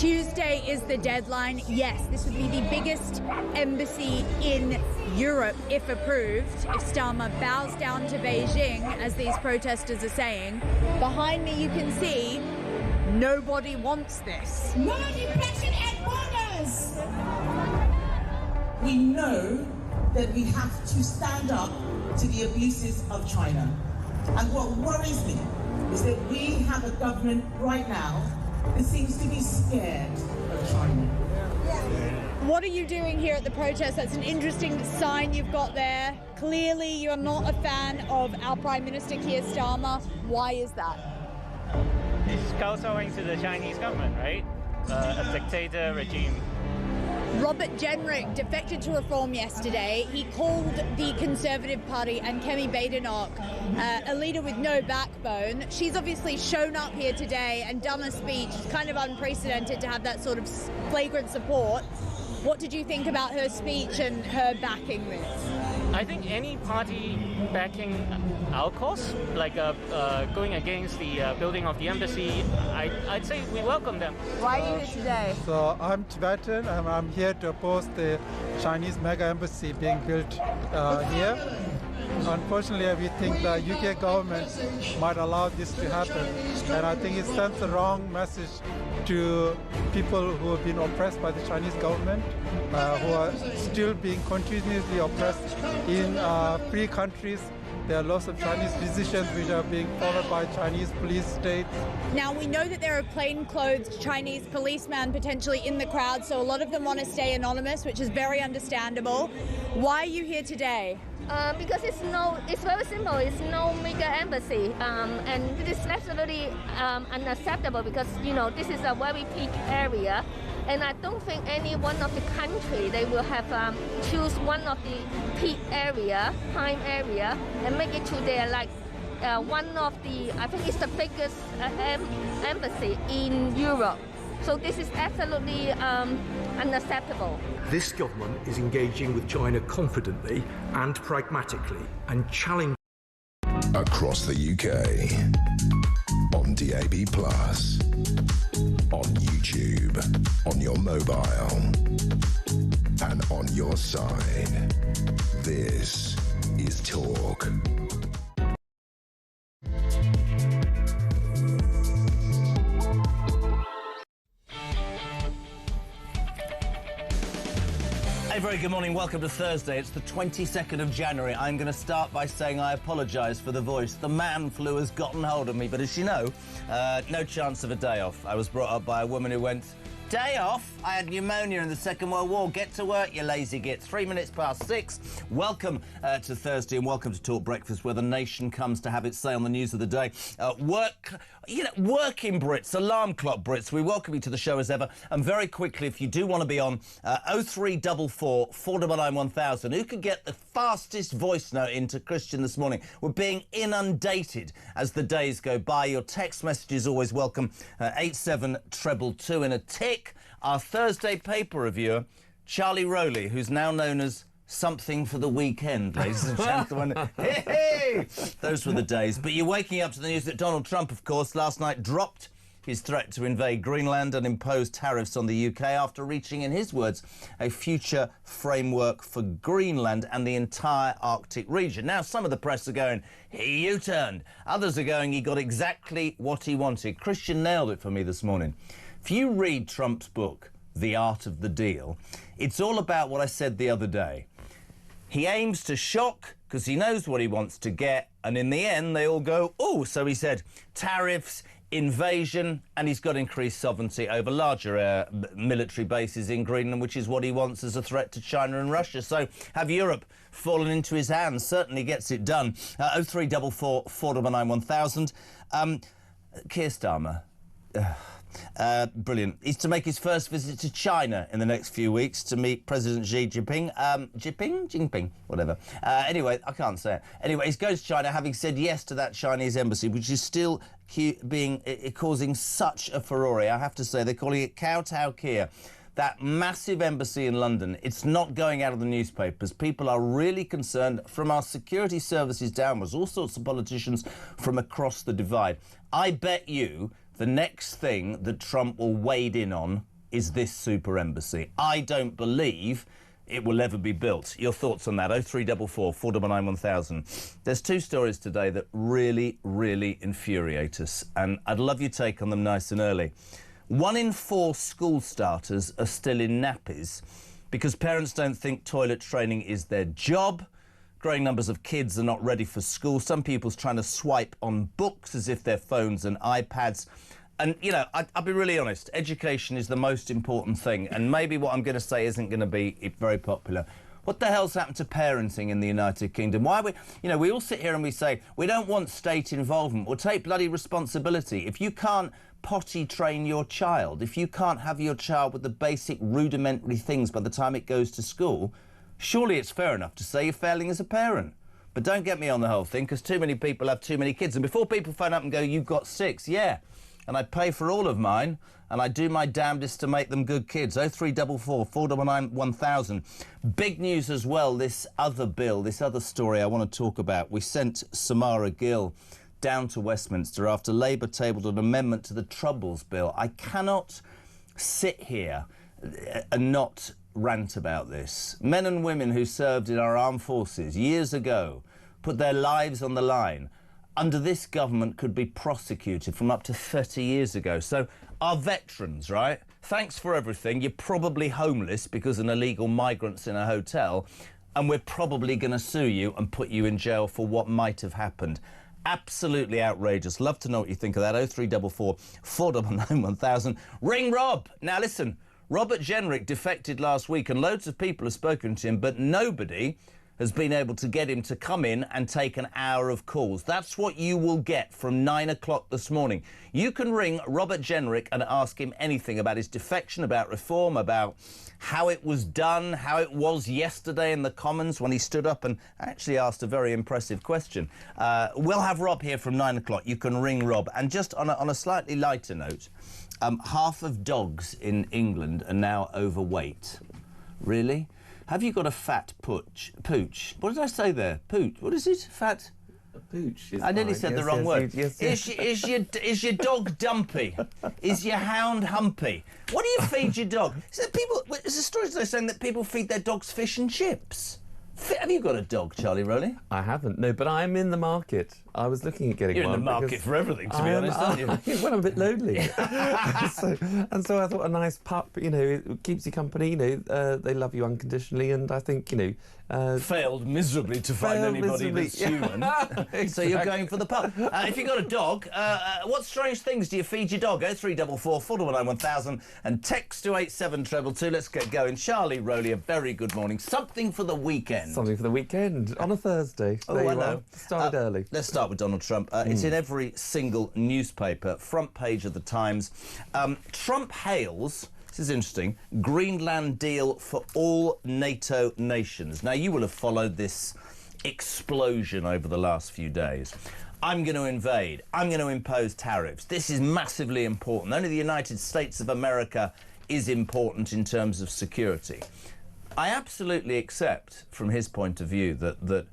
Tuesday is the deadline. Yes, this would be the biggest embassy in Europe if approved, if Starmer bows down to Beijing, as these protesters are saying. Behind me you can see nobody wants this. No defection at borders! We know that we have to stand up to the abuses of China. And what worries me is that we have a government right now that seems to be scared of China. What are you doing here at the protest? That's an interesting sign you've got there. Clearly you're not a fan of our Prime Minister Keir Starmer. Why is that? He's kowtowing to the Chinese government, right? A dictator regime. Robert Genrich defected to Reform yesterday. He called the Conservative Party and Kemi Badenoch a leader with no backbone. She's obviously shown up here today and done a speech. It's kind of unprecedented to have that sort of flagrant support. What did you think about her speech and her backing this? I think any party backing our cause, like going against the building of the embassy, I'd say we welcome them. Why are you here today? So I'm Tibetan and I'm here to oppose the Chinese mega embassy being built here. Unfortunately, we think the UK government might allow this to happen, and I think it sends the wrong message to people who have been oppressed by the Chinese government, who are still being continuously oppressed in free countries. There are lots of Chinese decisions which are being followed by Chinese police states. Now, we know that there are plainclothes Chinese policemen potentially in the crowd, so a lot of them want to stay anonymous, which is very understandable. Why are you here today? Because it's very simple. It's no mega embassy, and this is absolutely unacceptable because, you know, this is a very peak area, and I don't think any one of the country they will have choose one of the peak area, prime area, and make it to their one of the, I think it's the biggest embassy in Europe. So this is absolutely unacceptable. This government is engaging with China confidently and pragmatically and challenging across the UK, on DAB+, on YouTube, on your mobile, and on your side. This is Talk. Hey, very good morning. Welcome to Thursday. It's the 22nd of January. I'm going to start by saying I apologise for the voice. The man flu has gotten hold of me, but as you know, no chance of a day off. I was brought up by a woman who went, "Day off? I had pneumonia in the Second World War. Get to work, you lazy gits." 3 minutes past 6. Welcome to Thursday and welcome to Talk Breakfast, where the nation comes to have its say on the news of the day. Working Brits, alarm clock Brits, we welcome you to the show as ever. And very quickly, if you do want to be on, 0344 499 1000. Who could get the fastest voice note into Christian this morning? We're being inundated as the days go by. Your text message is always welcome. 87222 in a tick. Our Thursday paper reviewer, Charlie Rowley, who's now known as something for the weekend, ladies and gentlemen. Hey! Those were the days. But you're waking up to the news that Donald Trump, of course, last night dropped his threat to invade Greenland and impose tariffs on the UK after reaching, in his words, a future framework for Greenland and the entire Arctic region. Now, some of the press are going, he U-turned. Others are going, he got exactly what he wanted. Christian nailed it for me this morning. If you read Trump's book, The Art of the Deal, it's all about what I said the other day. He aims to shock because he knows what he wants to get, and in the end they all go, oh, so he said tariffs, invasion, and he's got increased sovereignty over larger military bases in Greenland, which is what he wants as a threat to China and Russia. So have Europe fallen into his hands? Certainly gets it done. 0344 499 1000. Keir Starmer. Brilliant. He's to make his first visit to China in the next few weeks to meet President Xi Jinping. Jinping, whatever. Anyway, I can't say it. Anyway, he goes to China having said yes to that Chinese embassy, which is still causing such a furore. I have to say, they're calling it Kowtow Keir. That massive embassy in London, it's not going out of the newspapers. People are really concerned, from our security services downwards, all sorts of politicians from across the divide. I bet you the next thing that Trump will wade in on is this super embassy. I don't believe it will ever be built. Your thoughts on that? 0344 499 1000. There's two stories today that really, really infuriate us, and I'd love your take on them nice and early. 1 in 4 school starters are still in nappies because parents don't think toilet training is their job. Growing numbers of kids are not ready for school. Some pupils trying to swipe on books as if they're phones and iPads. And, you know, I'll be really honest, education is the most important thing, and maybe what I'm going to say isn't going to be very popular. What the hell's happened to parenting in the United Kingdom? Why are we, you know, we all sit here and we say, we don't want state involvement. Well, take bloody responsibility. If you can't potty train your child, if you can't have your child with the basic rudimentary things by the time it goes to school, surely it's fair enough to say you're failing as a parent. But don't get me on the whole thing, because too many people have too many kids. And before people phone up and go, you've got 6, yeah. And I pay for all of mine, and I do my damnedest to make them good kids. 0344 499 1000. Big news as well, this other bill, this other story I want to talk about. We sent Samara Gill down to Westminster after Labour tabled an amendment to the Troubles Bill. I cannot sit here and not rant about this. Men and women who served in our armed forces years ago put their lives on the line. Under this government could be prosecuted from up to 30 years ago. So our veterans, right? Thanks for everything. You're probably homeless because an illegal migrant's in a hotel, and we're probably going to sue you and put you in jail for what might have happened. Absolutely outrageous. Love to know what you think of that. 0344 499 1000. Ring Rob. Now listen, Robert Genrich defected last week and loads of people have spoken to him, but nobody has been able to get him to come in and take an hour of calls. That's what you will get from 9 o'clock this morning. You can ring Robert Genrich and ask him anything about his defection, about reform, about how it was done, how it was yesterday in the Commons when he stood up and actually asked a very impressive question. We'll have Rob here from 9 o'clock. You can ring Rob. And just on a slightly lighter note, half of dogs in England are now overweight. Really? Have you got a fat pooch? What did I say there? Pooch. What is it? Fat? A pooch. I nearly said the wrong word. Yes. Is your dog dumpy? Is your hound humpy? What do you feed your dog? There's a story today saying that people feed their dogs fish and chips. Have you got a dog, Charlie Rowley? I haven't, no, but I'm in the market. I was looking at getting one. You're in the market for everything, to be honest, aren't you? Well, I'm a bit lonely. so I thought a nice pup, you know, it keeps you company, you know, they love you unconditionally, and I think, you know... failed miserably to find anybody that's human. Exactly. So you're going for the pup. If you've got a dog, what strange things do you feed your dog? 0344 499 1000 and text to 87222. Let's get going. Charlie Rowley, a very good morning. Something for the weekend. Something for the weekend on a Thursday. Oh, I know. Started early. Let's start with Donald Trump. It's in every single newspaper, front page of the Times. Trump hails, this is interesting, Greenland deal for all NATO nations. Now, you will have followed this explosion over the last few days. I'm going to invade. I'm going to impose tariffs. This is massively important. Only the United States of America is important in terms of security. I absolutely accept, from his point of view, that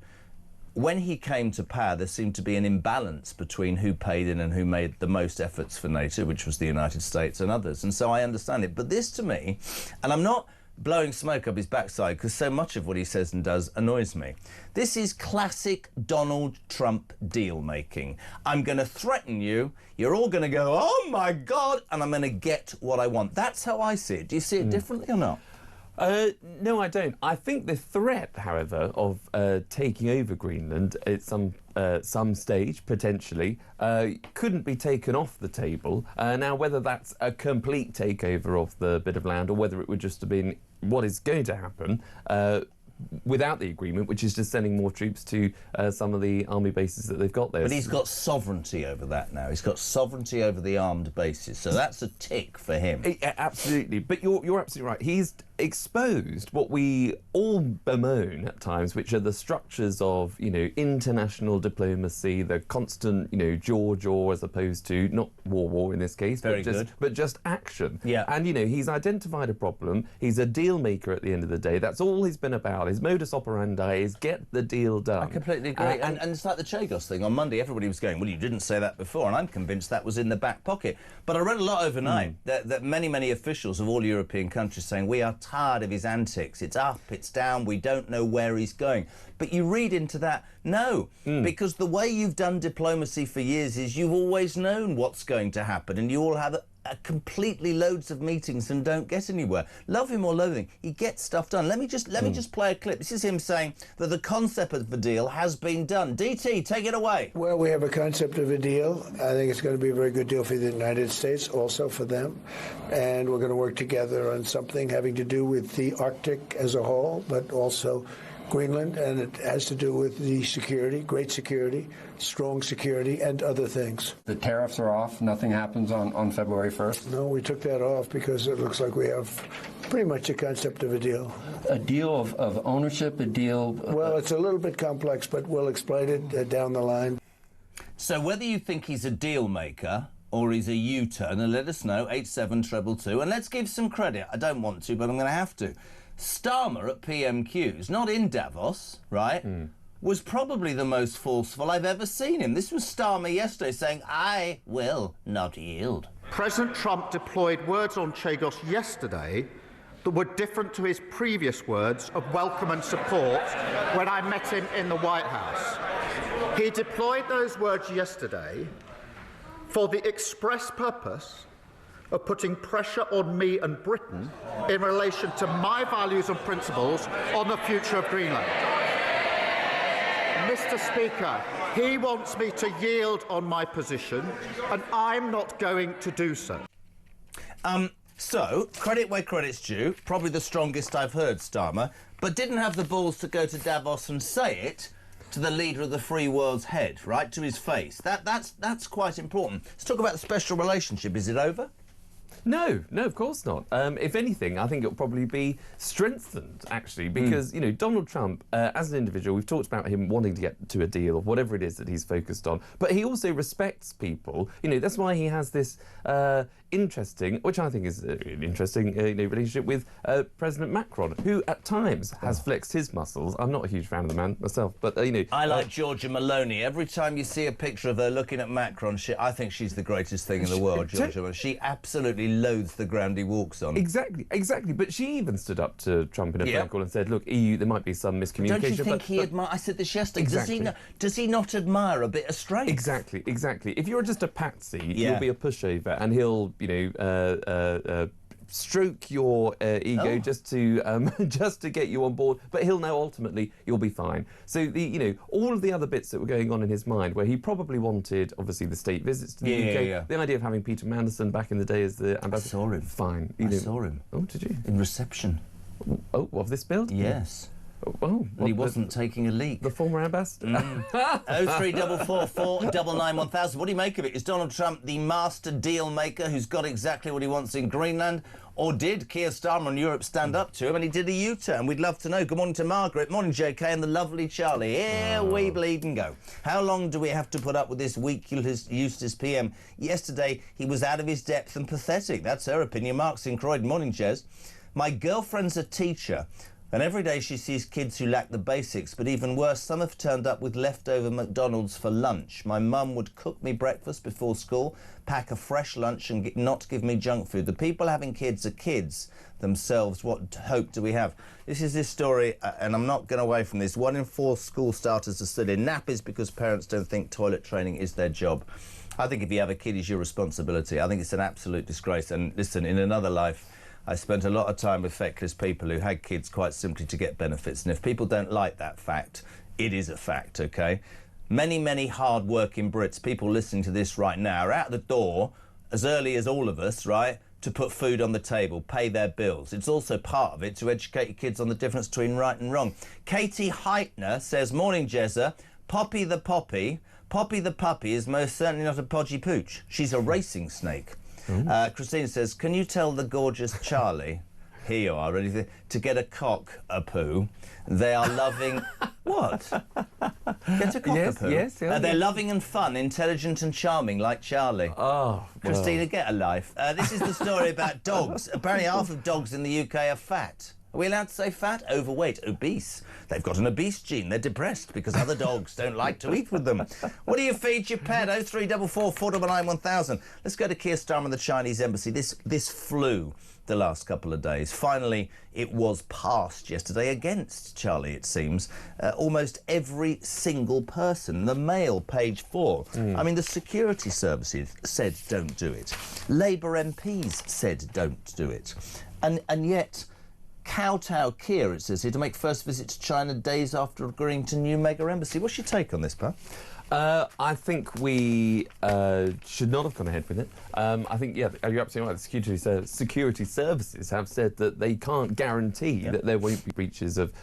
when he came to power, there seemed to be an imbalance between who paid in and who made the most efforts for NATO, which was the United States and others. And so I understand it. But this, to me, and I'm not blowing smoke up his backside because so much of what he says and does annoys me. This is classic Donald Trump deal-making. I'm going to threaten you. You're all going to go, oh, my God, and I'm going to get what I want. That's how I see it. Do you see it differently or not? No, I don't. I think the threat, however, of taking over Greenland at some stage, potentially, couldn't be taken off the table. Now, whether that's a complete takeover of the bit of land or whether it would just have been what is going to happen without the agreement, which is just sending more troops to some of the army bases that they've got there. But he's got sovereignty over that now. He's got sovereignty over the armed bases, so that's a tick for him. Absolutely. But you're absolutely right. He's exposed what we all bemoan at times, which are the structures of, you know, international diplomacy, the constant, you know, jaw as opposed to not war in this case, but just action. Yeah. And, you know, he's identified a problem. He's a deal maker at the end of the day. That's all he's been about. His modus operandi is get the deal done. I completely agree. And it's like the Chagos thing. On Monday, everybody was going, well, you didn't say that before, and I'm convinced that was in the back pocket. But I read a lot overnight that many officials of all European countries saying, we are tired of his antics. It's up, it's down, we don't know where he's going. But you read into that, no, because the way you've done diplomacy for years is you've always known what's going to happen, and you all have completely loads of meetings and don't get anywhere. Love him or loathe him, he gets stuff done. Let me just play a clip. This is him saying that the concept of the deal has been done. DT, take it away. Well, we have a concept of a deal. I think it's going to be a very good deal for the United States, also for them. And we're going to work together on something having to do with the Arctic as a whole, but also Greenland, and it has to do with the security, great security, strong security, and other things. The tariffs are off. Nothing happens on February 1st? No, we took that off because it looks like we have pretty much a concept of a deal. A deal of ownership, a deal... Well, it's a little bit complex, but we'll explain it down the line. So whether you think he's a deal maker or he's a U-turn, and let us know, 87222, and let's give some credit. I don't want to, but I'm going to have to. Starmer at PMQs, not in Davos, right, was probably the most forceful I've ever seen him. This was Starmer yesterday saying, I will not yield. President Trump deployed words on Chagos yesterday that were different to his previous words of welcome and support when I met him in the White House. He deployed those words yesterday for the express purpose of putting pressure on me and Britain in relation to my values and principles on the future of Greenland. Mr. Speaker, he wants me to yield on my position, and I'm not going to do so. So, credit where credit's due, probably the strongest I've heard, Starmer, but didn't have the balls to go to Davos and say it to the leader of the free world's head, right, to his face. That's quite important. Let's talk about the special relationship. Is it over? No, of course not. If anything, I think it'll probably be strengthened, actually, because, you know, Donald Trump, as an individual, we've talked about him wanting to get to a deal or whatever it is that he's focused on, but he also respects people. You know, that's why he has this interesting, which I think is an interesting relationship with President Macron, who at times has flexed his muscles. I'm not a huge fan of the man myself, but, you know... I like Giorgia Meloni. Every time you see a picture of her looking at Macron, I think she's the greatest thing in the world, Giorgia Meloni. She absolutely loathes the ground he walks on. Exactly. But she even stood up to Trump in a phone call and said, look, EU, there might be some miscommunication. Don't you think he admires... I said this yesterday. Exactly. Does he not admire a bit of strength? Exactly. If you're just a patsy, you'll be a pushover, and he'll, you know, stroke your ego just to get you on board, but he'll know ultimately you'll be fine. So all of the other bits that were going on in his mind, where he probably wanted obviously the state visits to the UK, the idea of having Peter Mandelson back in the day as the ambassador. I saw him. Fine. I saw him. Oh, did you? In reception. Oh, of this build? Yes. Oh, and he wasn't taking a leak. The former ambassador? 03444 499 1000. What do you make of it? Is Donald Trump the master deal maker who's got exactly what he wants in Greenland? Or did Keir Starmer and Europe stand up to him and he did a U-turn? We'd love to know. Good morning to Margaret. Morning, JK, and the lovely Charlie. Here we bleed and go. How long do we have to put up with this weak Eustace PM? Yesterday, he was out of his depth and pathetic. That's her opinion. Mark's in Croydon. Morning, Jez. My girlfriend's a teacher, and every day she sees kids who lack the basics, but even worse, some have turned up with leftover McDonald's for lunch. My mum would cook me breakfast before school, pack a fresh lunch and not give me junk food. The people having kids are kids themselves. What hope do we have? This is this story, and I'm not going away from this. 1 in 4 school starters are still in nappies because parents don't think toilet training is their job. I think if you have a kid, it's your responsibility. I think it's an absolute disgrace. And listen, in another life, I spent a lot of time with feckless people who had kids quite simply to get benefits. And if people don't like that fact, it is a fact, OK? Many hard-working Brits, people listening to this right now, are out the door as early as all of us, right, to put food on the table, pay their bills. It's also part of it to educate your kids on the difference between right and wrong. Katie Heitner says, morning, Jezza. Poppy the Poppy is most certainly not a podgy pooch. She's a racing snake. Christine says, can you tell the gorgeous Charlie here you are, ready to get a cock a poo. They are loving... What? Get a cock a poo? Yes. They're loving and fun, intelligent and charming, like Charlie. Oh, Christina, get a life. This is the story about dogs. Apparently half of dogs in the UK are fat. Are we allowed to say fat? Overweight, obese. They've got an obese gene. They're depressed because other dogs don't like to eat with them. What do you feed your pet? 0344 499 1000. Let's go to Keir Starmer and the Chinese embassy. This flew the last couple of days. Finally, it was passed yesterday against Charlie, it seems. Almost every single person. The Mail, page 4. I mean, the security services said don't do it. Labour MPs said don't do it. And yet... kowtow Keir, it says here, to make first visit to China days after agreeing to new mega embassy. What's your take on this, pal? I think we should not have gone ahead with it. I think, yeah, you're absolutely right. The security services have said that they can't guarantee that there won't be breaches of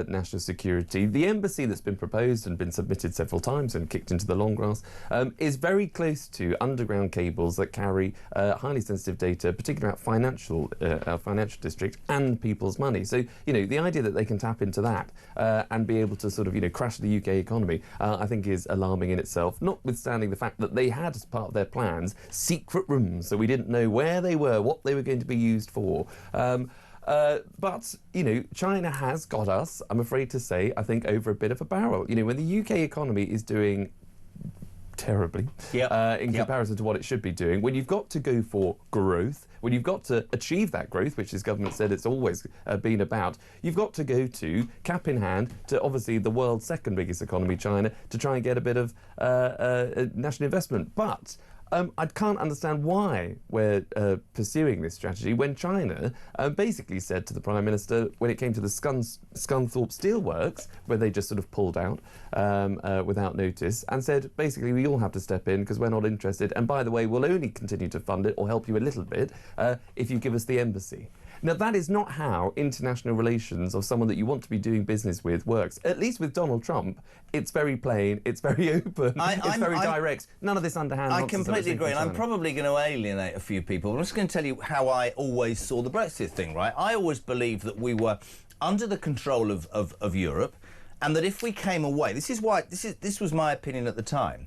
national security. The embassy that's been proposed and been submitted several times and kicked into the long grass is very close to underground cables that carry highly sensitive data, particularly about our financial district and people's money. So, you know, the idea that they can tap into that and be able to sort of, you know, crash the UK economy, I think is alarming in itself, notwithstanding the fact that they had, as part of their plans, secret rooms, so we didn't know where they were, what they were going to be used for. But, you know, China has got us, I'm afraid to say, I think, over a bit of a barrel. You know, when the UK economy is doing terribly in comparison to what it should be doing, when you've got to go for growth, when you've got to achieve that growth, which this government said it's always been about, you've got to go to, cap in hand, to obviously the world's second biggest economy, China, to try and get a bit of national investment. But I can't understand why we're pursuing this strategy when China basically said to the Prime Minister, when it came to the Scunthorpe Steelworks, where they just sort of pulled out without notice, and said, basically, we all have to step in because we're not interested. And by the way, we'll only continue to fund it or help you a little bit if you give us the embassy. Now, that is not how international relations of someone that you want to be doing business with works. At least with Donald Trump, it's very plain, it's very open, it's very direct. None of this underhand nonsense. I completely agree, and I'm probably going to alienate a few people. I'm just going to tell you how I always saw the Brexit thing, right? I always believed that we were under the control of Europe, and that if we came away, this was my opinion at the time,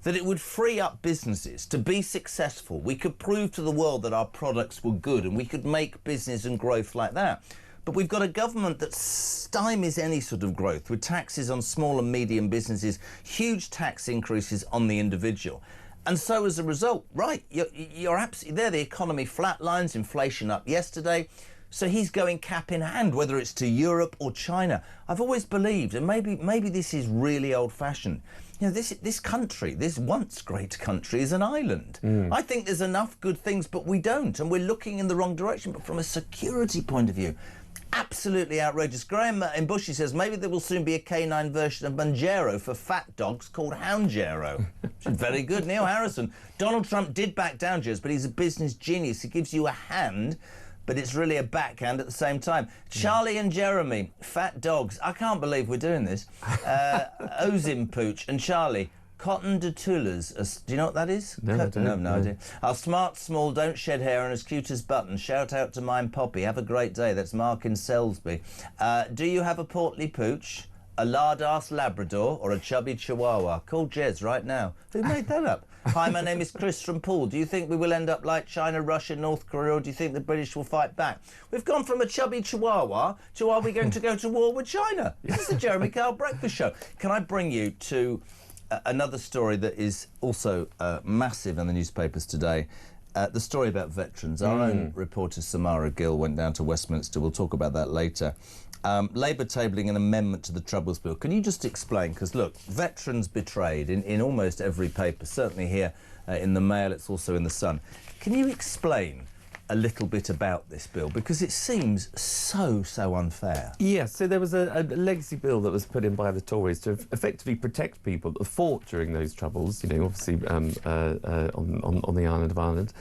that it would free up businesses to be successful. We could prove to the world that our products were good and we could make business and growth like that. But we've got a government that stymies any sort of growth with taxes on small and medium businesses, huge tax increases on the individual. And so as a result, right, you're absolutely there, the economy flatlines, inflation up yesterday. So he's going cap in hand, whether it's to Europe or China. I've always believed, and maybe this is really old-fashioned, you know, this country, this once great country, is an island. I think there's enough good things, but we don't, and we're looking in the wrong direction. But from a security point of view, absolutely outrageous. Graham in Bushy says maybe there will soon be a canine version of Manjaro for fat dogs called Houndjaro. Very good. Neil Harrison. Donald Trump did back down, Jez, but he's a business genius. He gives you a hand, but it's really a backhand at the same time. Charlie and Jeremy, fat dogs. I can't believe we're doing this. Ozim Pooch and Charlie, cotton de tullers. Do you know what that is? No, I don't. No idea. Our smart, small, don't shed hair and as cute as button. Shout out to mine Poppy. Have a great day. That's Mark in Selsby. Do you have a portly pooch, a lard-ass Labrador, or a chubby Chihuahua? Call Jez right now. Who made that up? Hi, my name is Chris from Poole. Do you think we will end up like China, Russia, North Korea, or do you think the British will fight back? We've gone from a chubby Chihuahua to are we going to go to war with China? This is the Jeremy Kyle Breakfast Show. Can I bring you to another story that is also massive in the newspapers today? The story about veterans. Our own reporter Samara Gill went down to Westminster. We'll talk about that later. Labour tabling an amendment to the Troubles Bill. Can you just explain? Because, look, veterans betrayed in almost every paper, certainly here in the Mail, it's also in the Sun. Can you explain a little bit about this bill? Because it seems so unfair. Yes, so there was a legacy bill that was put in by the Tories to effectively protect people that fought during those troubles, you know, obviously on the island of Ireland.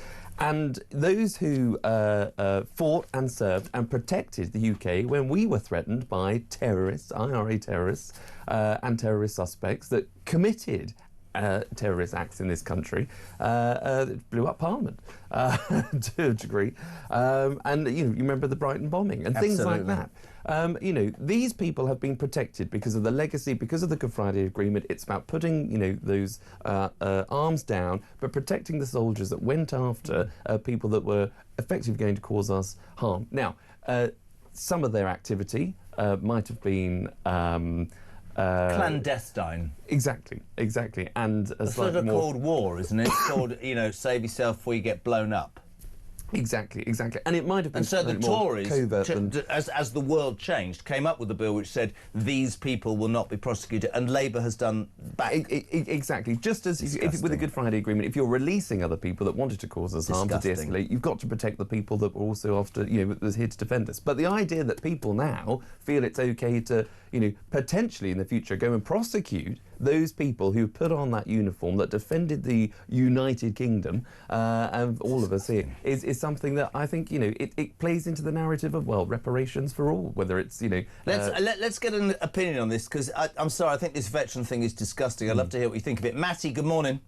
And those who fought and served and protected the UK when we were threatened by terrorists, IRA terrorists, and terrorist suspects that committed terrorist acts in this country, blew up Parliament to a degree. And you remember the Brighton bombing and things like that. These people have been protected because of the legacy, because of the Good Friday Agreement. It's about putting, those arms down, but protecting the soldiers that went after people that were effectively going to cause us harm. Now, some of their activity might have been clandestine. Exactly. And it's sort of called war, isn't it? It's called, save yourself before you get blown up. Exactly. And it might have been. And so the Tories, as the world changed, came up with a bill which said these people will not be prosecuted, and Labour has done back. Exactly. Just as with the Good Friday Agreement, if you're releasing other people that wanted to cause us harm to de-escalate, you've got to protect the people that were also after, was here to defend us. But the idea that people now feel it's okay to, potentially in the future go and prosecute those people who put on that uniform that defended the United Kingdom and all of us here is something that I think it plays into the narrative of reparations for all, whether it's let's get an opinion on this, because I'm sorry, I think this veteran thing is disgusting. I'd love to hear what you think of it. Matty, good morning.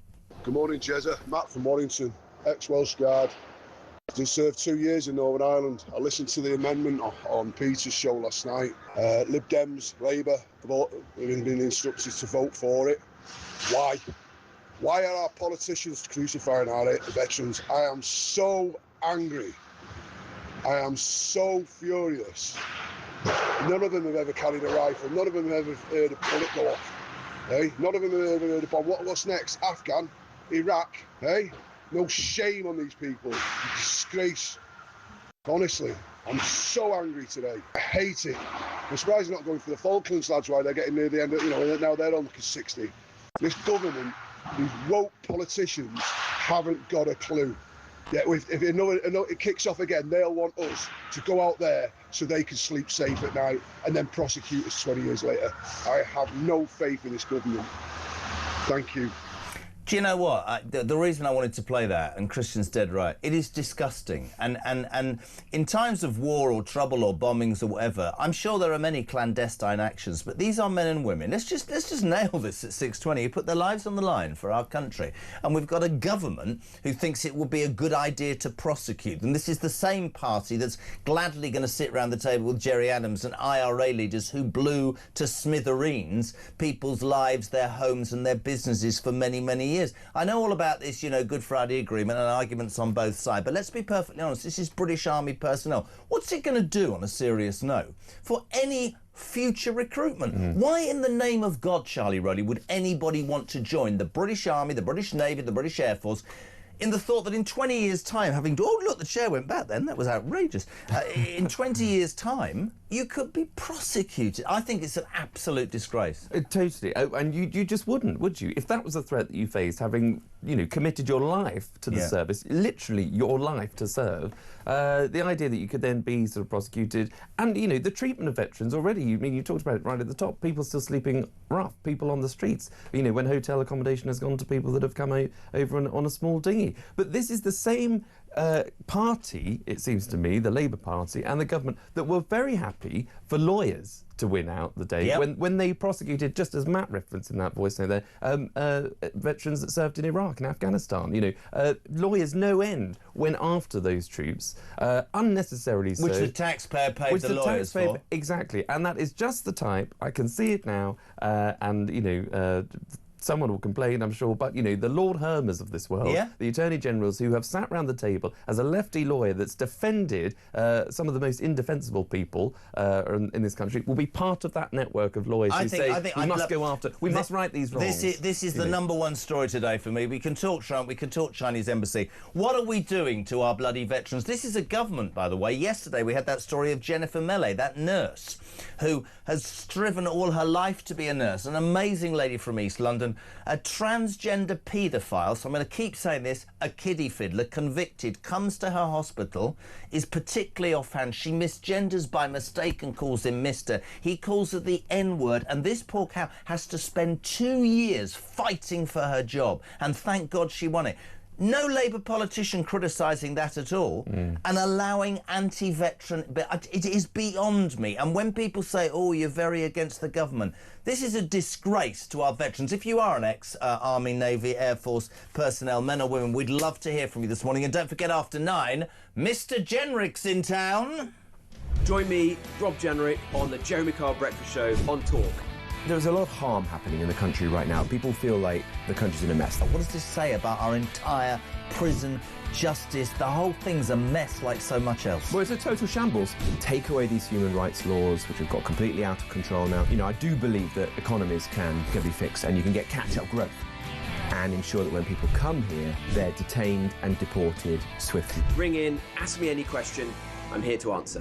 Good morning, Jezza. Matt from Warrington, ex-Welsh Guard. I served 2 years in Northern Ireland. I listened to the amendment on Peter's show last night. Lib Dems, Labour have been instructed to vote for it. Why? Why are our politicians crucifying our veterans? I am so angry. I am so furious. None of them have ever carried a rifle. None of them have ever heard a bullet go off. Hey? None of them have ever heard a bomb. What's next? Afghan? Iraq? Hey? No shame on these people. Disgrace. Honestly, I'm so angry today. I hate it. I'm surprised they're not going for the Falklands, lads, while they're getting near the end of, now they're on 60. This government, these woke politicians, haven't got a clue. Yeah, if it kicks off again, they'll want us to go out there so they can sleep safe at night and then prosecute us 20 years later. I have no faith in this government. Thank you. Do you know what? The reason I wanted to play that, and Christian's dead right, it is disgusting. And in times of war or trouble or bombings or whatever, I'm sure there are many clandestine actions, but these are men and women. Let's just nail this at 6:20. You put their lives on the line for our country. And we've got a government who thinks it would be a good idea to prosecute them. This is the same party that's gladly going to sit around the table with Jerry Adams and IRA leaders who blew to smithereens people's lives, their homes and their businesses for many, many years. I know all about this, Good Friday Agreement and arguments on both sides, but let's be perfectly honest, this is British Army personnel. What's it going to do, on a serious note, for any future recruitment? Why in the name of God, Charlie Rowley, would anybody want to join the British Army, the British Navy, the British Air Force, in the thought that in 20 years' time, oh, look, the chair went back then, that was outrageous. In 20 years' time, you could be prosecuted. I think it's an absolute disgrace. Totally. And you just wouldn't, would you? If that was a threat that you faced, having, committed your life to the service, literally your life to serve, the idea that you could then be sort of prosecuted, and, the treatment of veterans already, you talked about it right at the top, people still sleeping rough, people on the streets, when hotel accommodation has gone to people that have come over on a small dinghy. But this is the same party, it seems to me, the Labour Party and the government, that were very happy for lawyers to win out the day when they prosecuted, just as Matt referenced in that voice note there, veterans that served in Iraq and Afghanistan. Lawyers no end went after those troops, unnecessarily so. Which the taxpayer paid the lawyers for. Exactly, and that is just the type, I can see it now, someone will complain, I'm sure, but, the Lord Hermers of this world, the Attorney Generals who have sat round the table as a lefty lawyer that's defended some of the most indefensible people in this country, will be part of that network of lawyers who say we must go after, we must right these wrongs. This is the number one story today for me. We can talk Trump, we can talk Chinese embassy. What are we doing to our bloody veterans? This is a government, by the way. Yesterday we had that story of Jennifer Melley, that nurse who has striven all her life to be a nurse, an amazing lady from East London, a transgender paedophile, so I'm going to keep saying this, a kiddie fiddler, convicted, comes to her hospital, is particularly offhand. She misgenders by mistake and calls him Mr. He calls her the N-word, and this poor cow has to spend 2 years fighting for her job, and thank God she won it. no Labour politician criticising that at all, and allowing anti-veteran... But it is beyond me. And when people say, oh, you're very against the government, this is a disgrace to our veterans. If you are an ex-Army, Navy, Air Force personnel, men or women, we'd love to hear from you this morning. And don't forget, after 9, Mr Genrich's in town. Join me, Rob Genrich, on the Jeremy Kyle Breakfast Show on Talk. There's a lot of harm happening in the country right now. People feel like the country's in a mess. What does this say about our entire prison, justice? The whole thing's a mess like so much else. Well, it's a total shambles. Take away these human rights laws, which have got completely out of control now. You know, I do believe that economies can be fixed and you can get catch-up growth and ensure that when people come here, they're detained and deported swiftly. Ring in, ask me any question. I'm here to answer.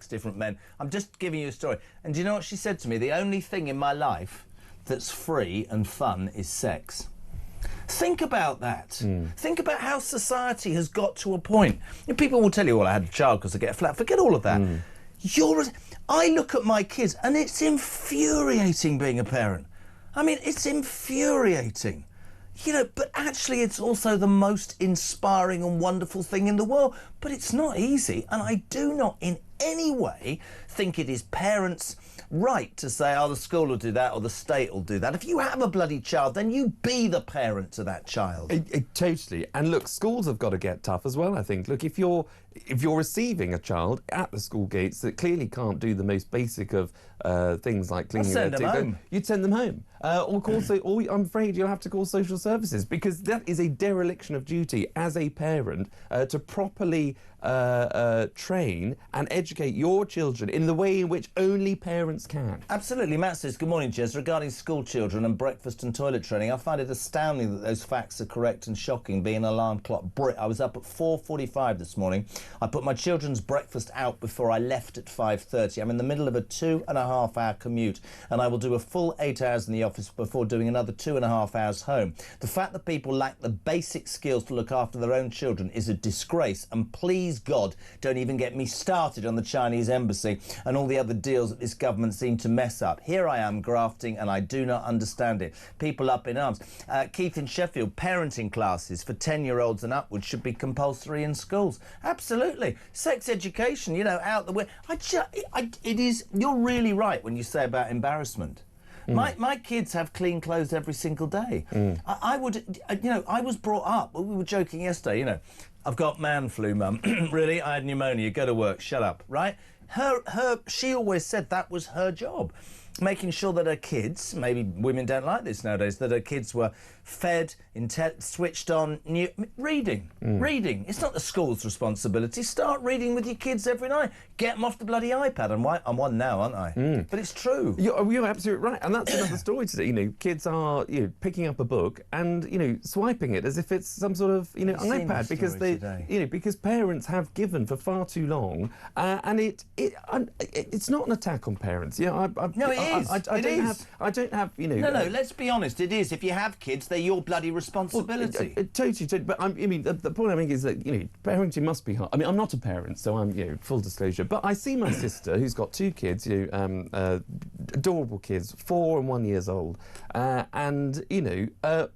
6 different men. I'm just giving you a story. And do you know what she said to me? The only thing in my life that's free and fun is sex. Think about that. Think about how society has got to a point. People will tell you, well, I had a child because I get a flat. Forget all of that. I look at my kids and it's infuriating being a parent. I mean, it's infuriating. You know, but actually it's also the most inspiring and wonderful thing in the world. But it's not easy, and I do not in any way think it is parents' right to say, oh, the school will do that or the state will do that. If you have a bloody child, then you be the parent to that child. Totally. And look, schools have got to get tough as well, I think. Look, if you're receiving a child at the school gates that clearly can't do the most basic of things like cleaning their teeth, you'd send them home. Or I'm afraid you'll have to call social services, because that is a dereliction of duty as a parent to properly train and educate your children in the way in which only parents can. Absolutely. Matt says, good morning, Jez. Regarding school children and breakfast and toilet training, I find it astounding that those facts are correct and shocking. Being an alarm clock Brit, I was up at 4:45 this morning. I put my children's breakfast out before I left at 5:30. I'm in the middle of a 2.5-hour commute, and I will do a full 8 hours in the office before doing another 2.5 hours home. The fact that people lack the basic skills to look after their own children is a disgrace, and please God, don't even get me started on the Chinese embassy and all the other deals that this government seem to mess up. Here I am grafting, and I do not understand it. People up in arms. Keith in Sheffield, parenting classes for 10-year-olds and upwards should be compulsory in schools. Absolutely. Sex education, you know, out the way. It is, you're really right when you say about embarrassment. My kids have clean clothes every single day. I would, you know, I was brought up, we were joking yesterday, you know, I've got man flu, Mum. Really? I had pneumonia. Go to work. Shut up. Right? She always said that was her job. Making sure that her kids, maybe women don't like this nowadays, that her kids were fed, switched on, reading. Reading. It's not the school's responsibility. Start reading with your kids every night. Get them off the bloody iPad. I'm one now, aren't I? But it's true. You're absolutely right. And that's another story today. You know, kids are, you know, picking up a book and, you know, swiping it as if it's some sort of, you know, iPad, because because parents have given for far too long, and it's not an attack on parents. Yeah, no, it is. I don't have, you know... No, let's be honest, it is. If you have kids, they're your bloody responsibility. Totally. But I mean, the point I make is that, you know, parenting must be hard. I mean, I'm not a parent, so I'm, you know, full disclosure. But I see my sister, who's got 2 kids, you know, adorable kids, 4 and 1 years old. And, you know...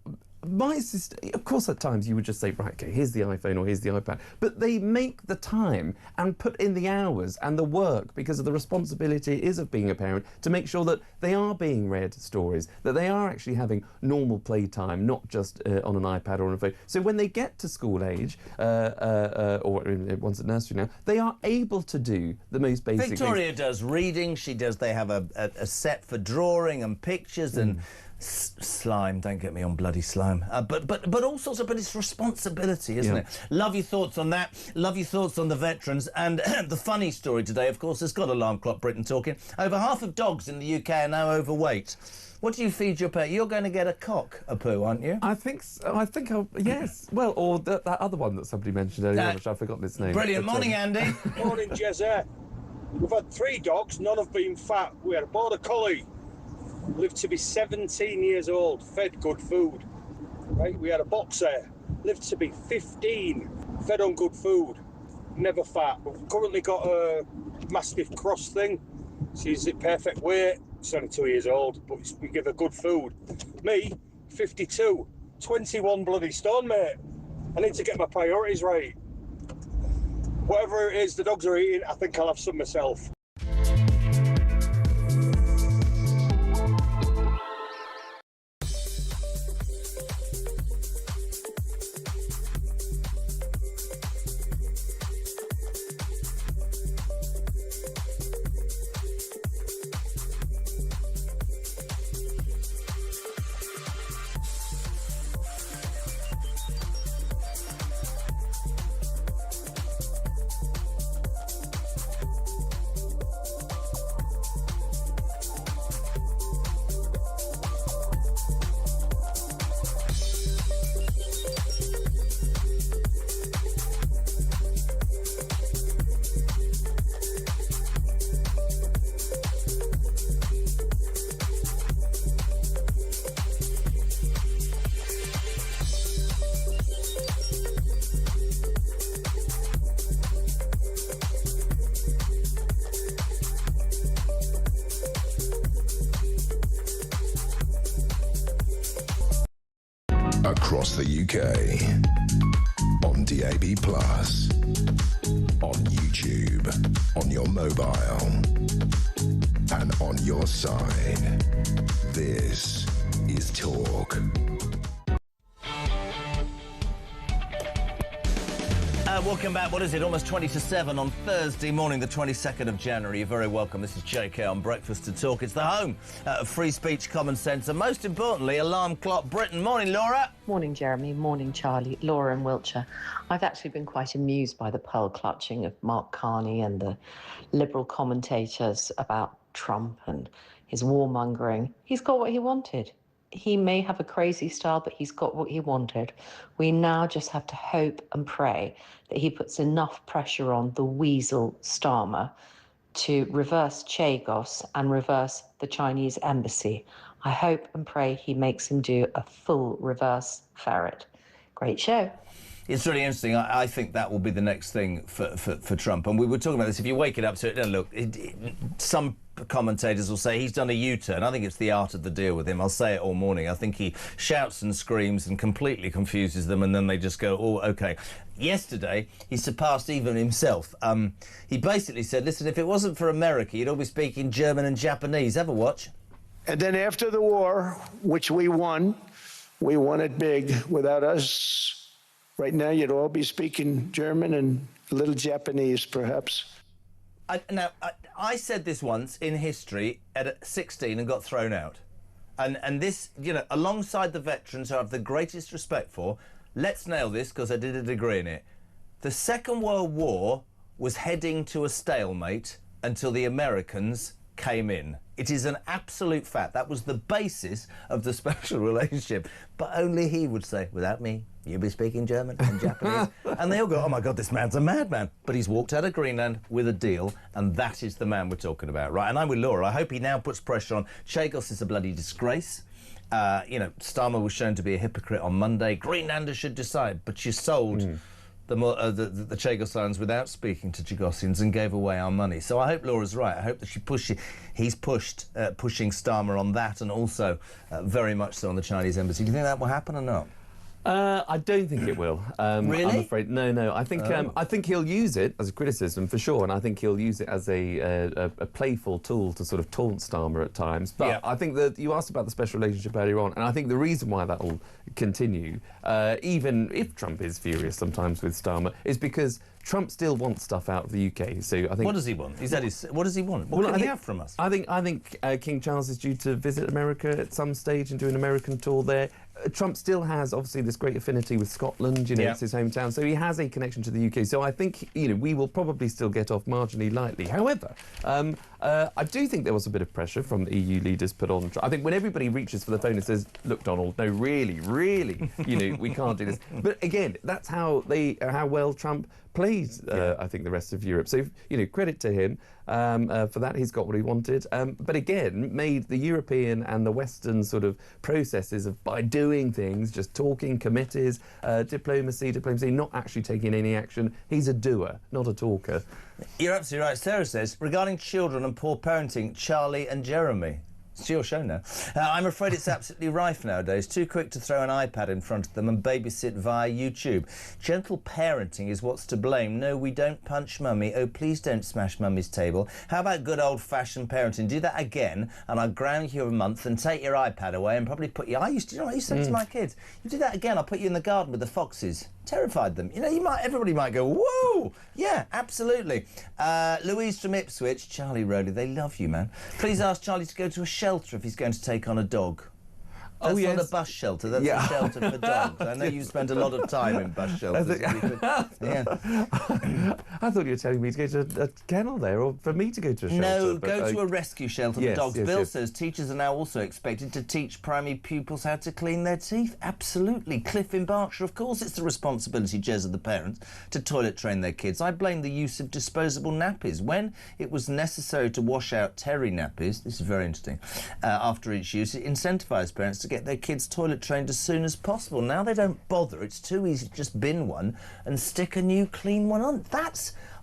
my sister, of course, at times you would just say, right, okay, here's the iPhone or here's the iPad. But they make the time and put in the hours and the work, because of the responsibility it is of being a parent, to make sure that they are being read stories, that they are actually having normal playtime, not just on an iPad or on a phone. So when they get to school age, or once at nursery now, they are able to do the most basic Victoria things. does reading. She does. They have a set for drawing and pictures and... slime, don't get me on bloody slime. But all sorts of, but it's responsibility, isn't it? Love your thoughts on that. Love your thoughts on the veterans. And the funny story today, of course, has got Alarm Clock Britain talking. Over half of dogs in the UK are now overweight. What do you feed your pet? You're going to get a cockapoo, aren't you? I think so. Yes. Well, or that other one that somebody mentioned earlier, which I've forgotten its name. Brilliant. Morning, Andy. Morning, Jezza. We've had 3 dogs. None have been fat. We had a border collie. Lived to be 17 years old, fed good food. Right, we had a boxer, lived to be 15, fed on good food, never fat. We've currently got a Mastiff cross thing. She's at perfect weight. She's only 2 years old, but we give her good food. Me, 52, 21 bloody stone, mate. I need to get my priorities right. Whatever it is the dogs are eating, I think I'll have some myself. Across the UK. On DAB+. On YouTube. On your mobile. And on your side. This is Talk. Welcome back. What is it? Almost 20 to 7 on Thursday morning, the 22nd of January. You're very welcome. This is JK on Breakfast to Talk. It's the home of free speech, common sense, and most importantly, alarm clock Britain. Morning, Laura. Morning, Jeremy. Morning, Charlie. Laura in Wiltshire. I've actually been quite amused by the pearl clutching of Mark Carney and the Liberal commentators about Trump and his warmongering. He's got what he wanted. He may have a crazy style, but he's got what he wanted. We now just have to hope and pray that he puts enough pressure on the weasel Starmer to reverse Chagos and reverse the Chinese embassy. I hope and pray he makes him do a full reverse ferret. Great show. It's really interesting. I think that will be the next thing for Trump. And we were talking about this. If you wake it up to it, look, some commentators will say he's done a U-turn. I think it's the art of the deal with him. I'll say it all morning. I think he shouts and screams and completely confuses them, and then they just go, oh, OK. Yesterday, he surpassed even himself. He basically said, listen, if it wasn't for America, you'd all be speaking German and Japanese. Have a watch. And then after the war, which we won it big. Without us, right now, you'd all be speaking German and a little Japanese, perhaps. I said this once in history at 16 and got thrown out. And this, you know, alongside the veterans who I have the greatest respect for, let's nail this because I did a degree in it. The Second World War was heading to a stalemate until the Americans came in. It is an absolute fact. That was the basis of the special relationship. But only he would say, without me, you'll be speaking German and Japanese. And they all go, oh, my God, this man's a madman. But he's walked out of Greenland with a deal, and that is the man we're talking about, right? And I'm with Laura. I hope he now puts pressure on. Chagos is a bloody disgrace. You know, Starmer was shown to be a hypocrite on Monday. Greenlanders should decide. But you sold the Chagos Islands without speaking to Chagossians and gave away our money. So I hope Laura's right. I hope that he's pushing Starmer on that, and also very much so on the Chinese embassy. Do you think that will happen or not? I don't think it will. Really? I'm afraid. No. I think he'll use it as a criticism for sure, and I think he'll use it as a playful tool to sort of taunt Starmer at times. But yeah. I think that you asked about the special relationship earlier on, and I think the reason why that will continue, even if Trump is furious sometimes with Starmer, is because Trump still wants stuff out of the UK. So I think. What does he want? What does he want? What can he have from us? I think King Charles is due to visit America at some stage and do an American tour there. Trump still has obviously this great affinity with Scotland. You know, it's his hometown, so he has a connection to the UK. So I think we will probably still get off marginally lightly. However, I do think there was a bit of pressure from the EU leaders put on. I think when everybody reaches for the phone and says, "Look, Donald, no, really, we can't do this." But again, that's how well Trump plays, I think, the rest of Europe. So, credit to him for that. He's got what he wanted. But again, made the European and the Western sort of processes by doing things, just talking, committees, diplomacy, not actually taking any action. He's a doer, not a talker. You're absolutely right. Sarah says, regarding children and poor parenting, Charlie and Jeremy. It's your show now. I'm afraid it's absolutely rife nowadays. Too quick to throw an iPad in front of them and babysit via YouTube. Gentle parenting is what's to blame. No, we don't punch mummy. Oh, please don't smash mummy's table. How about good old-fashioned parenting? Do that again, and I'll ground you a month and take your iPad away and probably put you... I used to, you know what I used to say to my kids? You do that again, I'll put you in the garden with the foxes. Terrified them. Everybody might go, whoa! Yeah, absolutely. Louise from Ipswich, Charlie Rowley, they love you, man. Please ask Charlie to go to a shelter if he's going to take on a dog. That's not a bus shelter, that's a shelter for dogs. I know you spent a lot of time in bus shelters. I thought you were telling me to go to a kennel there, or for me to go to a shelter. No, go to a rescue shelter for dogs. Bill says teachers are now also expected to teach primary pupils how to clean their teeth. Absolutely. Cliff in Berkshire, of course it's the responsibility, Jez, of the parents to toilet train their kids. I blame the use of disposable nappies. When it was necessary to wash out terry nappies, this is very interesting, after each use, it incentivised parents to get their kids toilet trained as soon as possible. Now they don't bother. It's too easy to just bin one and stick a new clean one on.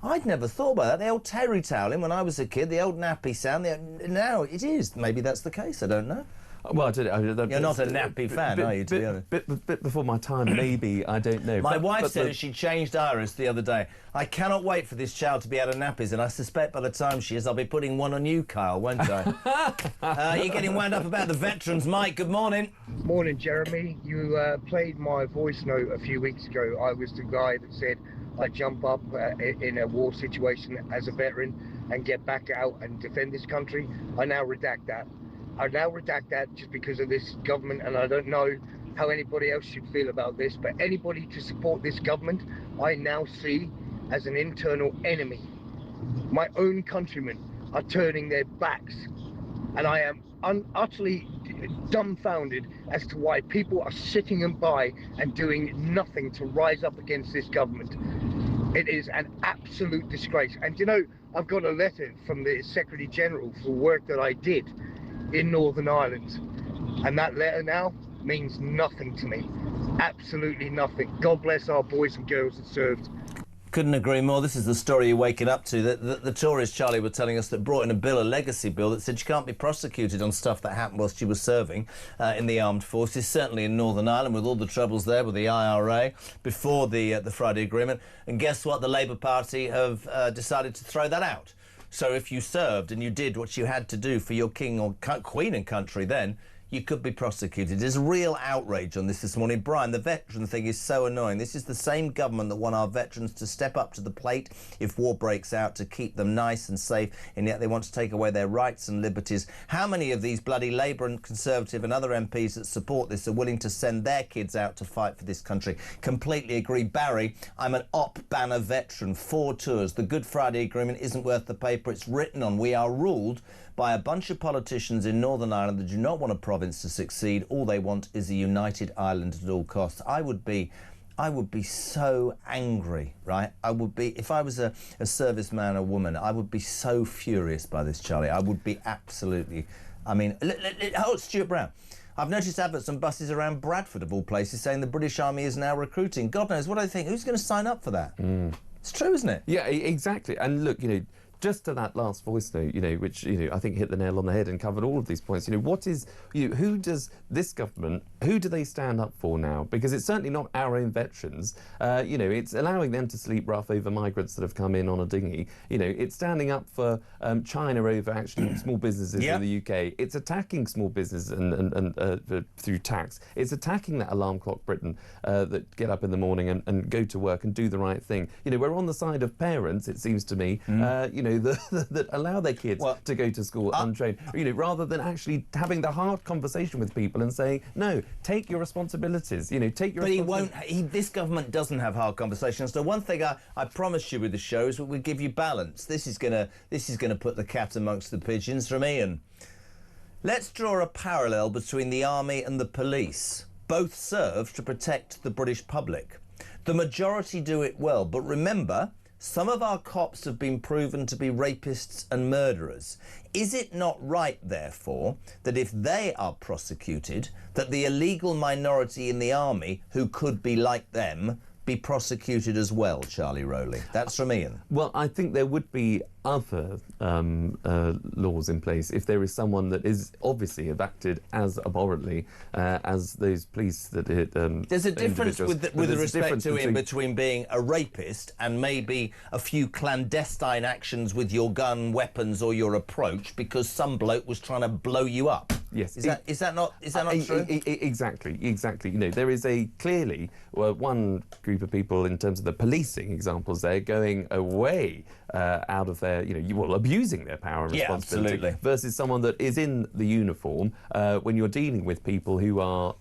I'd never thought about that. The old terry toweling when I was a kid, the old nappy sound. Now it is. Maybe that's the case. I don't know. Well, I don't know. You're not a nappy fan, are you, to be honest? Bit before my time, maybe, I don't know. My wife said she changed Iris the other day. I cannot wait for this child to be out of nappies, and I suspect by the time she is, I'll be putting one on you, Kyle, won't I? You're getting wound up about the veterans. Mike, good morning. Morning, Jeremy. You played my voice note a few weeks ago. I was the guy that said I'd jump up in a war situation as a veteran and get back out and defend this country. I now redact that. Just because of this government, and I don't know how anybody else should feel about this, but anybody to support this government, I now see as an internal enemy. My own countrymen are turning their backs, and I am utterly dumbfounded as to why people are sitting by and doing nothing to rise up against this government. It is an absolute disgrace. And you know, I've got a letter from the Secretary General for work that I did in Northern Ireland, and that letter now means nothing to me. Absolutely nothing. God bless our boys and girls that served. Couldn't agree more. This is the story you're waking up to. The Tories, Charlie, were telling us that brought in a bill, a legacy bill, that said you can't be prosecuted on stuff that happened whilst you were serving in the armed forces, certainly in Northern Ireland, with all the troubles there with the IRA before the Friday Agreement. And guess what? The Labour Party have decided to throw that out. So if you served and you did what you had to do for your king or queen and country, then you could be prosecuted. There's real outrage on this morning. Brian, the veteran thing is so annoying. This is the same government that want our veterans to step up to the plate if war breaks out, to keep them nice and safe, and yet they want to take away their rights and liberties. How many of these bloody Labour and Conservative and other MPs that support this are willing to send their kids out to fight for this country? Completely agree. Barry, I'm an op banner veteran, 4 tours. The Good Friday Agreement isn't worth the paper it's written on. We are ruled by a bunch of politicians in Northern Ireland that do not want a province to succeed. All they want is a united Ireland at all costs. I would be so angry, right? I would be, if I was a serviceman or woman, I would be so furious by this, Charlie. I would be absolutely, I mean, Stuart Brown. I've noticed adverts on buses around Bradford, of all places, saying the British Army is now recruiting. God knows, what do they think? Who's going to sign up for that? It's true, isn't it? Yeah, exactly. And look, you know, just to that last voice note, you know, which, you know, I think hit the nail on the head and covered all of these points. You know, what is, you know, who does this government, who do they stand up for now? Because it's certainly not our own veterans. You know, it's allowing them to sleep rough over migrants that have come in on a dinghy. You know, it's standing up for China over actually small businesses in the UK. It's attacking small business and through tax. It's attacking that alarm clock Britain that get up in the morning and go to work and do the right thing. You know, we're on the side of parents, it seems to me, you know, that allow their kids to go to school untrained, you know, rather than actually having the hard conversation with people and saying, no, take your responsibilities, you know, take your responsibilities. But he won't, this government doesn't have hard conversations. So one thing I promised you with the show is that we give you balance. This is gonna put the cat amongst the pigeons from Ian. Let's draw a parallel between the army and the police. Both serve to protect the British public. The majority do it well, but remember, some of our cops have been proven to be rapists and murderers. Is it not right, therefore, that if they are prosecuted, that the illegal minority in the army, who could be like them, be prosecuted as well, Charlie Rowley? That's from Ian. Well, I think there would be other laws in place if there is someone that is obviously have acted as abhorrently as those police that hit there's a difference with respect to him between being a rapist and maybe a few clandestine actions with your gun, weapons or your approach because some bloke was trying to blow you up. Yes. Is that not true? Exactly. You know, there is a clearly one group of people in terms of the policing examples there going away out of their, you know, abusing their power and responsibility. Absolutely. Versus someone that is in the uniform when you're dealing with people who are,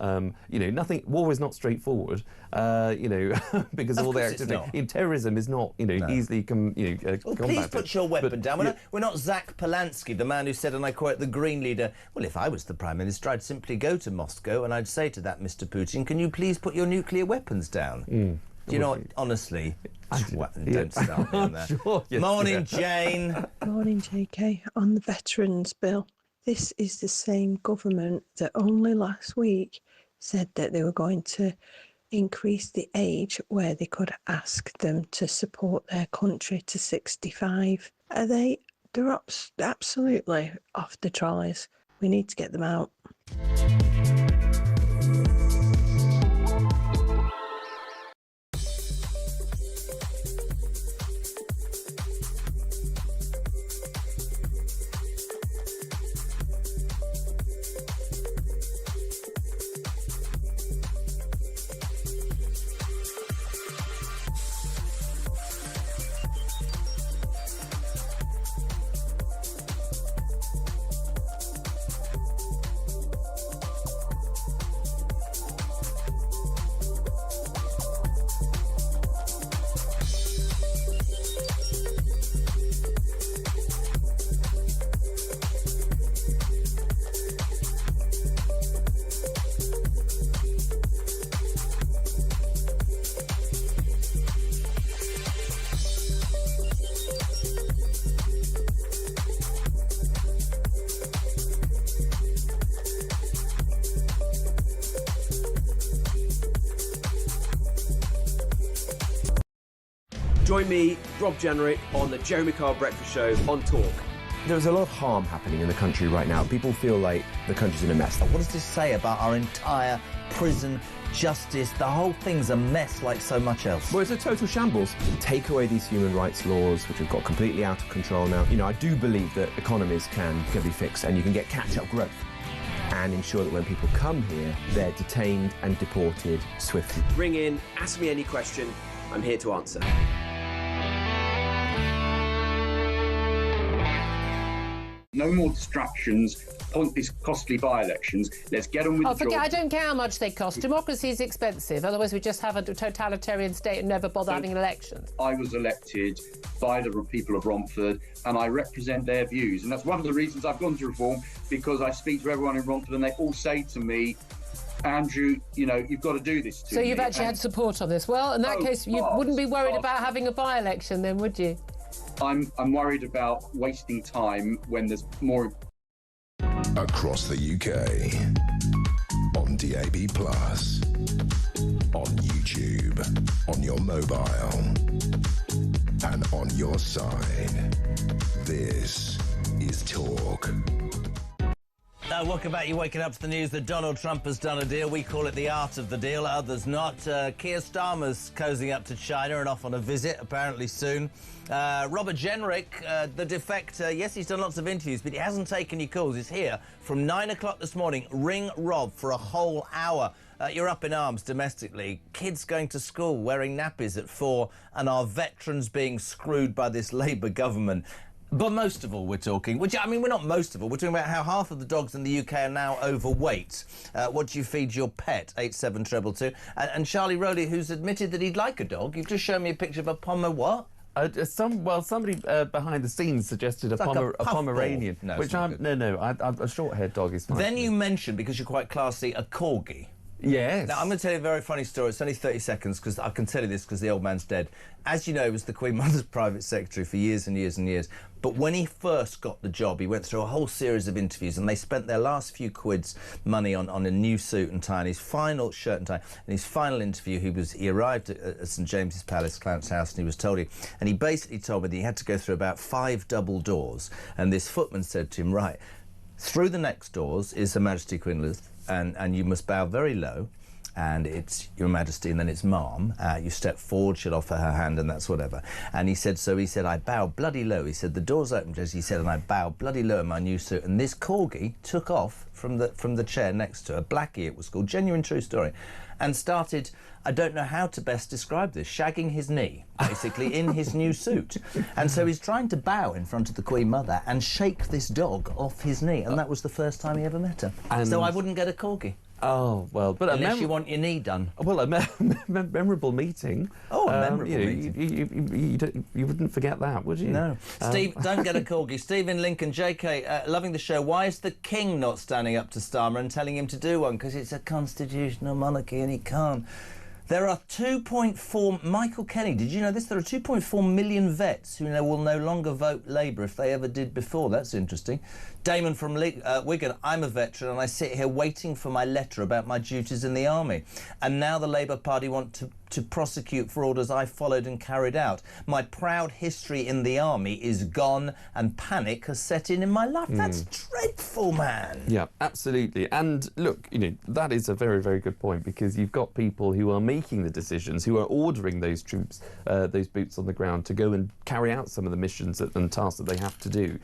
you know, war is not straightforward, you know, because all the activity in terrorism is not, you know, easily combated. Please put your weapon down. We're not Zach Polanski, the man who said, and I quote, the Green leader, well, if I was the Prime Minister, I'd simply go to Moscow and I'd say to that Mr. Putin, can you please put your nuclear weapons down? Do you know what, honestly, don't start me on that. Sure, yes, Morning, Jane. Morning, JK. On the Veterans Bill, this is the same government that only last week said that they were going to increase the age where they could ask them to support their country to 65. They're absolutely off the trolleys. We need to get them out. Join me, Rob Genrich, on the Jeremy Carr Breakfast Show on Talk. There's a lot of harm happening in the country right now. People feel like the country's in a mess. What does this say about our entire prison, justice? The whole thing's a mess like so much else. Well, it's a total shambles. Take away these human rights laws, which have got completely out of control now. You know, I do believe that economies can be fixed and you can get catch-up growth and ensure that when people come here, they're detained and deported swiftly. Ring in, ask me any question. I'm here to answer. No more distractions, pointless, costly by-elections. Let's get on with the job. I don't care how much they cost. Democracy is expensive. Otherwise, we just have a totalitarian state and never bother having an election. I was elected by the people of Romford, and I represent their views. And that's one of the reasons I've gone to reform, because I speak to everyone in Romford, and they all say to me, Andrew, you know, you've got to do this to me. So you've actually had support on this. Well, in that case, you wouldn't be worried about having a by-election then, would you? I'm worried about wasting time when there's more. Across the UK, on DAB+, on YouTube, on your mobile, and on your side. This is Talk. Welcome back. You're waking up to the news that Donald Trump has done a deal. We call it the art of the deal, others not. Keir Starmer's cozying up to China and off on a visit, apparently soon. Robert Genrich, the defector, yes, he's done lots of interviews, but he hasn't taken your calls. He's here from 9 o'clock this morning. Ring Rob for a whole hour. You're up in arms domestically. Kids going to school wearing nappies at 4 and our veterans being screwed by this Labour government. But most of all, we're talking, we're not most of all, we're talking about how half of the dogs in the UK are now overweight. What do you feed your pet? 87222. And Charlie Rowley, who's admitted that he'd like a dog. You've just shown me a picture of a what? Somebody behind the scenes suggested a Pomeranian, no, which a short-haired dog is fine. Then you mentioned, because you're quite classy, a corgi. Yes. Now, I'm going to tell you a very funny story. It's only 30 seconds, because I can tell you this because the old man's dead. As you know, he was the Queen Mother's private secretary for years and years and years. But when he first got the job, he went through a whole series of interviews, and they spent their last few quid's money on a new suit and tie, and his final shirt and tie. And his final interview, he arrived at St James's Palace, Clarence House, and he was told and he basically told me that he had to go through about 5 double doors. And this footman said to him, right, through the next doors is Her Majesty Queen Elizabeth, and you must bow very low, and it's Your Majesty, and then it's Ma'am. You step forward, she'll offer her hand, and that's whatever. And he said, I bow bloody low. He said, the doors opened, as he said, and I bow bloody low in my new suit. And this corgi took off from the chair next to her, Blackie it was called, genuine true story, and started, I don't know how to best describe this, shagging his knee, basically, in his new suit. And so he's trying to bow in front of the Queen Mother and shake this dog off his knee, and that was the first time he ever met her. So I wouldn't get a corgi. Oh, well, but unless you want your knee done. Well, a memorable meeting. Oh, a memorable meeting. You wouldn't forget that, would you? No. Steve, don't get a corgi. Steve in Lincoln, JK, loving the show. Why is the King not standing up to Starmer and telling him to do one? Because it's a constitutional monarchy and he can't. There are 2.4... Michael Kenny, did you know this? There are 2.4 million vets who will no longer vote Labour if they ever did before. That's interesting. Damon from Wigan, I'm a veteran and I sit here waiting for my letter about my duties in the army. And now the Labour Party want to to prosecute for orders I followed and carried out. My proud history in the army is gone and panic has set in my life. That's dreadful, man. Yeah, absolutely. And look, you know, that is a very, very good point, because you've got people who are making the decisions, who are ordering those troops, those boots on the ground to go and carry out some of the missions and tasks that they have to do.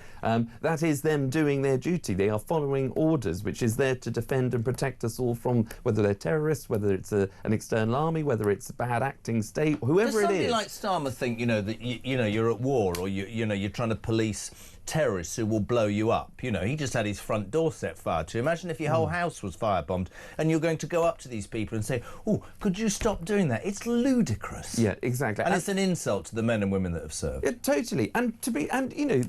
That is them doing their duty. They are following orders, which is there to defend and protect us all from whether they're terrorists, whether it's an external army, whether it's a bad acting state, whoever it is. Does somebody like Starmer think, you know, that you're at war, or you're trying to police terrorists who will blow you up? You know, he just had his front door set fire to. Imagine if your whole house was firebombed and you're going to go up to these people and say, oh, could you stop doing that? It's ludicrous. Yeah, exactly. And it's an insult to the men and women that have served. Yeah, totally. And you know,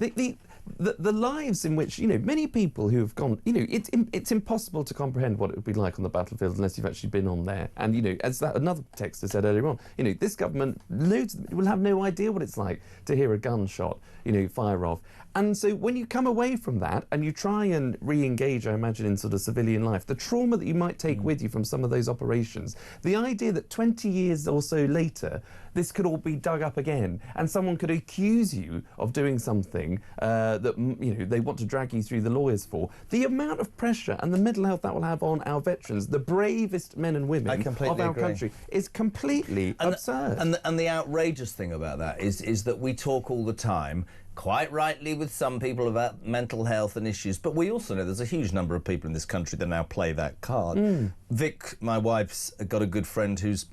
the lives in which, you know, many people who have gone, you know, it's impossible to comprehend what it would be like on the battlefield unless you've actually been on there. And, you know, as that another texter said earlier on, you know, this government will have no idea what it's like to hear a gunshot, you know, fire off. And so when you come away from that and you try and re-engage, I imagine, in sort of civilian life, the trauma that you might take with you from some of those operations, the idea that 20 years or so later, this could all be dug up again and someone could accuse you of doing something that, you know, they want to drag you through the lawyers for. The amount of pressure and the mental health that will have on our veterans, the bravest men and women of our country, is completely absurd. And the outrageous thing about that is that we talk all the time, quite rightly with some people, about mental health and issues, but we also know there's a huge number of people in this country that now play that card. Vic, my wife's got a good friend whose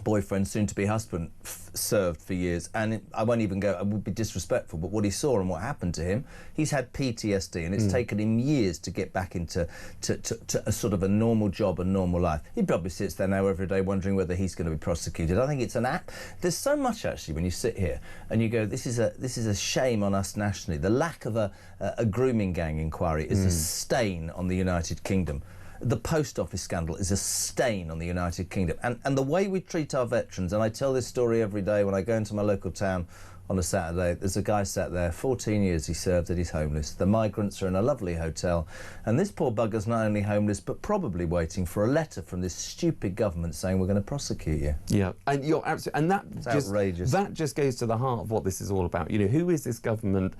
boyfriend, soon-to-be husband, served for years, and I won't even go, I would be disrespectful, but what he saw and what happened to him, he's had PTSD, and it's taken him years to get back into to a sort of a normal job and normal life. He probably sits there now every day wondering whether he's going to be prosecuted. I think it's an act. There's so much, actually, when you sit here and you go, this is a shame on us nationally. The lack of a grooming gang inquiry is a stain on the United Kingdom. The post office scandal is a stain on the United Kingdom. And the way we treat our veterans, and I tell this story every day when I go into my local town on a Saturday, there's a guy sat there, 14 years he served, and he's homeless. The migrants are in a lovely hotel, and this poor bugger's not only homeless, but probably waiting for a letter from this stupid government saying we're going to prosecute you. Yeah, and you're absolutely, and outrageous. That just goes to the heart of what this is all about. You know, who is this government?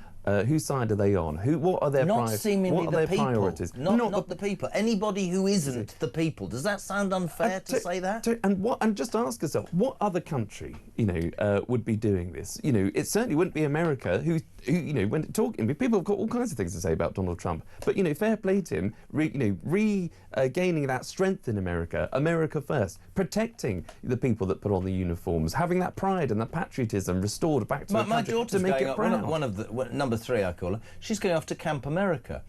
Whose side are they on? What are their priorities? Not the people. Anybody who isn't the people. Does that sound unfair to say that? And just ask yourself, what other country, you know, would be doing this? You know, it certainly wouldn't be America, who you know, when talking, people have got all kinds of things to say about Donald Trump. But, you know, fair play to him, regaining that strength in America, America first, protecting the people that put on the uniforms, having that pride and that patriotism restored back to the country. My daughter's to make it proud. One of the number 3, I call her. She's going off to Camp America.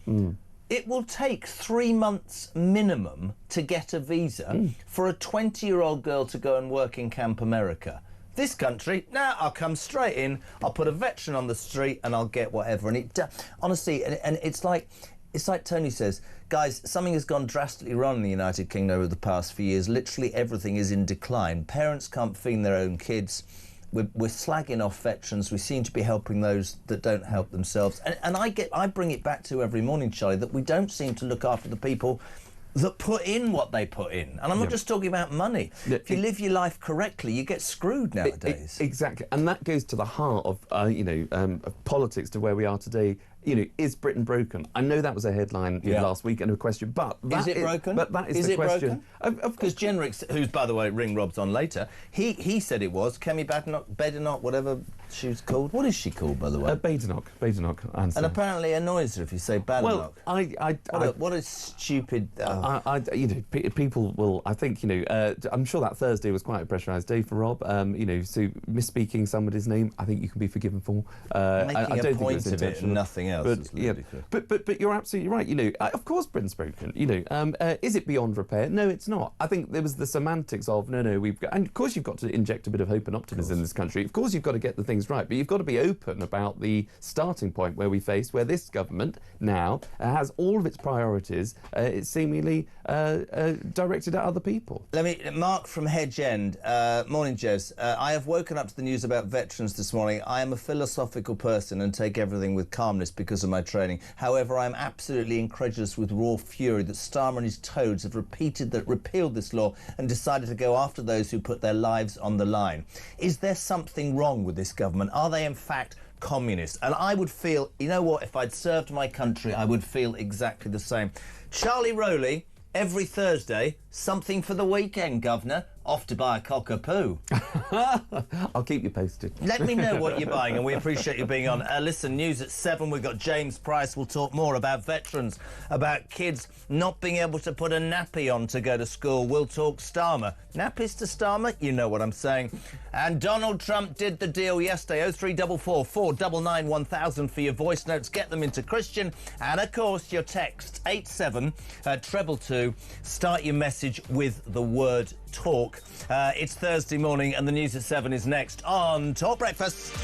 It will take 3 months minimum to get a visa for a 20-year-old girl to go and work in Camp America. This country, I'll come straight in, I'll put a veteran on the street and I'll get whatever. And honestly, and it's like Tony says, guys, something has gone drastically wrong in the United Kingdom over the past few years. Literally everything is in decline. Parents can't feed their own kids. We're slagging off veterans. We seem to be helping those that don't help themselves. And I bring it back to every morning, Charlie, that we don't seem to look after the people that put in what they put in. And I'm not just talking about money. If you live your life correctly, you get screwed nowadays. Exactly. And that goes to the heart of, of politics, to where we are today. You know, is Britain broken? I know that was a headline last week and a question, but is it broken? But that is the question. Because Genrich, who's, by the way, Ring Rob's on later, he said it was Kemi Badenoch, whatever she's called. What is she called, by the way? Badenoch. And apparently annoys her if you say Badenoch. Well, what a stupid. People will. I think, you know. I'm sure that Thursday was quite a pressurised day for Rob. You know, so misspeaking somebody's name, I think you can be forgiven for. Making a point of it and nothing else. But you're absolutely right. You know, of course Britain's broken. You know, is it beyond repair? No, it's not. I think there was the semantics of we've got, and of course you've got to inject a bit of hope and optimism in this country. Of course you've got to get the things right, but you've got to be open about the starting point where this government now has all of its priorities. It's seemingly directed at other people. Mark from Hedge End. Morning, Jez. I have woken up to the news about veterans this morning. I am a philosophical person and take everything with calmness. because of my training. However, I'm absolutely incredulous with raw fury that Starmer and his toads have repealed this law and decided to go after those who put their lives on the line. Is there something wrong with this government? Are they in fact communists? And I would feel, you know what, if I'd served my country, I would feel exactly the same. Charlie Rowley, every Thursday, something for the weekend, Governor. Off to buy a cockapoo. I'll keep you posted. Let me know what you're buying, and we appreciate you being on. Listen, news at 7, we've got James Price. We'll talk more about veterans, about kids not being able to put a nappy on to go to school. We'll talk Starmer. Nappies to Starmer? You know what I'm saying. And Donald Trump did the deal yesterday. 0344 499 1000 for your voice notes. Get them into Christian. And, of course, your text, 8722. Start your message with the word talk. It's Thursday morning and the news at 7 is next on Talk Breakfast.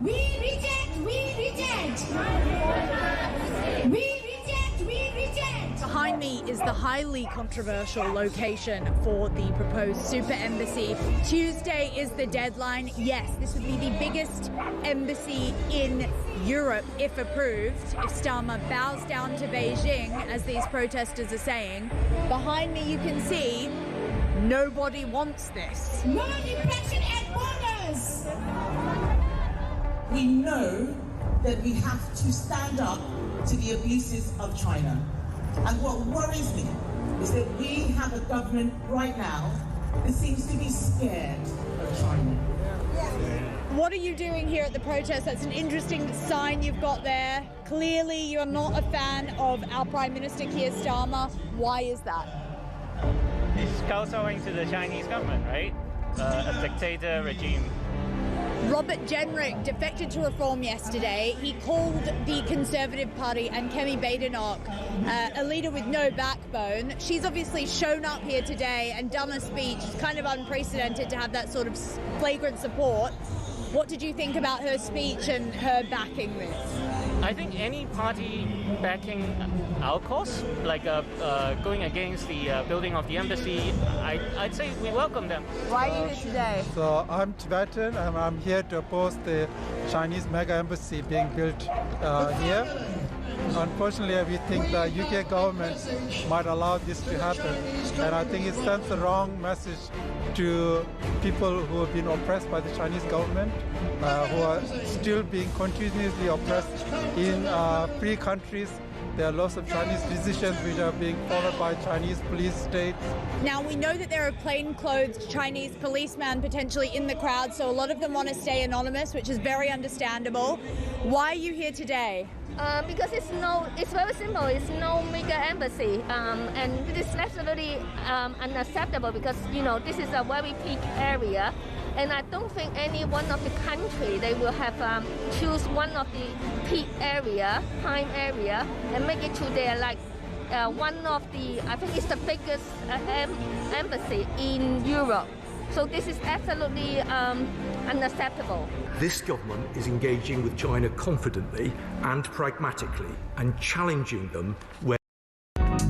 We reject, we reject. We reject, we reject. Behind me is the highly controversial location for the proposed super embassy. Tuesday is the deadline. Yes, this would be the biggest embassy in Europe if approved, if Starmer bows down to Beijing, as these protesters are saying. Behind me you can see nobody wants this. No defection at borders. We know that we have to stand up to the abuses of China. And what worries me is that we have a government right now that seems to be scared of China. What are you doing here at the protest? That's an interesting sign you've got there. Clearly you're not a fan of our Prime Minister Keir Starmer. Why is that? It's kowtowing to the Chinese government, right? A dictator regime. Robert Genrich defected to Reform yesterday. He called the Conservative Party and Kemi Badenoch a leader with no backbone. She's obviously shown up here today and done a speech. It's kind of unprecedented to have that sort of flagrant support. What did you think about her speech and her backing this? I think any party backing our cause, like going against the building of the embassy, I'd say we welcome them. Why are you here today? So I'm Tibetan and I'm here to oppose the Chinese mega embassy being built here. Unfortunately, we think the UK government might allow this to happen, and I think it sends the wrong message to people who have been oppressed by the Chinese government, who are still being continuously oppressed in free countries. There are lots of Chinese decisions which are being followed by Chinese police states. Now, we know that there are plainclothes Chinese policemen potentially in the crowd, so a lot of them want to stay anonymous, which is very understandable. Why are you here today? Because it's very simple. It's no mega embassy, and this is absolutely unacceptable because this is a very peak area, and I don't think any one of the country they will have choose one of the peak area, prime area, and make it to their one of the I think it's the biggest embassy in Europe. So this is absolutely unacceptable. This government is engaging with China confidently and pragmatically and challenging them where...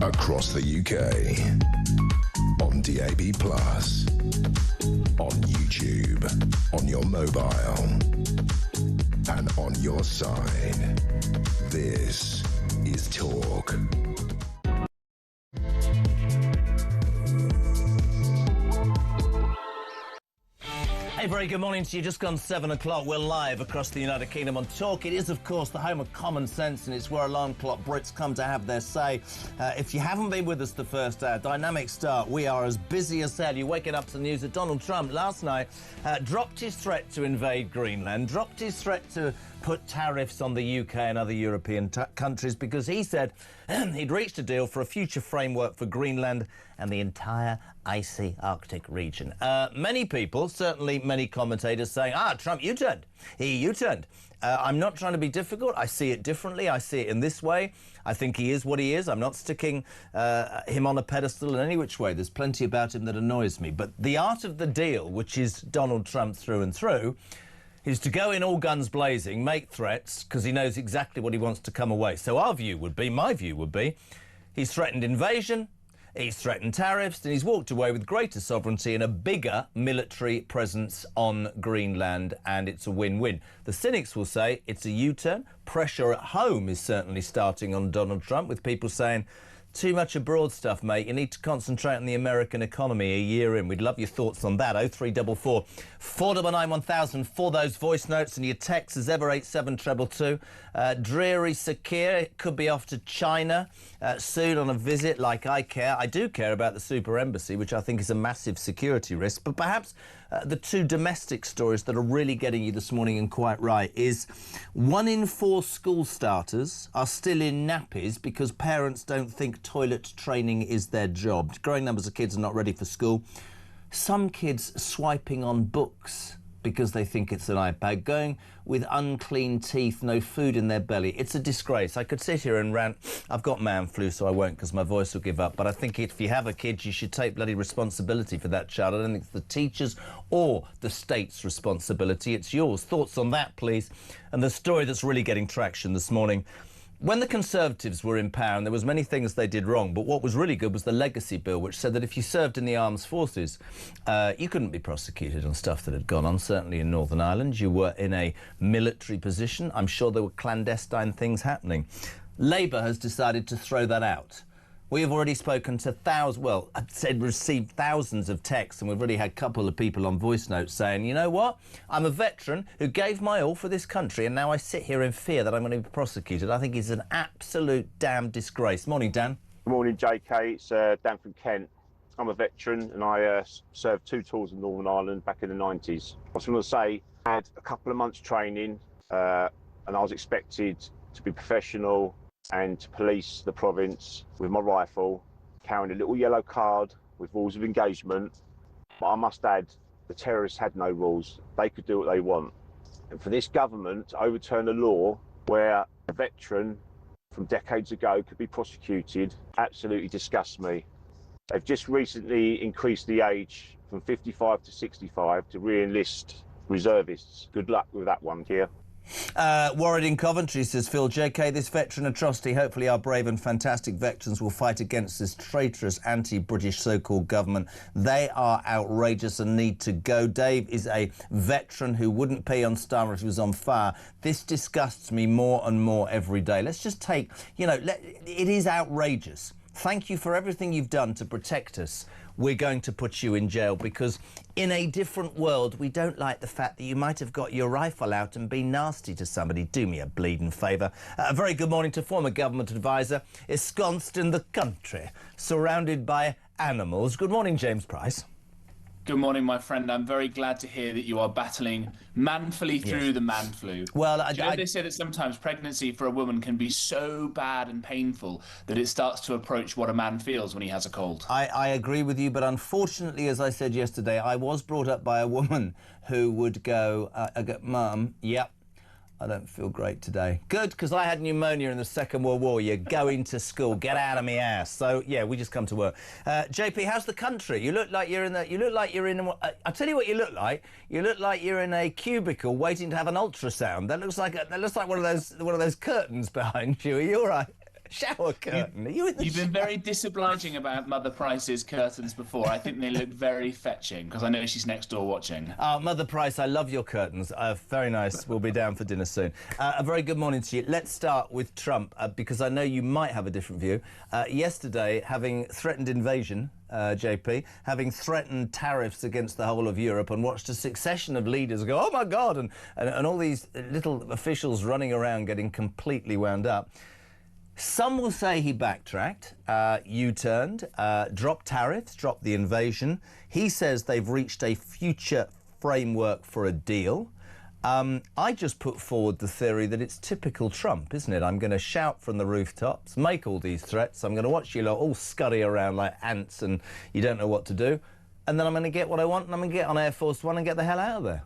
Across the UK, on DAB+, on YouTube, on your mobile, and on your side. This is Talk. Hey, very good morning to you. Just gone 7 o'clock. We're live across the United Kingdom on Talk. It is, of course, the home of common sense, and it's where alarm clock Brits come to have their say. If you haven't been with us the first hour, dynamic start. We are as busy as hell. You're waking up to the news that Donald Trump last night dropped his threat to invade Greenland, dropped his threat to put tariffs on the UK and other European countries because he said he'd reached a deal for a future framework for Greenland and the entire icy Arctic region. Many people, certainly many commentators, saying, Trump U-turned. He U-turned. I'm not trying to be difficult. I see it differently. I see it in this way. I think he is what he is. I'm not sticking him on a pedestal in any which way. There's plenty about him that annoys me. But the art of the deal, which is Donald Trump through and through, is to go in all guns blazing, make threats, because he knows exactly what he wants to come away. So our view would be, my view would be, he's threatened invasion, He's threatened tariffs and he's walked away with greater sovereignty and a bigger military presence on Greenland, and it's a win-win. The cynics will say it's a U-turn. Pressure at home is certainly starting on Donald Trump, with people saying, too much abroad stuff, mate. You need to concentrate on the American economy a year in. We'd love your thoughts on that. 0344 499 1000 for those voice notes, and your text as ever 87222. Dreary Sakir could be off to China soon on a visit. Like I care. I do care about the super embassy, which I think is a massive security risk. But perhaps the two domestic stories that are really getting you this morning, and quite right, is 1 in 4 school starters are still in nappies because parents don't think toilet training is their job. Growing numbers of kids are not ready for school. Some kids swiping on books because they think it's an iPad, going with unclean teeth, no food in their belly. It's a disgrace. I could sit here and rant. I've got man flu, so I won't because my voice will give up. But I think if you have a kid, you should take bloody responsibility for that child. I don't think it's the teacher's or the state's responsibility. It's yours. Thoughts on that, please? And the story that's really getting traction this morning. When the Conservatives were in power, and there was many things they did wrong, but what was really good was the legacy bill, which said that if you served in the armed forces, you couldn't be prosecuted on stuff that had gone on, certainly in Northern Ireland. You were in a military position. I'm sure there were clandestine things happening. Labour has decided to throw that out. We have already spoken to received thousands of texts, and we've already had a couple of people on voice notes saying, you know what, I'm a veteran who gave my all for this country, and now I sit here in fear that I'm going to be prosecuted. I think it's an absolute damn disgrace. Morning, Dan. Good morning, JK. It's Dan from Kent. I'm a veteran, and I served 2 tours in Northern Ireland back in the 90s. I was going to say, I had a couple of months training, and I was expected to be professional and to police the province with my rifle, carrying a little yellow card with rules of engagement. But I must add, the terrorists had no rules. They could do what they want. And for this government to overturn a law where a veteran from decades ago could be prosecuted absolutely disgusts me. They've just recently increased the age from 55 to 65 to re-enlist reservists. Good luck with that one, Keir. Warren in Coventry says, Phil, JK, this veteran atrocity, hopefully our brave and fantastic veterans will fight against this traitorous anti-British so-called government. They are outrageous and need to go. Dave is a veteran who wouldn't pee on Starmer if he was on fire. This disgusts me more and more every day. Let's just take, it is outrageous. Thank you for everything you've done to protect us. We're going to put you in jail because in a different world, we don't like the fact that you might have got your rifle out and been nasty to somebody. Do me a bleeding favour. A very good morning to former government advisor, ensconced in the country, surrounded by animals. Good morning, James Price. Good morning, my friend. I'm very glad to hear that you are battling manfully through the man flu. Well, they say that sometimes pregnancy for a woman can be so bad and painful that it starts to approach what a man feels when he has a cold. I agree with you, but unfortunately, as I said yesterday, I was brought up by a woman who would go, Mum, yep, I don't feel great today. Good, because I had pneumonia in the Second World War. You're going to school. Get out of me ass. So yeah, we just come to work. JP, how's the country? You look like you're in the. You look like you're in. I tell you what, you look like. You look like you're in a cubicle waiting to have an ultrasound. That looks like one of those curtains behind you. Are you all right? Shower curtain. You've been very disobliging about Mother Price's curtains before. I think they look very fetching because I know she's next door watching. Mother Price, I love your curtains. Very nice. We'll be down for dinner soon. A very good morning to you. Let's start with Trump because I know you might have a different view. Yesterday, having threatened invasion, JP, having threatened tariffs against the whole of Europe and watched a succession of leaders go, oh my God, and all these little officials running around getting completely wound up. Some will say he backtracked, U-turned, dropped tariffs, dropped the invasion. He says they've reached a future framework for a deal. I just put forward the theory that it's typical Trump, isn't it? I'm going to shout from the rooftops, make all these threats. I'm going to watch you lot all scurry around like ants and you don't know what to do. And then I'm going to get what I want and I'm going to get on Air Force One and get the hell out of there.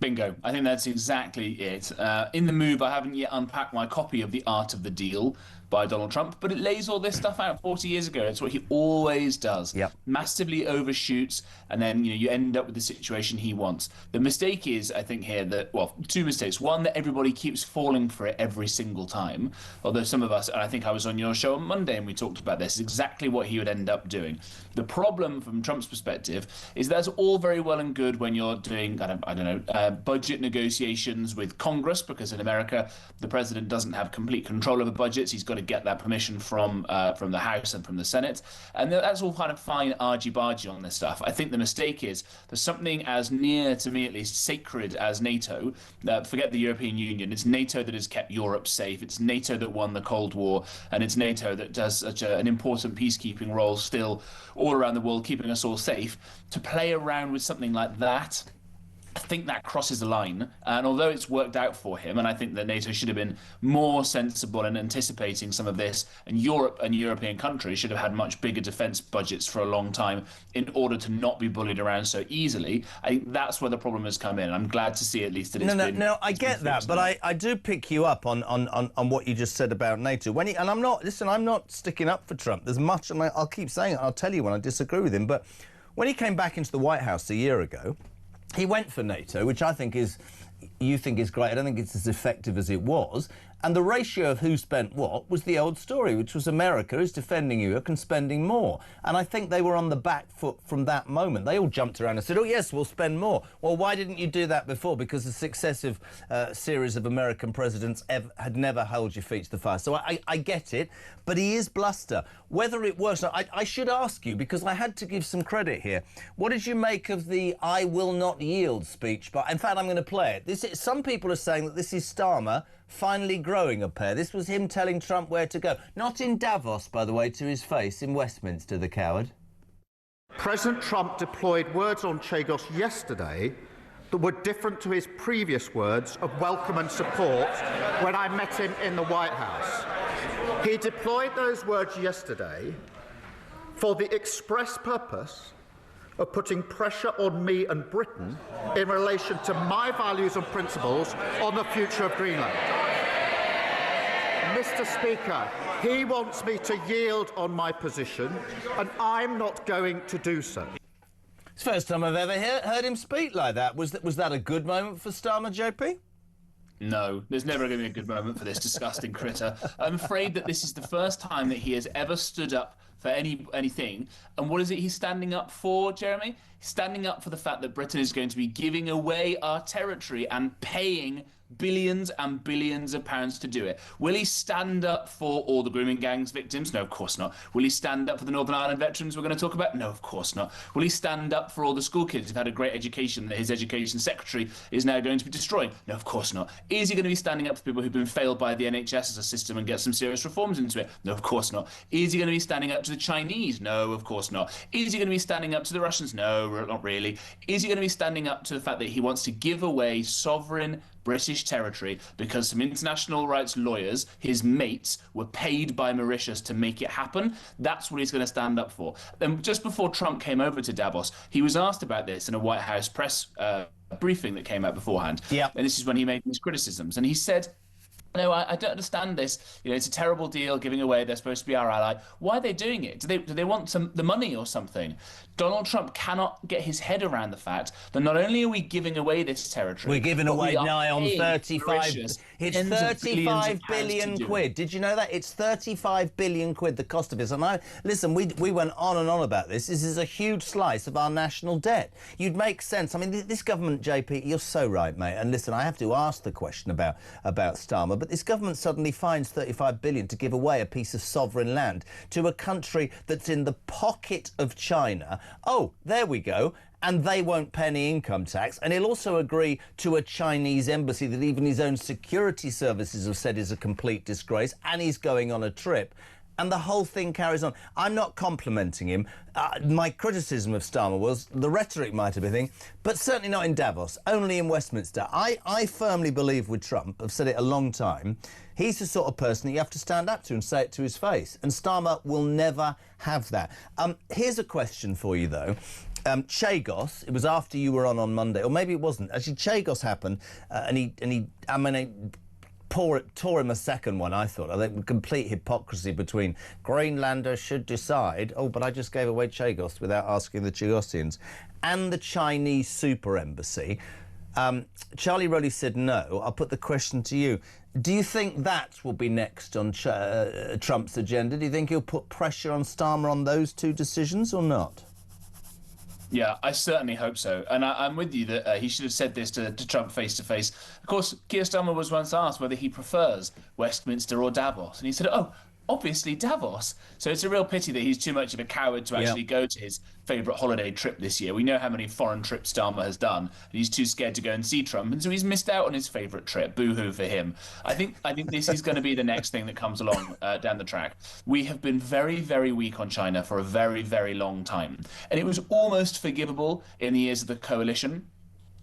Bingo. I think that's exactly it. In the move, I haven't yet unpacked my copy of The Art of the Deal, by Donald Trump, but it lays all this stuff out 40 years ago. It's what he always does. Yep. Massively overshoots, and then you end up with the situation he wants. The mistake is, I think, here that, well, two mistakes. One, that everybody keeps falling for it every single time. Although some of us, and I think I was on your show on Monday and we talked about this, exactly what he would end up doing. The problem from Trump's perspective is that's all very well and good when you're doing, I don't know, budget negotiations with Congress, because in America the president doesn't have complete control over budgets. He's got to get that permission from the House and from the Senate, and that's all kind of fine argy-bargy on this stuff. I think the mistake is there's something as near, to me at least, sacred as NATO. Forget the European Union. It's NATO that has kept Europe safe. It's NATO that won the Cold War, and it's NATO that does such an important peacekeeping role still all around the world, keeping us all safe. To play around with something like that, I think that crosses the line, and although it's worked out for him, and I think that NATO should have been more sensible in anticipating some of this, and Europe and European countries should have had much bigger defence budgets for a long time in order to not be bullied around so easily, I think that's where the problem has come in. I'm glad to see at least that it's been... No, I get that, but I do pick you up on what you just said about NATO. And I'm not sticking up for Trump. There's much, and I'll keep saying it, I'll tell you when I disagree with him, but when he came back into the White House a year ago, he went for NATO, which you think is great. I don't think it's as effective as it was. And the ratio of who spent what was the old story, which was America is defending Europe and spending more. And I think they were on the back foot from that moment. They all jumped around and said, oh, yes, we'll spend more. Well, why didn't you do that before? Because the successive series of American presidents had never held your feet to the fire. So I get it, but he is bluster. Whether it works, I should ask you, because I had to give some credit here. What did you make of the I will not yield speech? But in fact, I'm going to play it. Some people are saying that this is Starmer finally growing a pair. This was him telling Trump where to go. Not in Davos, by the way, to his face, in Westminster, the coward. President Trump deployed words on Chagos yesterday that were different to his previous words of welcome and support when I met him in the White House. He deployed those words yesterday for the express purpose of putting pressure on me and Britain in relation to my values and principles on the future of Greenland. Mr. Speaker, he wants me to yield on my position, and I'm not going to do so. It's the first time I've ever heard him speak like that. Was that a good moment for Starmer, JP? No, there's never going to be a good moment for this disgusting critter. I'm afraid that this is the first time that he has ever stood up for anything. And what is it he's standing up for, Jeremy? He's standing up for the fact that Britain is going to be giving away our territory and paying billions and billions of pounds to do it. Will he stand up for all the grooming gangs victims? No, of course not. Will he stand up for the Northern Ireland veterans we're going to talk about? No, of course not. Will he stand up for all the school kids who've had a great education that his education secretary is now going to be destroying? No, of course not. Is he going to be standing up for people who've been failed by the NHS as a system and get some serious reforms into it? No, of course not. Is he going to be standing up to the Chinese? No, of course not. Is he going to be standing up to the Russians? No, not really. Is he going to be standing up to the fact that he wants to give away sovereign British territory because some international rights lawyers, his mates, were paid by Mauritius to make it happen? That's what he's going to stand up for. And just before Trump came over to Davos, he was asked about this in a White House press briefing that came out beforehand. Yeah. And this is when he made these criticisms. And he said, no, I don't understand this. It's a terrible deal giving away. They're supposed to be our ally. Why are they doing it? Do they want the money or something? Donald Trump cannot get his head around the fact that not only are we giving away this territory, we're giving away nigh on 35. It's 35 billion quid. Did you know that? It's 35 billion quid, the cost of this. And listen, we went on and on about this. This is a huge slice of our national debt. You'd make sense. I mean, this government, JP, you're so right, mate. And listen, I have to ask the question about Starmer, but this government suddenly finds 35 billion to give away a piece of sovereign land to a country that's in the pocket of China. Oh, there we go. And they won't pay any income tax. And he'll also agree to a Chinese embassy that even his own security services have said is a complete disgrace. And he's going on a trip. And the whole thing carries on. I'm not complimenting him. My criticism of Starmer was the rhetoric might have been a thing, but certainly not in Davos, only in Westminster. I firmly believe with Trump, I've said it a long time, he's the sort of person that you have to stand up to and say it to his face. And Starmer will never have that. Here's a question for you, though. Chagos, it was after you were on Monday, or maybe it wasn't. Actually, Chagos happened, and he tore him a second one, I thought. I think complete hypocrisy between Greenlanders should decide, oh, but I just gave away Chagos without asking the Chagossians, and the Chinese super embassy. Charlie Rowley said no. I'll put the question to you. Do you think that will be next on Trump's agenda? Do you think he'll put pressure on Starmer on those two decisions or not? Yeah, I certainly hope so. And I'm with you that he should have said this to Trump face-to-face. Of course, Keir Starmer was once asked whether he prefers Westminster or Davos. And he said, oh, obviously Davos. So it's a real pity that he's too much of a coward to actually go to his favourite holiday trip this year. We know how many foreign trips Starmer has done, and he's too scared to go and see Trump, and so he's missed out on his favourite trip. Boo-hoo for him. I think this is going to be the next thing that comes along down the track. We have been very, very weak on China for a very, very long time, and it was almost forgivable in the years of the coalition.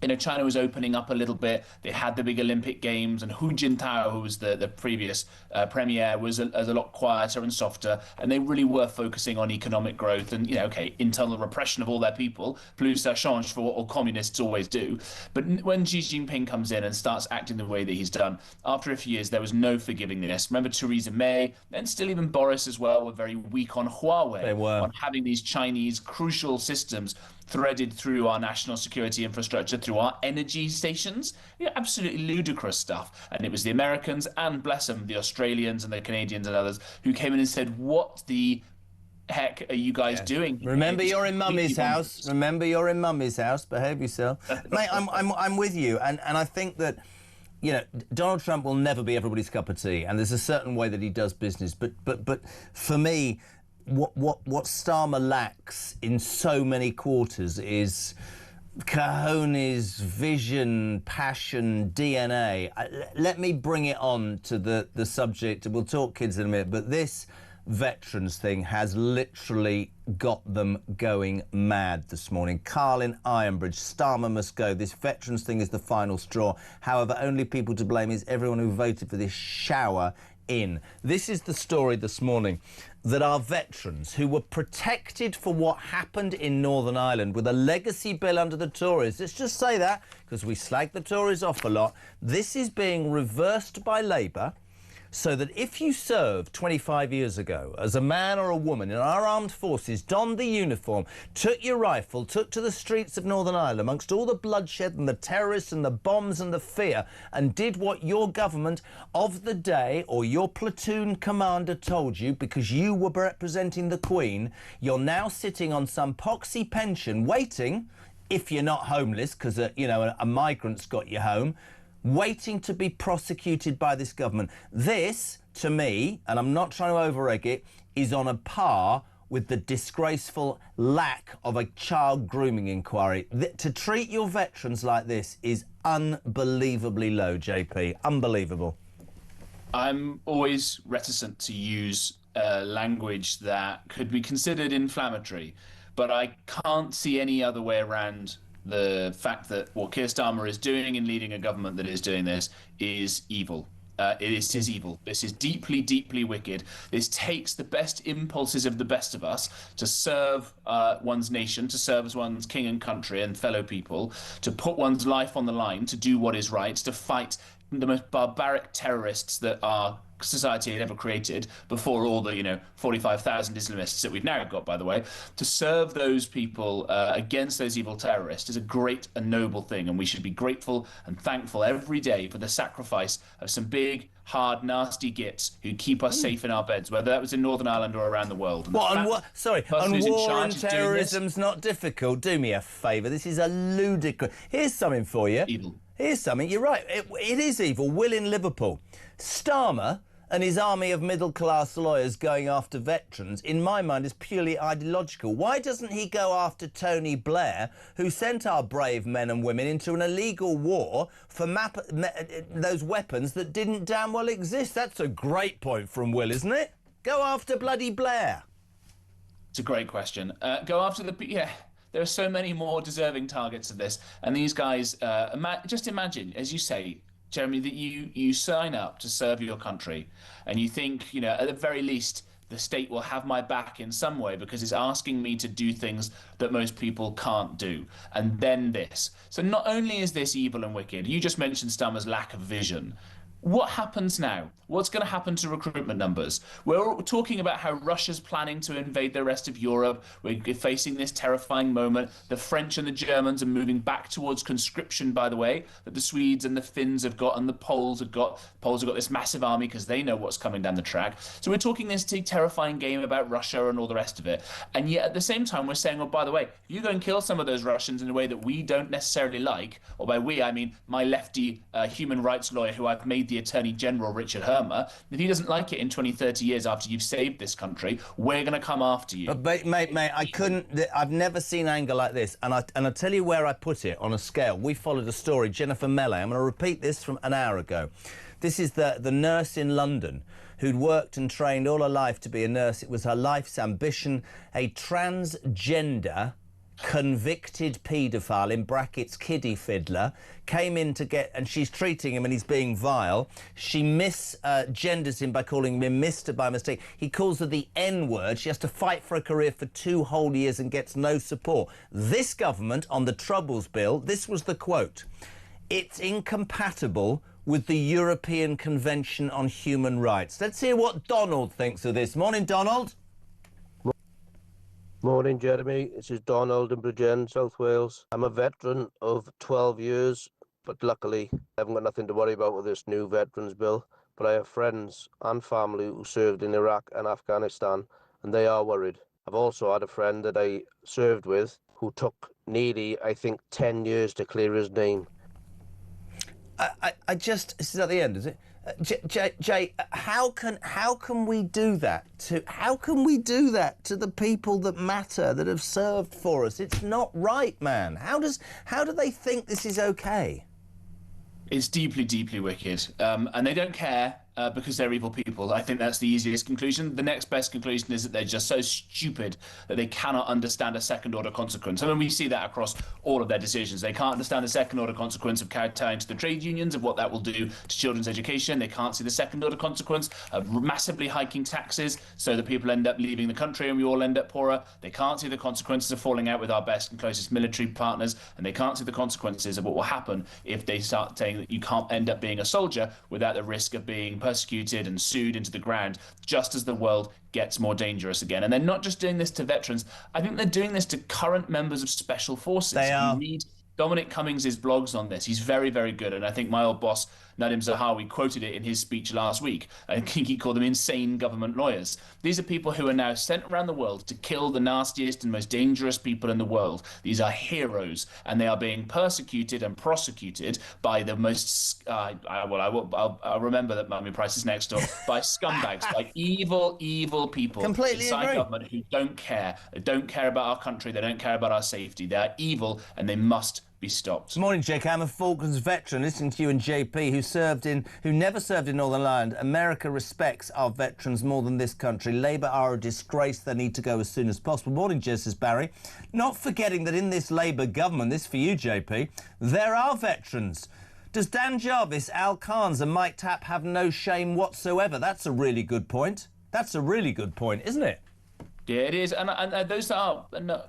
You know, China was opening up a little bit. They had the big Olympic Games, and Hu Jintao, who was the previous premier, was a lot quieter and softer, and they really were focusing on economic growth and, you know, okay, internal repression of all their people, plus ça change for what all communists always do. But when Xi Jinping comes in and starts acting the way that he's done, after a few years, there was no forgiving this. Remember Theresa May, and still even Boris as well, were very weak on Huawei. They were. On having these Chinese crucial systems threaded through our national security infrastructure, through our energy stations. You know, absolutely ludicrous stuff. And it was the Americans and, bless them, the Australians and the Canadians and others who came in and said, what the heck are you guys doing? Remember, you're in Mummy's house. Remember, you're in Mummy's house. Behave yourself. Mate, I'm with you. And I think that, you know, Donald Trump will never be everybody's cup of tea. And there's a certain way that he does business. But for me, what Starmer lacks in so many quarters is cojones, vision, passion, DNA. Let me bring it on to the subject. We'll talk kids in a minute, but this veterans thing has literally got them going mad this morning. Carl in Ironbridge, Starmer must go. This veterans thing is the final straw. However, only people to blame is everyone who voted for this shower in. This is the story this morning, that our veterans who were protected for what happened in Northern Ireland with a legacy bill under the Tories, let's just say that because we slag the Tories off a lot, this is being reversed by Labour, so that if you served 25 years ago as a man or a woman in our armed forces, donned the uniform, took your rifle, took to the streets of Northern Ireland amongst all the bloodshed and the terrorists and the bombs and the fear, and did what your government of the day or your platoon commander told you because you were representing the Queen, you're now sitting on some poxy pension waiting, if you're not homeless, because you know, a migrant's got you home, waiting to be prosecuted by this government. This, to me, and I'm not trying to over-egg it, is on a par with the disgraceful lack of a child grooming inquiry. To treat your veterans like this is unbelievably low, JP. Unbelievable. I'm always reticent to use language that could be considered inflammatory, but I can't see any other way around the fact that what Keir Starmer is doing in leading a government that is doing this is evil. It is evil. This is deeply, deeply wicked. This takes the best impulses of the best of us to serve one's nation, to serve as one's king and country and fellow people, to put one's life on the line, to do what is right, to fight the most barbaric terrorists that our society had ever created before all the, you know, 45,000 Islamists that we've now got, by the way. To serve those people against those evil terrorists is a great and noble thing, and we should be grateful and thankful every day for the sacrifice of some big, hard, nasty gits who keep us safe in our beds, whether that was in Northern Ireland or around the world. And on war and terrorism's not difficult. Do me a favour. This is a ludicrous... Here's something for you. Evil. Here's something. You're right. It is evil. Will in Liverpool. Starmer and his army of middle-class lawyers going after veterans, in my mind, is purely ideological. Why doesn't he go after Tony Blair, who sent our brave men and women into an illegal war for those weapons that didn't damn well exist? That's a great point from Will, isn't it? Go after bloody Blair. It's a great question. Go after the... Yeah. There are so many more deserving targets of this. And these guys, just imagine, as you say, Jeremy, that you sign up to serve your country and you think, you know, at the very least, the state will have my back in some way because it's asking me to do things that most people can't do. And then this. So not only is this evil and wicked, you just mentioned Starmer's lack of vision. What happens now? What's going to happen to recruitment numbers? We're talking about how Russia's planning to invade the rest of Europe. We're facing this terrifying moment. The French and the Germans are moving back towards conscription, by the way, that the Swedes and the Finns have got and the Poles have got. Poles have got this massive army because they know what's coming down the track. So we're talking this terrifying game about Russia and all the rest of it. And yet at the same time, we're saying, well, by the way, you go and kill some of those Russians in a way that we don't necessarily like, or by we, I mean my lefty human rights lawyer who I've made the Attorney General, Richard Hermer. If he doesn't like it in 20, 30 years after you've saved this country, we're going to come after you. But mate, I've never seen anger like this. And I'll tell you where I put it on a scale. We followed a story, Jennifer Mellay. I'm going to repeat this from an hour ago. This is the nurse in London who'd worked and trained all her life to be a nurse. It was her life's ambition. A transgender convicted paedophile, in brackets kiddie fiddler, came in to get, and she's treating him and he's being vile. She misgenders him by calling him Mr. by mistake. He calls her the N-word. She has to fight for a career for 2 whole years and gets no support. This government, on the Troubles Bill, this was the quote: "It's incompatible with the European Convention on Human Rights." Let's hear what Donald thinks of this. Morning, Donald. Morning, Jeremy. This is Donald in Bridgend, South Wales. I'm a veteran of 12 years, but luckily I haven't got nothing to worry about with this new Veterans Bill. But I have friends and family who served in Iraq and Afghanistan, and they are worried. I've also had a friend that I served with who took nearly, I think, 10 years to clear his name. This is at the end, is it? Jay, how can we do that to the people that matter, that have served for us? It's not right, man. How do they think this is okay? It's deeply, deeply wicked, and they don't care. Because they're evil people. I think that's the easiest conclusion. The next best conclusion is that they're just so stupid that they cannot understand a second-order consequence. I mean, we see that across all of their decisions. They can't understand the second-order consequence of kowtowing to the trade unions, of what that will do to children's education. They can't see the second-order consequence of massively hiking taxes so that people end up leaving the country and we all end up poorer. They can't see the consequences of falling out with our best and closest military partners, and they can't see the consequences of what will happen if they start saying that you can't end up being a soldier without the risk of being persecuted and sued into the ground, just as the world gets more dangerous again. And they're not just doing this to veterans. I think they're doing this to current members of special forces. They are. You read Dominic Cummings' blogs on this. He's very, very good. And I think my old boss, Nadim Zahawi, quoted it in his speech last week. I think he called them insane government lawyers. These are people who are now sent around the world to kill the nastiest and most dangerous people in the world. These are heroes, and they are being persecuted and prosecuted by the most, I'll remember that Mummy Price is next door, by scumbags, by evil, evil people Completely inside agree. government who don't care. They don't care about our country. They don't care about our safety. They are evil, and they must be stopped. Morning, Jake. I'm a Falklands veteran, listening to you and JP, who never served in Northern Ireland. America respects our veterans more than this country. Labour are a disgrace. They need to go as soon as possible. Morning, Jez, says Barry. Not forgetting that in this Labour government, this for you, JP, there are veterans. Does Dan Jarvis, Al Carnes and Mike Tapp have no shame whatsoever? That's a really good point. That's a really good point, isn't it? Yeah, it is. And those that are,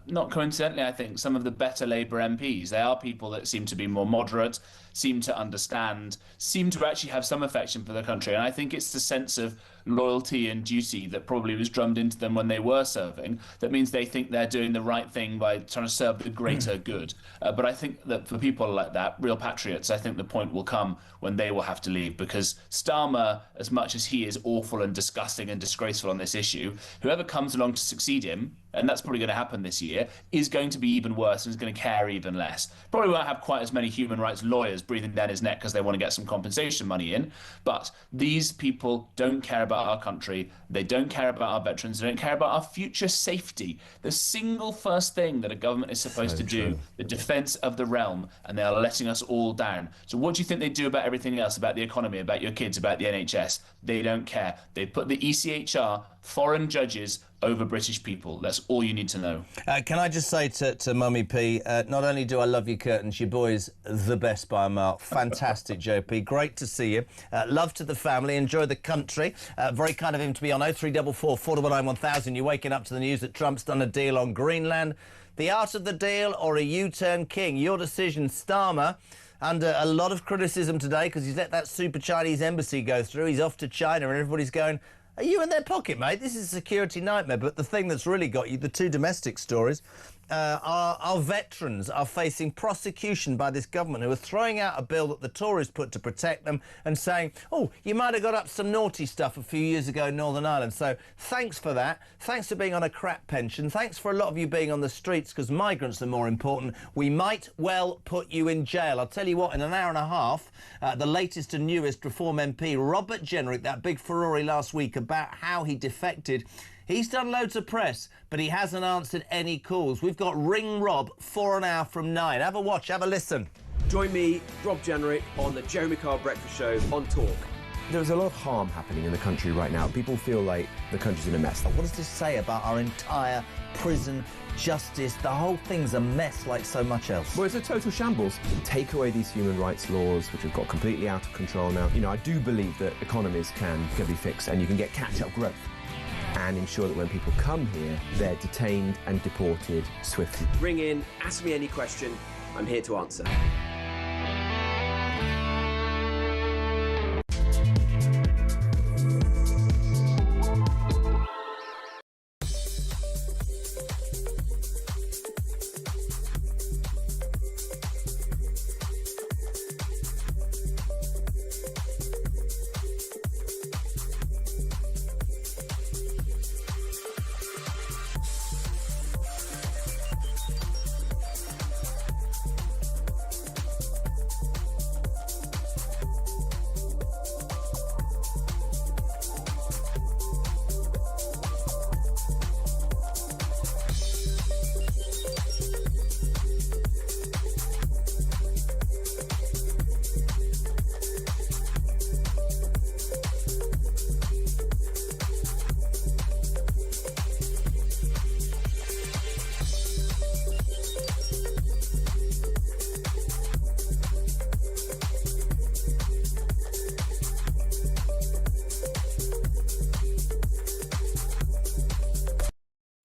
not coincidentally, I think, some of the better Labour MPs. They are people that seem to be more moderate, seem to understand, seem to actually have some affection for the country. And I think it's the sense of loyalty and duty that probably was drummed into them when they were serving. That means they think they're doing the right thing by trying to serve the greater good. But I think that for people like that, real patriots, I think the point will come when they will have to leave, because Starmer, as much as he is awful and disgusting and disgraceful on this issue, whoever comes along to succeed him, and that's probably going to happen this year, is going to be even worse and is going to care even less. Probably won't have quite as many human rights lawyers breathing down his neck because they want to get some compensation money in. But these people don't care about our country. They don't care about our veterans. They don't care about our future safety. The single first thing that a government is supposed to do, the defence of the realm, and they are letting us all down. So what do you think they do about everything else, about the economy, about your kids, about the NHS? They don't care. They put the ECHR, foreign judges, over British people. That's all you need to know. Can I just say to Mummy P, not only do I love your curtains, your boy's the best by a mile. Fantastic, JP. Great to see you. Love to the family. Enjoy the country. Very kind of him to be on 0344 499 1000. You're waking up to the news that Trump's done a deal on Greenland. The art of the deal or a U-turn king? Your decision. Starmer under a lot of criticism today because he's let that super Chinese embassy go through. He's off to China and everybody's going, are you in their pocket, mate? This is a security nightmare. But the thing that's really got you, the two domestic stories, our veterans are facing prosecution by this government who are throwing out a bill that the Tories put to protect them and saying, oh, you might have got up some naughty stuff a few years ago in Northern Ireland. So thanks for that. Thanks for being on a crap pension. Thanks for a lot of you being on the streets because migrants are more important. We might well put you in jail. I'll tell you what, in an hour and a half, the latest and newest Reform MP, Robert Genrich, that big furore last week about how he defected. He's done loads of press, but he hasn't answered any calls. We've got Ring Rob for an hour from 9. Have a watch, have a listen. Join me, Rob Genrich, on the Jeremy Carl Breakfast Show on Talk. There's a lot of harm happening in the country right now. People feel like the country's in a mess. What does this say about our entire prison, justice? The whole thing's a mess like so much else. Well, it's a total shambles. Take away these human rights laws, which have got completely out of control now. You know, I do believe that economies can be fixed and you can get catch-up growth and ensure that when people come here, they're detained and deported swiftly. Ring in, ask me any question. I'm here to answer.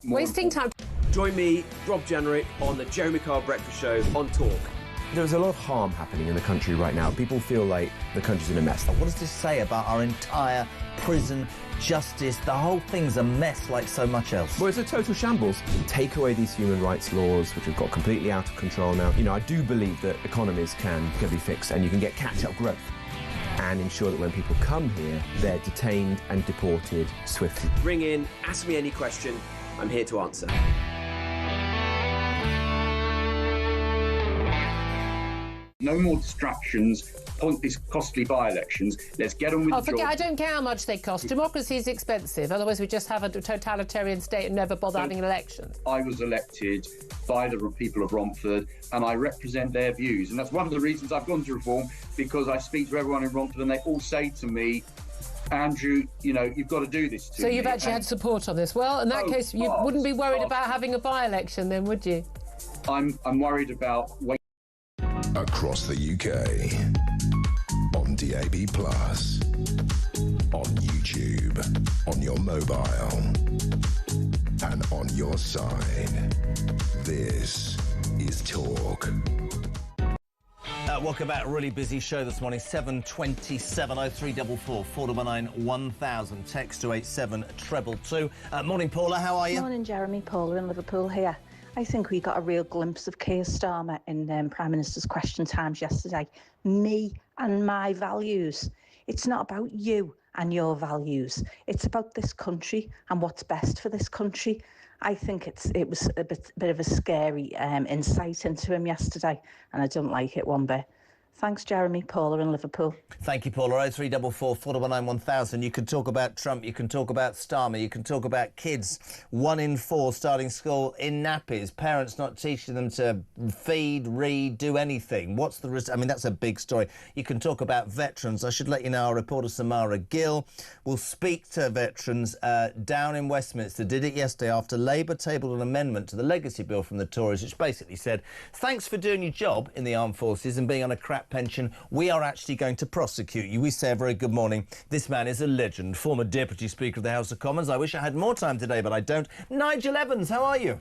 Wasting time. Join me, Rob Genrich, on the Jeremy Carl Breakfast Show on Talk. There's a lot of harm happening in the country right now. People feel like the country's in a mess. What does this say about our entire prison, justice? The whole thing's a mess like so much else. Well, it's a total shambles. Take away these human rights laws, which have got completely out of control now. You know, I do believe that economies can be fixed and you can get catch-up growth and ensure that when people come here, they're detained and deported swiftly. Ring in, ask me any question. I'm here to answer. No more distractions, pointless, costly by-elections. Let's get on with the job. I don't care how much they cost. Democracy is expensive. Otherwise, we just have a totalitarian state and never bother having elections. I was elected by the people of Romford, and I represent their views. And that's one of the reasons I've gone to Reform, because I speak to everyone in Romford, and they all say to me, Andrew, you know, you've got to do this to me. So you've actually had support on this. Well, in that case, you wouldn't be worried about having a by-election then, would you? I'm worried about... Across the UK, on DAB+, on YouTube, on your mobile, and on your side. This is Talk. Welcome back. Really busy show this morning. 7:27 0344 419 1000. Text to 87222. Morning, Paula. How are you? Morning, Jeremy. Paula in Liverpool here. I think we got a real glimpse of Keir Starmer in Prime Minister's Question Times yesterday. Me and my values. It's not about you and your values. It's about this country and what's best for this country. I think it was a bit of a scary insight into him yesterday, and I don't like it one bit. Thanks, Jeremy. Paula in Liverpool. Thank you, Paula. 0344 419 1000. You can talk about Trump, you can talk about Starmer, you can talk about kids. 1 in 4 starting school in nappies, parents not teaching them to feed, read, do anything. What's the risk? I mean, that's a big story. You can talk about veterans. I should let you know our reporter Samara Gill will speak to veterans down in Westminster. Did it yesterday after Labour tabled an amendment to the legacy bill from the Tories, which basically said, thanks for doing your job in the armed forces and being on a crap pension, we are actually going to prosecute you. We say a very good morning. This man is a legend, former Deputy Speaker of the House of Commons. I wish I had more time today, but I don't. Nigel Evans, how are you?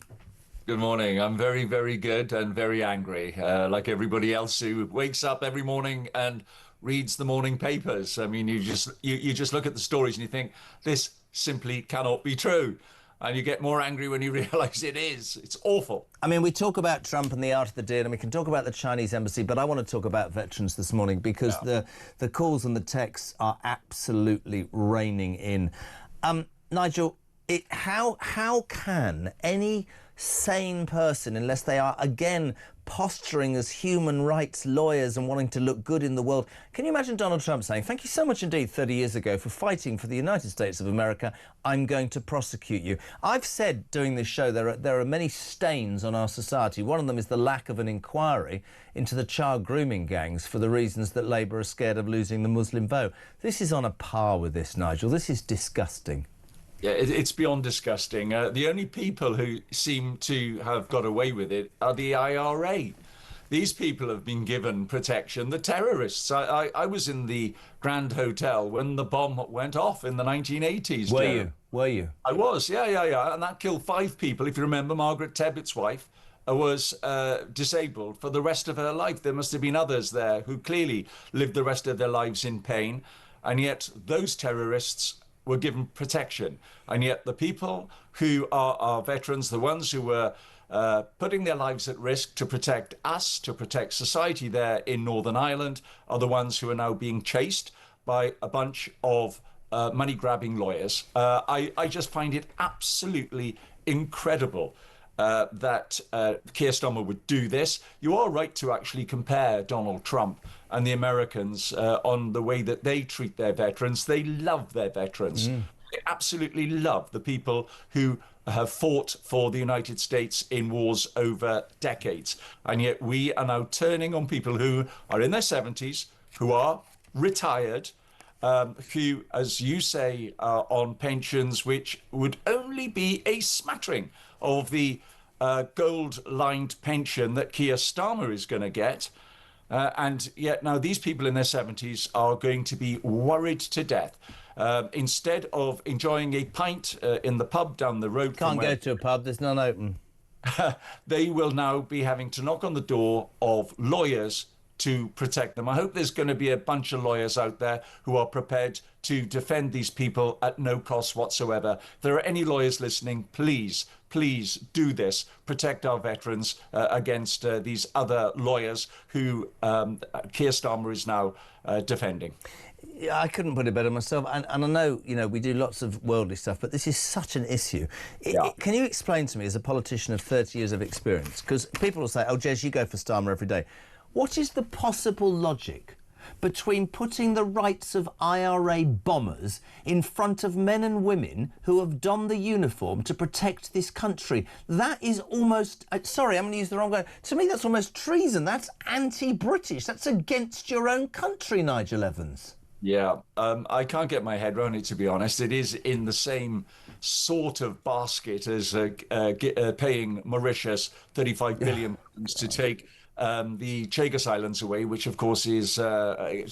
Good morning. I'm very, very good and very angry, like everybody else who wakes up every morning and reads the morning papers. I mean, you just look at the stories and you think, this simply cannot be true. And you get more angry when you realise it is. It's awful. I mean, we talk about Trump and the art of the deal, and we can talk about the Chinese embassy, but I want to talk about veterans this morning because the calls and the texts are absolutely raining in. Nigel, how can any sane person, unless they are, again, posturing as human rights lawyers and wanting to look good in the world. Can you imagine Donald Trump saying, thank you so much indeed 30 years ago for fighting for the United States of America, I'm going to prosecute you. I've said during this show there are many stains on our society. One of them is the lack of an inquiry into the child grooming gangs for the reasons that Labour are scared of losing the Muslim vote. This is on a par with this, Nigel. This is disgusting. Yeah, it's beyond disgusting. The only people who seem to have got away with it are the IRA. These people have been given protection. The terrorists. I was in the Grand Hotel when the bomb went off in the 1980s. Were you? I was, yeah. And that killed 5 people. If you remember, Margaret Tebbutt's wife was disabled for the rest of her life. There must have been others there who clearly lived the rest of their lives in pain. And yet those terrorists were given protection, and yet the people who are our veterans, the ones who were putting their lives at risk to protect us, to protect society there in Northern Ireland, are the ones who are now being chased by a bunch of money-grabbing lawyers. I just find it absolutely incredible that Keir Starmer would do this. You are right to actually compare Donald Trump and the Americans on the way that they treat their veterans. They love their veterans. They absolutely love the people who have fought for the United States in wars over decades. And yet we are now turning on people who are in their 70s, who are retired, who, as you say, are on pensions which would only be a smattering of the gold-lined pension that Keir Starmer is going to get. And yet now these people in their 70s are going to be worried to death. Instead of enjoying a pint in the pub down the road... Can't go to a pub, there's none open. They will now be having to knock on the door of lawyers to protect them. I hope there's going to be a bunch of lawyers out there who are prepared to defend these people at no cost whatsoever. If there are any lawyers listening, please do this. Protect our veterans against these other lawyers who Keir Starmer is now defending. I couldn't put it better myself. And I know, we do lots of worldly stuff, but this is such an issue. Can you explain to me, as a politician of 30 years of experience, because people will say, oh, Jez, you go for Starmer every day. What is the possible logic between putting the rights of IRA bombers in front of men and women who have donned the uniform to protect this country? That is almost... sorry, I'm going to use the wrong word. To me, that's almost treason. That's anti-British. That's against your own country, Nigel Evans. Yeah, I can't get my head around it, to be honest. It is in the same sort of basket as paying Mauritius £35 billion to take the Chagos Islands away, which of course is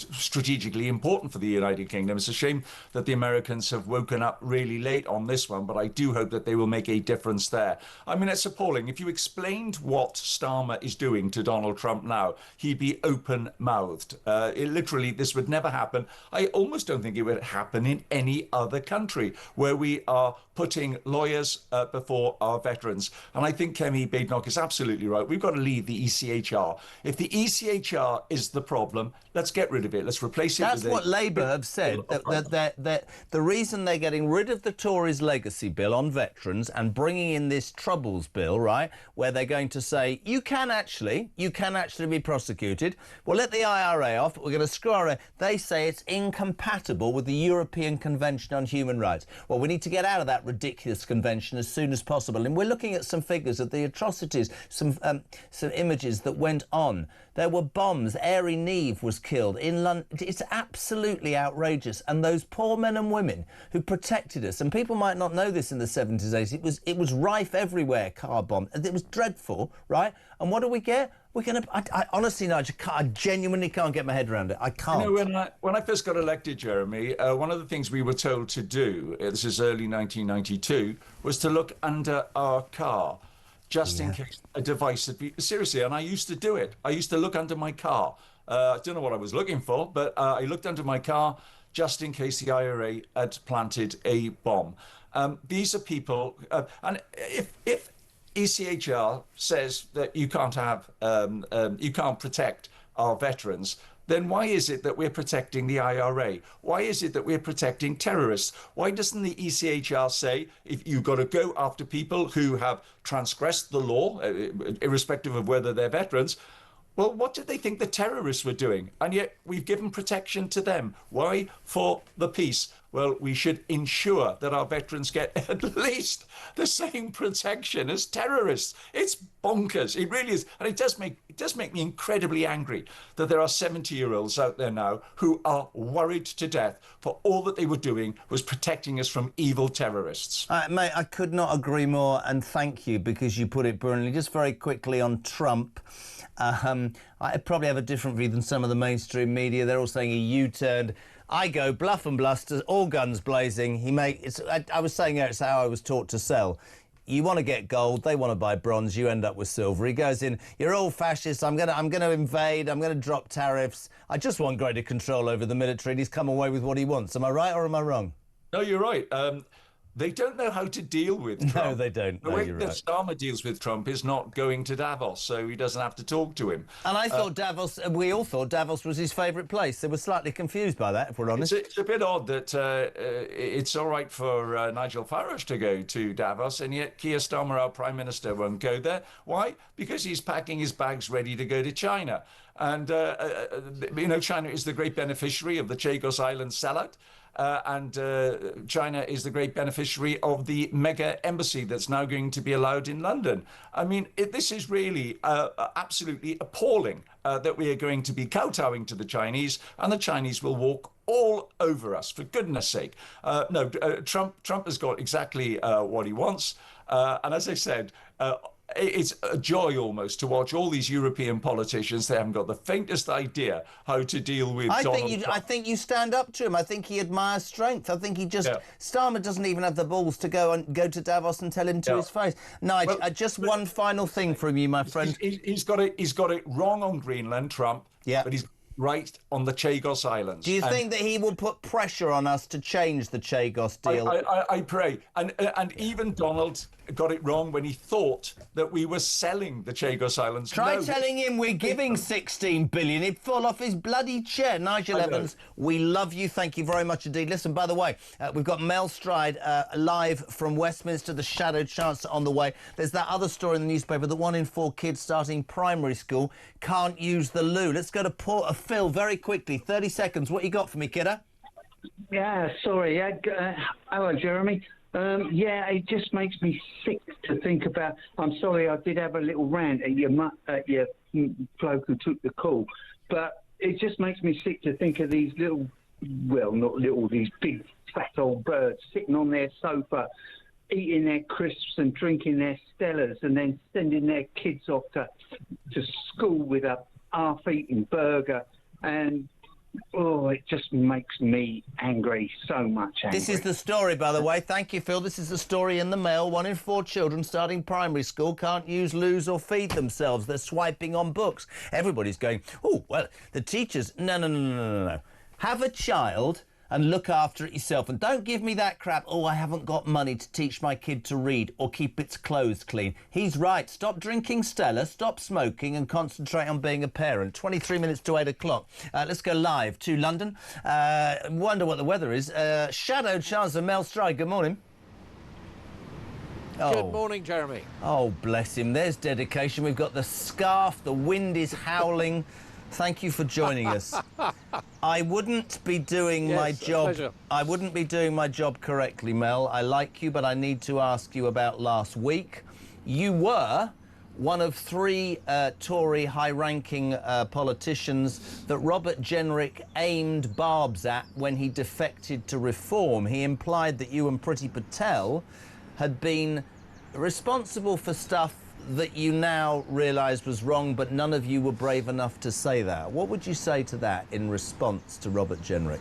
strategically important for the United Kingdom. It's a shame that the Americans have woken up really late on this one, but I do hope that they will make a difference there. I mean, it's appalling. If you explained what Starmer is doing to Donald Trump now, he'd be open-mouthed. Literally, this would never happen. I almost don't think it would happen in any other country where we are putting lawyers before our veterans. And I think Kemi Badenoch is absolutely right. We've got to leave the ECHR. If the ECHR is the problem, let's get rid of it. Let's replace it with... That's what Labour have said, that the reason they're getting rid of the Tories' legacy bill on veterans and bringing in this Troubles bill, right, where they're going to say, you can actually be prosecuted. We'll let the IRA off, but we're going to screw our... They say it's incompatible with the European Convention on Human Rights. Well, we need to get out of that ridiculous convention as soon as possible. And we're looking at some figures of the atrocities, some images that went on. There were bombs. Airey Neave was killed in London. It's absolutely outrageous. And those poor men and women who protected us, and people might not know this in the 70s, 80s, it was rife everywhere, car bomb. It was dreadful, right? And what do we get? We're going to... I honestly, Nigel, I genuinely can't get my head around it. I can't. You know, when I first got elected, Jeremy, one of the things we were told to do, this is early 1992, was to look under our car. just in case a device had been... Seriously, and I used to do it. I used to look under my car. I don't know what I was looking for, but I looked under my car just in case the IRA had planted a bomb. These are people... and if ECHR says that you can't have... you can't protect our veterans, then why is it that we're protecting the IRA? Why is it that we're protecting terrorists? Why doesn't the ECHR say if you've got to go after people who have transgressed the law, irrespective of whether they're veterans? Well, what did they think the terrorists were doing? And yet we've given protection to them. Why? For the peace. Well, we should ensure that our veterans get at least the same protection as terrorists. It's bonkers. It really is. And it does make me incredibly angry that there are 70-year-olds out there now who are worried to death for all that they were doing was protecting us from evil terrorists. Mate, I could not agree more, and thank you, because you put it brilliantly. Just very quickly on Trump. I probably have a different view than some of the mainstream media. They're all saying he U-turned. I go bluff and bluster, all guns blazing. I was saying it's how I was taught to sell. You want to get gold, they want to buy bronze, you end up with silver. He goes in, you're all fascists, I'm gonna invade, I'm gonna drop tariffs. I just want greater control over the military, and he's come away with what he wants. Am I right or am I wrong? No, you're right. They don't know how to deal with Trump. No, they don't. The way that Starmer deals with Trump is not going to Davos, so he doesn't have to talk to him. And I thought we all thought Davos was his favourite place. They were slightly confused by that, if we're honest. It's a bit odd that it's all right for Nigel Farage to go to Davos, and yet Keir Starmer, our Prime Minister, won't go there. Why? Because he's packing his bags ready to go to China. And, you know, China is the great beneficiary of the Chagos Island sellout. And China is the great beneficiary of the mega embassy that's now going to be allowed in London. I mean, this is really absolutely appalling that we are going to be kowtowing to the Chinese, and the Chinese will walk all over us, for goodness sake. Trump has got exactly what he wants. And as I said, it's a joy almost to watch all these European politicians. They haven't got the faintest idea how to deal with Donald Trump. I think you stand up to him. I think he admires strength. I think he just... Yeah. Starmer doesn't even have the balls to go to Davos and tell him to his face. Nigel, just one final thing from you, my friend. He's got it wrong on Greenland, Trump. Yeah. But he's right on the Chagos Islands. Do you think that he will put pressure on us to change the Chagos deal? I pray. And even Donald got it wrong when he thought that we were selling the Chagos Islands. Try telling him we're giving 16 billion. He'd fall off his bloody chair. Nigel Evans, we love you. Thank you very much indeed. Listen, by the way, we've got Mel Stride live from Westminster, the Shadow Chancellor, on the way. There's that other story in the newspaper that 1 in 4 kids starting primary school can't use the loo. Let's go to Phil very quickly. 30 seconds. What you got for me, kiddo? Yeah, sorry. Hello, Jeremy. Yeah, it just makes me sick to think about. I'm sorry, I did have a little rant at your bloke who took the call, but it just makes me sick to think of these little, well, not little, these big fat old birds sitting on their sofa, eating their crisps and drinking their Stellas, and then sending their kids off to school with a half-eaten burger, and it just makes me angry, so much angry. This is the story, by the way. Thank you, Phil. This is the story in the Mail. 1 in 4 children starting primary school can't use loos or feed themselves. They're swiping on books. Everybody's going, oh, well, the teachers... No. Have a child and look after it yourself. And don't give me that crap, oh, I haven't got money to teach my kid to read or keep its clothes clean. He's right. Stop drinking Stella, stop smoking and concentrate on being a parent. 23 minutes to 8 o'clock. Let's go live to London. Wonder what the weather is. Shadow Chancellor Mel Stride, good morning. Good morning, Jeremy. Oh, bless him. There's dedication. We've got the scarf. The wind is howling. Thank you for joining us. I wouldn't be doing my job. Pleasure. I wouldn't be doing my job correctly, Mel. I like you, but I need to ask you about last week. You were one of 3 Tory high-ranking politicians that Robert Genrich aimed barbs at when he defected to Reform. He implied that you and Priti Patel had been responsible for stuff that you now realise was wrong, but none of you were brave enough to say that. What would you say to that in response to Robert Genrich?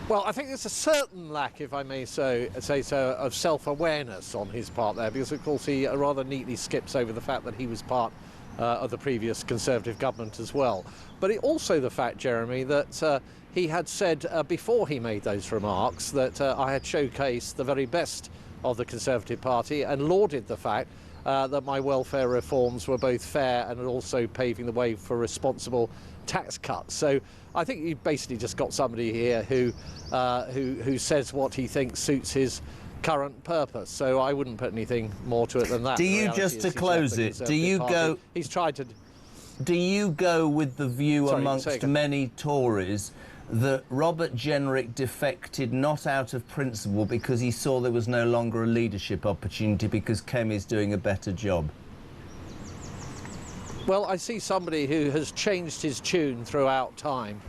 Well, I think there's a certain lack, if I may say so, of self-awareness on his part there, because of course he rather neatly skips over the fact that he was part of the previous Conservative government as well. But also the fact, Jeremy, that he had said before he made those remarks that I had showcased the very best of the Conservative Party and lauded the fact that my welfare reforms were both fair and also paving the way for responsible tax cuts. So I think you've basically just got somebody here who says what he thinks suits his current purpose. So I wouldn't put anything more to it than that. Do you, just to close it, do you go... He's tried to... Do you go with the view amongst many Tories that Robert Genrich defected not out of principle because he saw there was no longer a leadership opportunity because Kemi's doing a better job? Well, I see somebody who has changed his tune throughout time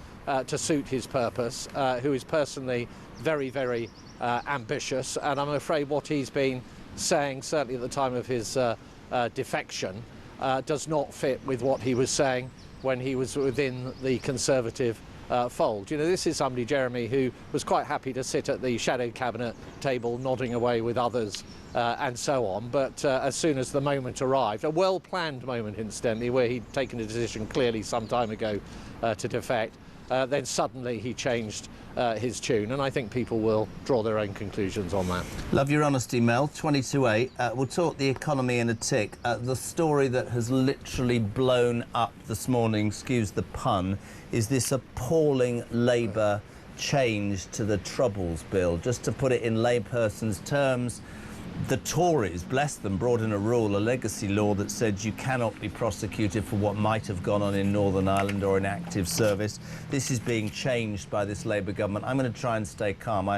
to suit his purpose, who is personally very, very ambitious, and I'm afraid what he's been saying, certainly at the time of his defection, does not fit with what he was saying when he was within the Conservative fold. You know, this is somebody, Jeremy, who was quite happy to sit at the shadow cabinet table nodding away with others and so on, but as soon as the moment arrived, a well-planned moment incidentally, where he'd taken a decision clearly some time ago to defect, then suddenly he changed his tune, and I think people will draw their own conclusions on that. Love your honesty, Mel. 22-8. We'll talk the economy in a tick. The story that has literally blown up this morning, excuse the pun, is this appalling Labour change to the Troubles Bill. Just to put it in layperson's terms, the Tories, bless them, brought in a rule, a legacy law that said you cannot be prosecuted for what might have gone on in Northern Ireland or in active service. This is being changed by this Labour government. I'm going to try and stay calm.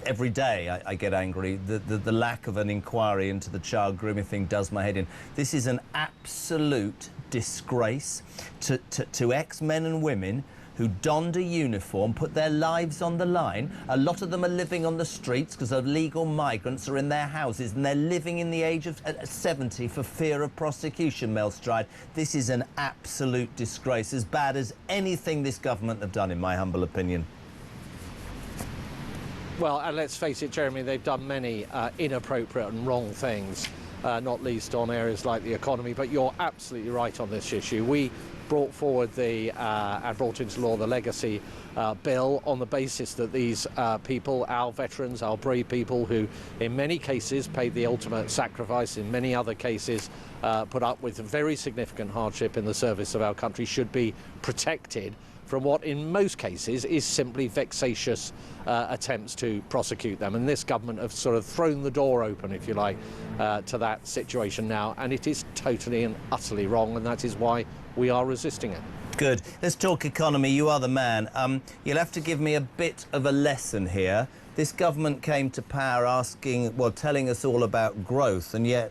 Every day I get angry. The lack of an inquiry into the child grooming thing does my head in. This is an absolute disgrace to ex-men and women who donned a uniform, put their lives on the line. A lot of them are living on the streets because illegal migrants are in their houses and they're living in the age of 70 for fear of prosecution, Mel Stride. This is an absolute disgrace, as bad as anything this government have done, in my humble opinion. Well, and let's face it, Jeremy, they've done many inappropriate and wrong things, not least on areas like the economy, but you're absolutely right on this issue. We brought forward and brought into law the legacy bill on the basis that these people, our veterans, our brave people who in many cases paid the ultimate sacrifice, in many other cases put up with very significant hardship in the service of our country, should be protected from what in most cases is simply vexatious attempts to prosecute them. And this government have sort of thrown the door open, if you like, to that situation now, and it is totally and utterly wrong, and that is why we are resisting it. Good. Let's talk economy. You are the man. You'll have to give me a bit of a lesson here. This government came to power telling us all about growth, and yet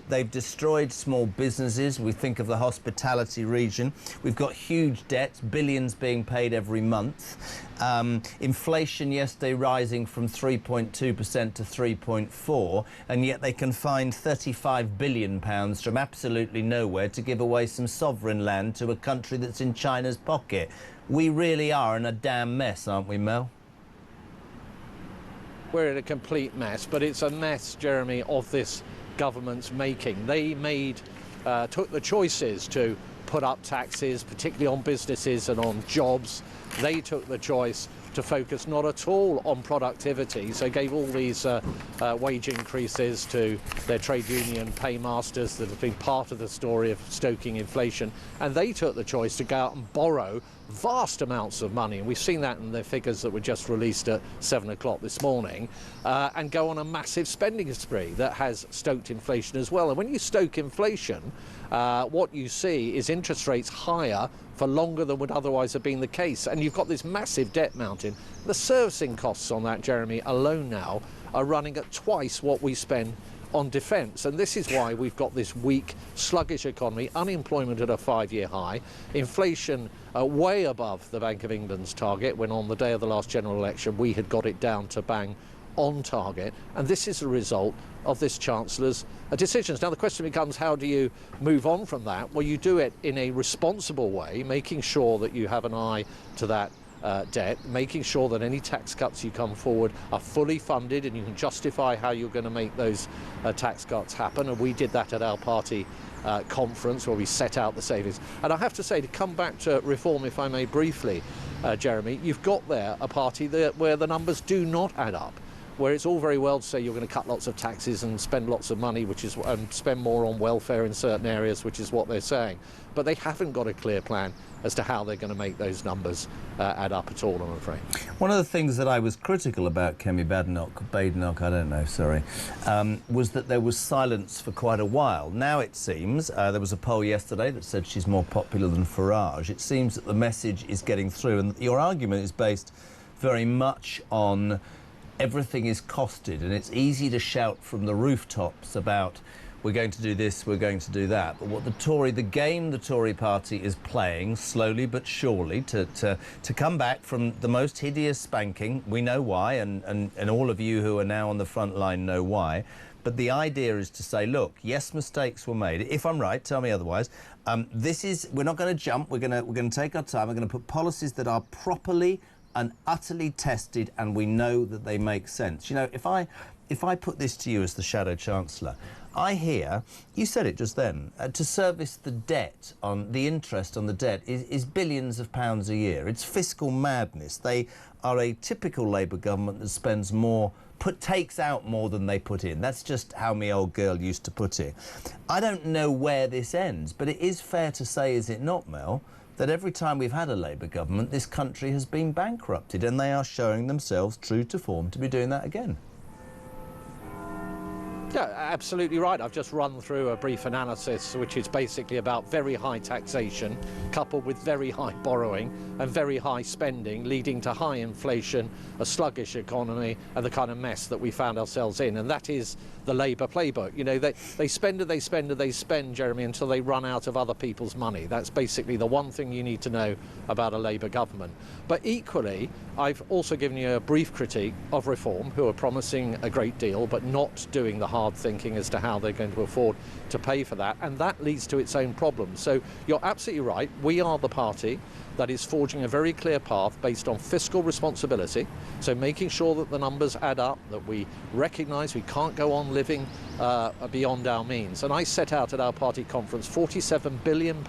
they've destroyed small businesses. We think of the hospitality region. We've got huge debts, billions being paid every month. Inflation yesterday rising from 3.2% to 3.4%, and yet they can find £35 billion from absolutely nowhere to give away some sovereign land to a country that's in China's pocket. We really are in a damn mess, aren't we, Mel? We're in a complete mess, but it's a mess, Jeremy, of this government's making. They took the choices to put up taxes, particularly on businesses and on jobs. They took the choice to focus not at all on productivity, so gave all these wage increases to their trade union paymasters that have been part of the story of stoking inflation, and they took the choice to go out and borrow vast amounts of money, and we've seen that in the figures that were just released at 7 o'clock this morning, and go on a massive spending spree that has stoked inflation as well. And when you stoke inflation, what you see is interest rates higher for longer than would otherwise have been the case, and you've got this massive debt mountain. The servicing costs on that, Jeremy, alone now are running at twice what we spend on defence, and this is why we've got this weak, sluggish economy, unemployment at a 5-year high, inflation way above the Bank of England's target, when on the day of the last general election we had got it down to bang on target, and this is a result of this Chancellor's decisions. Now the question becomes, how do you move on from that? Well, you do it in a responsible way, making sure that you have an eye to that debt, making sure that any tax cuts you come forward are fully funded and you can justify how you're going to make those tax cuts happen. And we did that at our party conference where we set out the savings. And I have to say, to come back to reform, if I may briefly, Jeremy, you've got there a party where the numbers do not add up, where it's all very well to say you're going to cut lots of taxes and spend lots of money, and spend more on welfare in certain areas, which is what they're saying. But they haven't got a clear plan as to how they're going to make those numbers add up at all, I'm afraid. One of the things that I was critical about Kemi Badenoch, I don't know, sorry, was that there was silence for quite a while. Now it seems, there was a poll yesterday that said she's more popular than Farage. It seems that the message is getting through, and your argument is based very much on everything is costed, and it's easy to shout from the rooftops about we're going to do this, we're going to do that. But what the game the Tory party is playing, slowly but surely, to come back from the most hideous spanking, we know why, and all of you who are now on the front line know why. But the idea is to say, look, yes, mistakes were made. If I'm right, tell me otherwise. We're not going to jump. We're going to take our time. We're going to put policies that are properly and utterly tested, and we know that they make sense. You know, if I put this to you as the Shadow Chancellor, I hear, you said it just then, to service the debt, on the interest on the debt is billions of pounds a year. It's fiscal madness. They are a typical Labour government that spends more, takes out more than they put in. That's just how my old girl used to put it. I don't know where this ends, but it is fair to say, is it not, Mel, that every time we've had a Labour government, this country has been bankrupted, and they are showing themselves true to form to be doing that again. Yeah, absolutely right. I've just run through a brief analysis which is basically about very high taxation coupled with very high borrowing and very high spending, leading to high inflation, a sluggish economy, and the kind of mess that we found ourselves in. And that is the Labour playbook. You know, they spend, Jeremy, until they run out of other people's money. That's basically the one thing you need to know about a Labour government. But equally, I've also given you a brief critique of Reform, who are promising a great deal but not doing the hard thinking as to how they're going to afford to pay for that, and that leads to its own problems. So you're absolutely right. We are the party that is forging a very clear path based on fiscal responsibility, so making sure that the numbers add up, that we recognise we can't go on living beyond our means. And I set out at our party conference £47 billion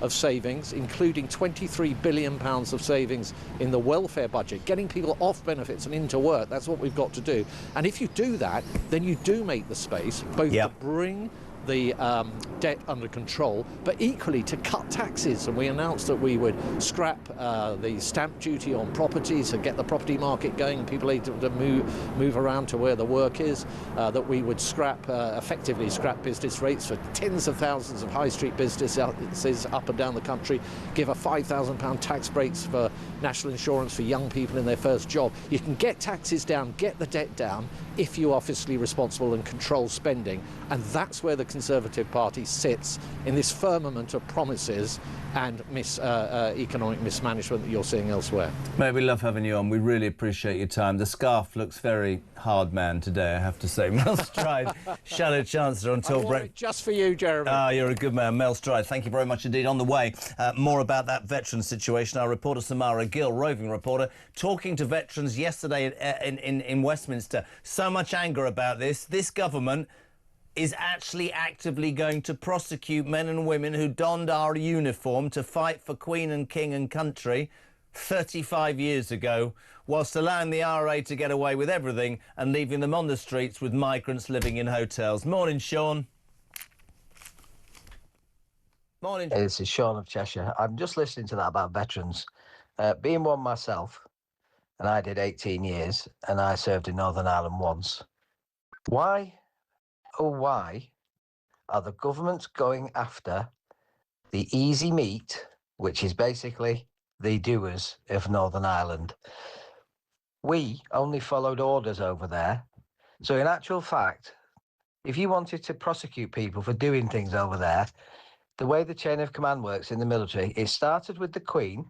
of savings, including £23 billion of savings in the welfare budget, getting people off benefits and into work. That's what we've got to do. And if you do that, then you do make the space both to bring the debt under control, but equally to cut taxes. And we announced that we would scrap the stamp duty on properties and get the property market going, people able to move around to where the work is, that we would effectively scrap business rates for tens of thousands of high street businesses up and down the country, give a £5,000 tax breaks for national insurance for young people in their first job. You can get taxes down, get the debt down, if you are fiscally responsible and control spending. And that's where the Conservative Party sits in this firmament of promises and economic mismanagement that you're seeing elsewhere. Mate, we love having you on. We really appreciate your time. The scarf looks very hard man today, I have to say. Mel Stride, Shadow Chancellor until break. Just for you, Jeremy. Ah, you're a good man. Mel Stride, thank you very much indeed. On the way, more about that veteran situation. Our reporter Samara Gill, roving reporter, talking to veterans yesterday in Westminster. So much anger about this. This government is actually actively going to prosecute men and women who donned our uniform to fight for Queen and King and country 35 years ago, whilst allowing the RA to get away with everything and leaving them on the streets with migrants living in hotels. Morning, Sean. Morning. Hey, this is Sean of Cheshire. I'm just listening to that about veterans. Being one myself, and I did 18 years, and I served in Northern Ireland once. Why, oh why, are the governments going after the easy meat, which is basically the doers of Northern Ireland? We only followed orders over there. So in actual fact, if you wanted to prosecute people for doing things over there, the way the chain of command works in the military, it started with the Queen,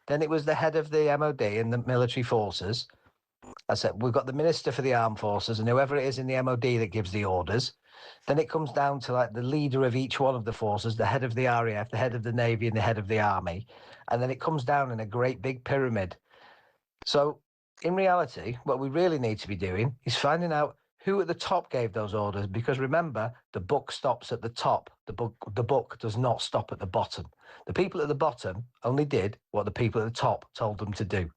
then it was the head of the MOD and the military forces. I said, we've got the Minister for the Armed Forces and whoever it is in the MOD that gives the orders. Then it comes down to like the leader of each one of the forces, the head of the RAF, the head of the Navy, and the head of the Army. And then it comes down in a great big pyramid. So in reality, what we really need to be doing is finding out who at the top gave those orders, because remember, the buck stops at the top. The buck does not stop at the bottom. The people at the bottom only did what the people at the top told them to do.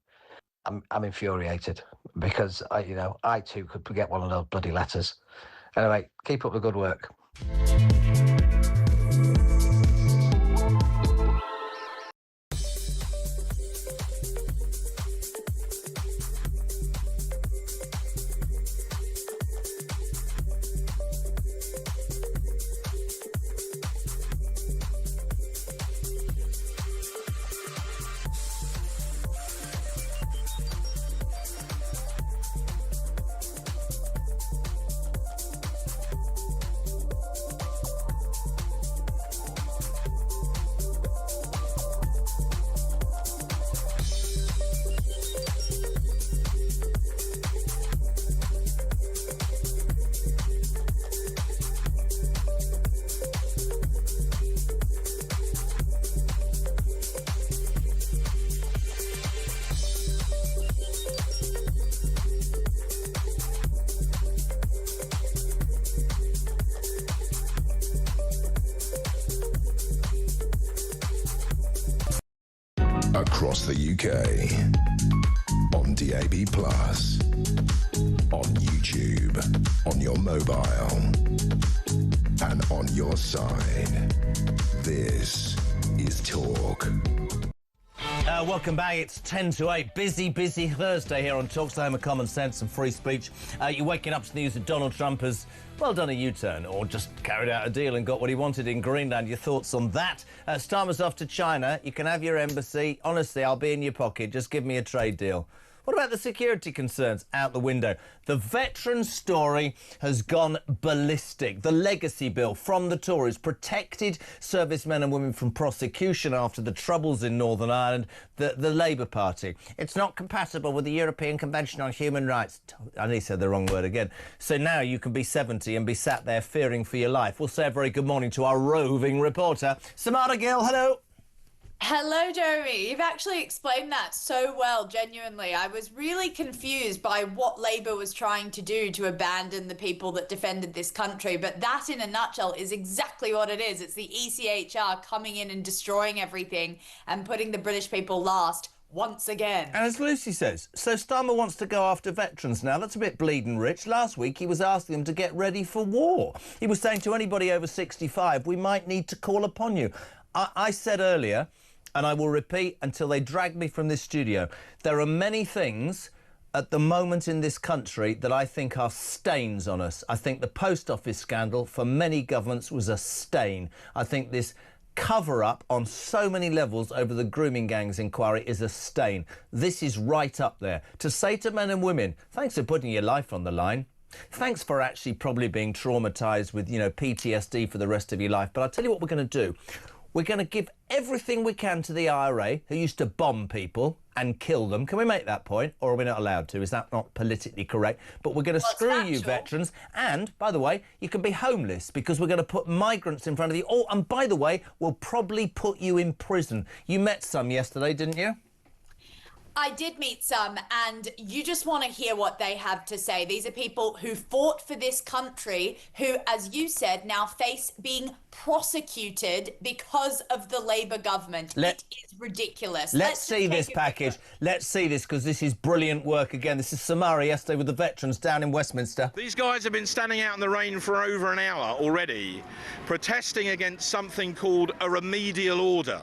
I'm infuriated because I too could forget one of those bloody letters. Anyway, keep up the good work. Across the UK, on DAB+, on YouTube, on your mobile, and on your side. This is Talk. Welcome back. It's 10 to 8. Busy Thursday here on Talk's the home of common sense and free speech. You're waking up to the news that Donald Trump has, well, done a U-turn or just carried out a deal and got what he wanted in Greenland. Your thoughts on that? Starmer's off to China. You can have your embassy. Honestly, I'll be in your pocket. Just give me a trade deal. What about the security concerns? Out the window. The veteran story has gone ballistic. The legacy bill from the Tories protected servicemen and women from prosecution after the troubles in Northern Ireland. The Labour Party. It's not compatible with the European Convention on Human Rights. I nearly said the wrong word again. So now you can be 70 and be sat there fearing for your life. We'll say a very good morning to our roving reporter, Samara Gill. Hello. Hello, Jeremy. You've actually explained that so well, genuinely. I was really confused by what Labour was trying to do to abandon the people that defended this country, but that in a nutshell is exactly what it is. It's the ECHR coming in and destroying everything and putting the British people last once again. And as Lucy says, so Starmer wants to go after veterans now. That's a bit bleeding rich. Last week he was asking them to get ready for war. He was saying to anybody over 65, we might need to call upon you. I said earlier, and I will repeat until they drag me from this studio, there are many things at the moment in this country that I think are stains on us. I think the post office scandal for many governments was a stain. I think this cover-up on so many levels over the grooming gangs inquiry is a stain. This is right up there. To say to men and women, thanks for putting your life on the line. Thanks for actually probably being traumatised with, PTSD for the rest of your life. But I'll tell you what we're going to do. We're going to give everything we can to the IRA, who used to bomb people and kill them. Can we make that point? Or are we not allowed to? Is that not politically correct? But we're going to screw you veterans. And, by the way, you can be homeless because we're going to put migrants in front of you. Oh, and by the way, we'll probably put you in prison. You met some yesterday, didn't you? I did meet some, and you just want to hear what they have to say. These are people who fought for this country, who, as you said, now face being prosecuted because of the Labour government. It is ridiculous. Let's see this package. Let's see this, because this is brilliant work again. This is Samara yesterday with the veterans down in Westminster. These guys have been standing out in the rain for over an hour already, protesting against something called a remedial order.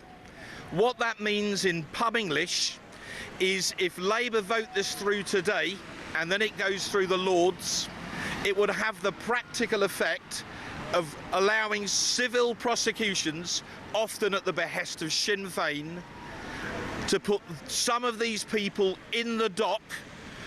What that means in pub English is if Labour vote this through today and then it goes through the Lords, it would have the practical effect of allowing civil prosecutions, often at the behest of Sinn Féin, to put some of these people in the dock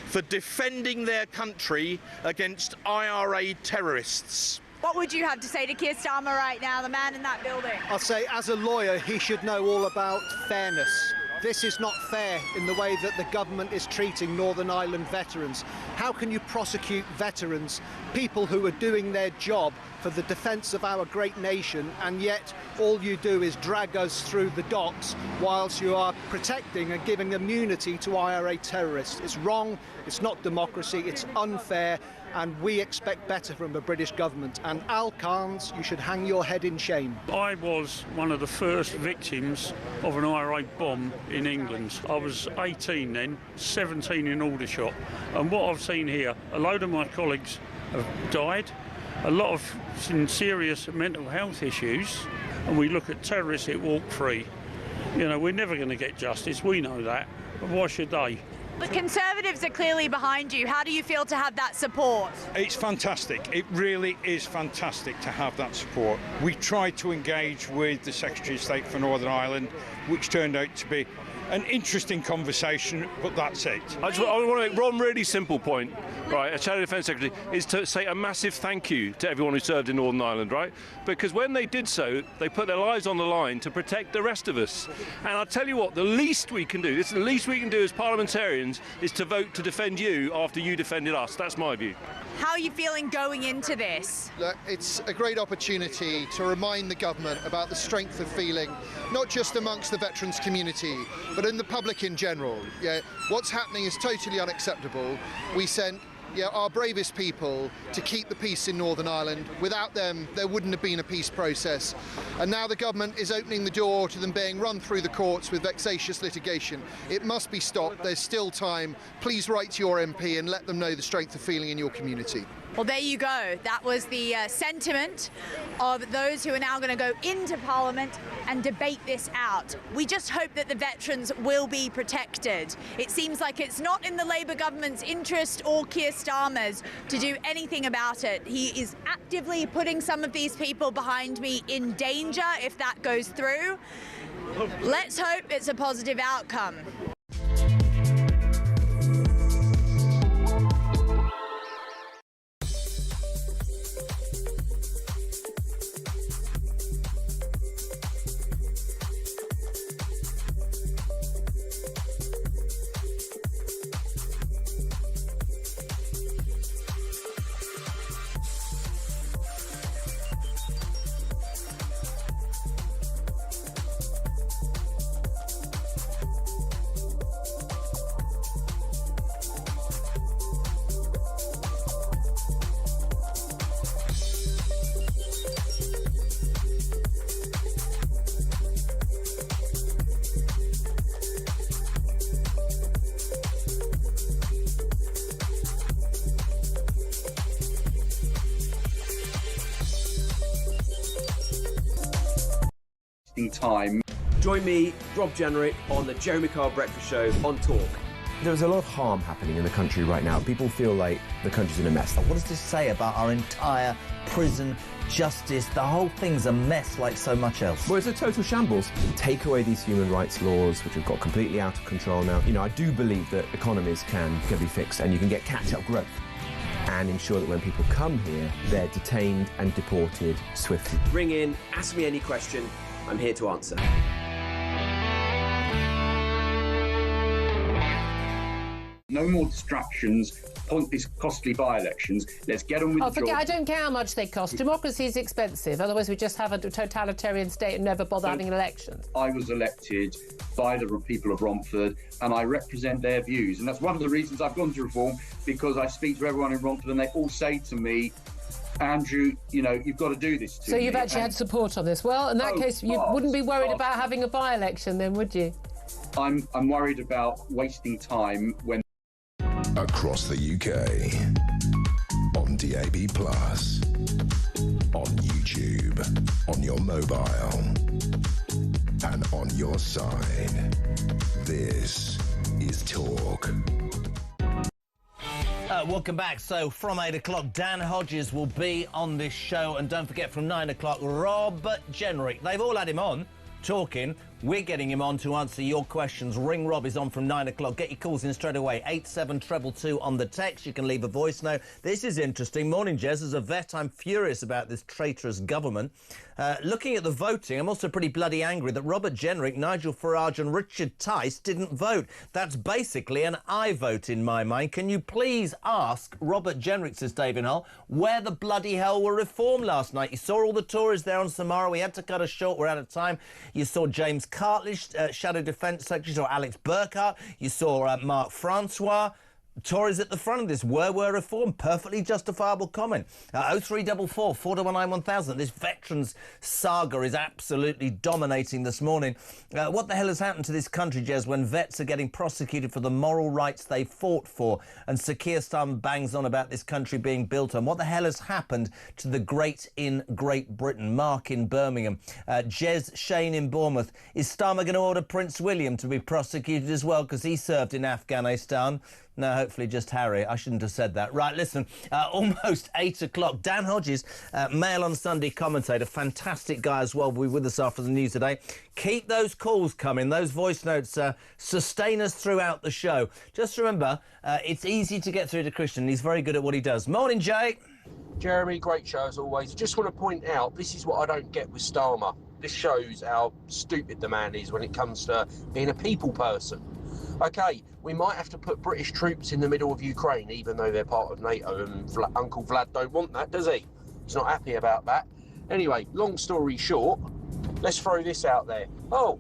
for defending their country against IRA terrorists. What would you have to say to Keir Starmer right now, the man in that building? I'll say, as a lawyer, he should know all about fairness. this is not fair in the way that the government is treating Northern Ireland veterans. How can you prosecute veterans, people who are doing their job for the defence of our great nation, and yet all you do is drag us through the docks whilst you are protecting and giving immunity to IRA terrorists? It's wrong, it's not democracy, it's unfair, and we expect better from the British government. And Al Carnes, you should hang your head in shame. I was one of the first victims of an IRA bomb in England. I was 18 then, 17 in Aldershot, and what I've seen here, a load of my colleagues have died, a lot of serious mental health issues, and we look at terrorists that walk free. You know, we're never going to get justice, we know that, but why should they? But Conservatives are clearly behind you. How do you feel to have that support? It's fantastic. It really is fantastic to have that support. We tried to engage with the Secretary of State for Northern Ireland, which turned out to be an interesting conversation, but that's it. I want to make one really simple point, right? A Shadow Defence Secretary is to say a massive thank you to everyone who served in Northern Ireland, right? Because when they did so, they put their lives on the line to protect the rest of us. And I'll tell you what, the least we can do, this is the least we can do as parliamentarians, is to vote to defend you after you defended us. That's my view. How are you feeling going into this? Look, it's a great opportunity to remind the government about the strength of feeling, not just amongst the veterans community, but in the public in general. Yeah, what's happening is totally unacceptable. We sent our bravest people to keep the peace in Northern Ireland. Without them, there wouldn't have been a peace process. And now the government is opening the door to them being run through the courts with vexatious litigation. It must be stopped. There's still time. Please write to your MP and let them know the strength of feeling in your community. Well, there you go. That was the sentiment of those who are now going to go into Parliament and debate this out. We just hope that the veterans will be protected. It seems like it's not in the Labour government's interest or Keir Starmer's to do anything about it. He is actively putting some of these people behind me in danger if that goes through. Let's hope it's a positive outcome. Time. Join me, Rob Genrich, on the Jeremy Carr Breakfast Show on Talk. There's a lot of harm happening in the country right now. People feel like the country's in a mess. What does this say about our entire prison, justice? The whole thing's a mess like so much else. Well, it's a total shambles. Take away these human rights laws, which have got completely out of control now. You know, I do believe that economies can be fixed and you can get catch-up growth and ensure that when people come here, they're detained and deported swiftly. Ring in, ask me any question. I'm here to answer. No more distractions, pointless, costly by-elections. Let's get on with the job. job. I don't care how much they cost. Democracy is expensive. Otherwise, we just have a totalitarian state and never bother having elections. I was elected by the people of Romford, and I represent their views. And that's one of the reasons I've gone to reform, because I speak to everyone in Romford, and they all say to me, Andrew, you know, you've got to do this to So you've actually had support on this. Well, in that case, you wouldn't be worried about having a by-election then, would you? I'm worried about wasting time when... Across the UK, on DAB+, on YouTube, on your mobile, and on your side. This is Talk. Welcome back. So from 8 o'clock, Dan Hodges will be on this show. And don't forget, from 9 o'clock, Rob Genrich. They've all had him on talking We're getting him on to answer your questions. Ring Rob is on from 9 o'clock. Get your calls in straight away. 87222 on the text. You can leave a voice note. This is interesting. Morning, Jez. As a vet, I'm furious about this traitorous government. Looking at the voting, I'm also pretty bloody angry that Robert Genrich, Nigel Farage and Richard Tice didn't vote. That's basically an I vote in my mind. Can you please ask Robert Genrich, says David Hull, where the bloody hell were reform last night? You saw all the Tories there on Samara. We had to cut us short. We're out of time. You saw James Cartledge, Shadow Defence Secretary, you saw Alex Burkhardt, you saw Mark Francois. Tories at the front of this. Where were reform? Perfectly justifiable comment. 0344 419 1000. This veterans saga is absolutely dominating this morning. What the hell has happened to this country, Jez, when vets are getting prosecuted for the moral rights they fought for, and Sir Keir Starmer bangs on about this country being built on? What the hell has happened to the great in Great Britain? Mark in Birmingham. Jez Shane in Bournemouth. Is Starmer going to order Prince William to be prosecuted as well because he served in Afghanistan? No, hopefully just Harry. I shouldn't have said that. Right, listen, almost 8 o'clock. Dan Hodges, Mail on Sunday commentator, fantastic guy as well, will be with us after the news today. Keep those calls coming. Those voice notes sustain us throughout the show. Just remember, it's easy to get through to Christian. He's very good at what he does. Morning, Jay. Jeremy, great show as always. Just want to point out, this is what I don't get with Starmer. This shows how stupid the man is when it comes to being a people person. OK, we might have to put British troops in the middle of Ukraine, even though they're part of NATO, and Uncle Vlad don't want that, does he? He's not happy about that. Anyway, long story short, let's throw this out there. Oh,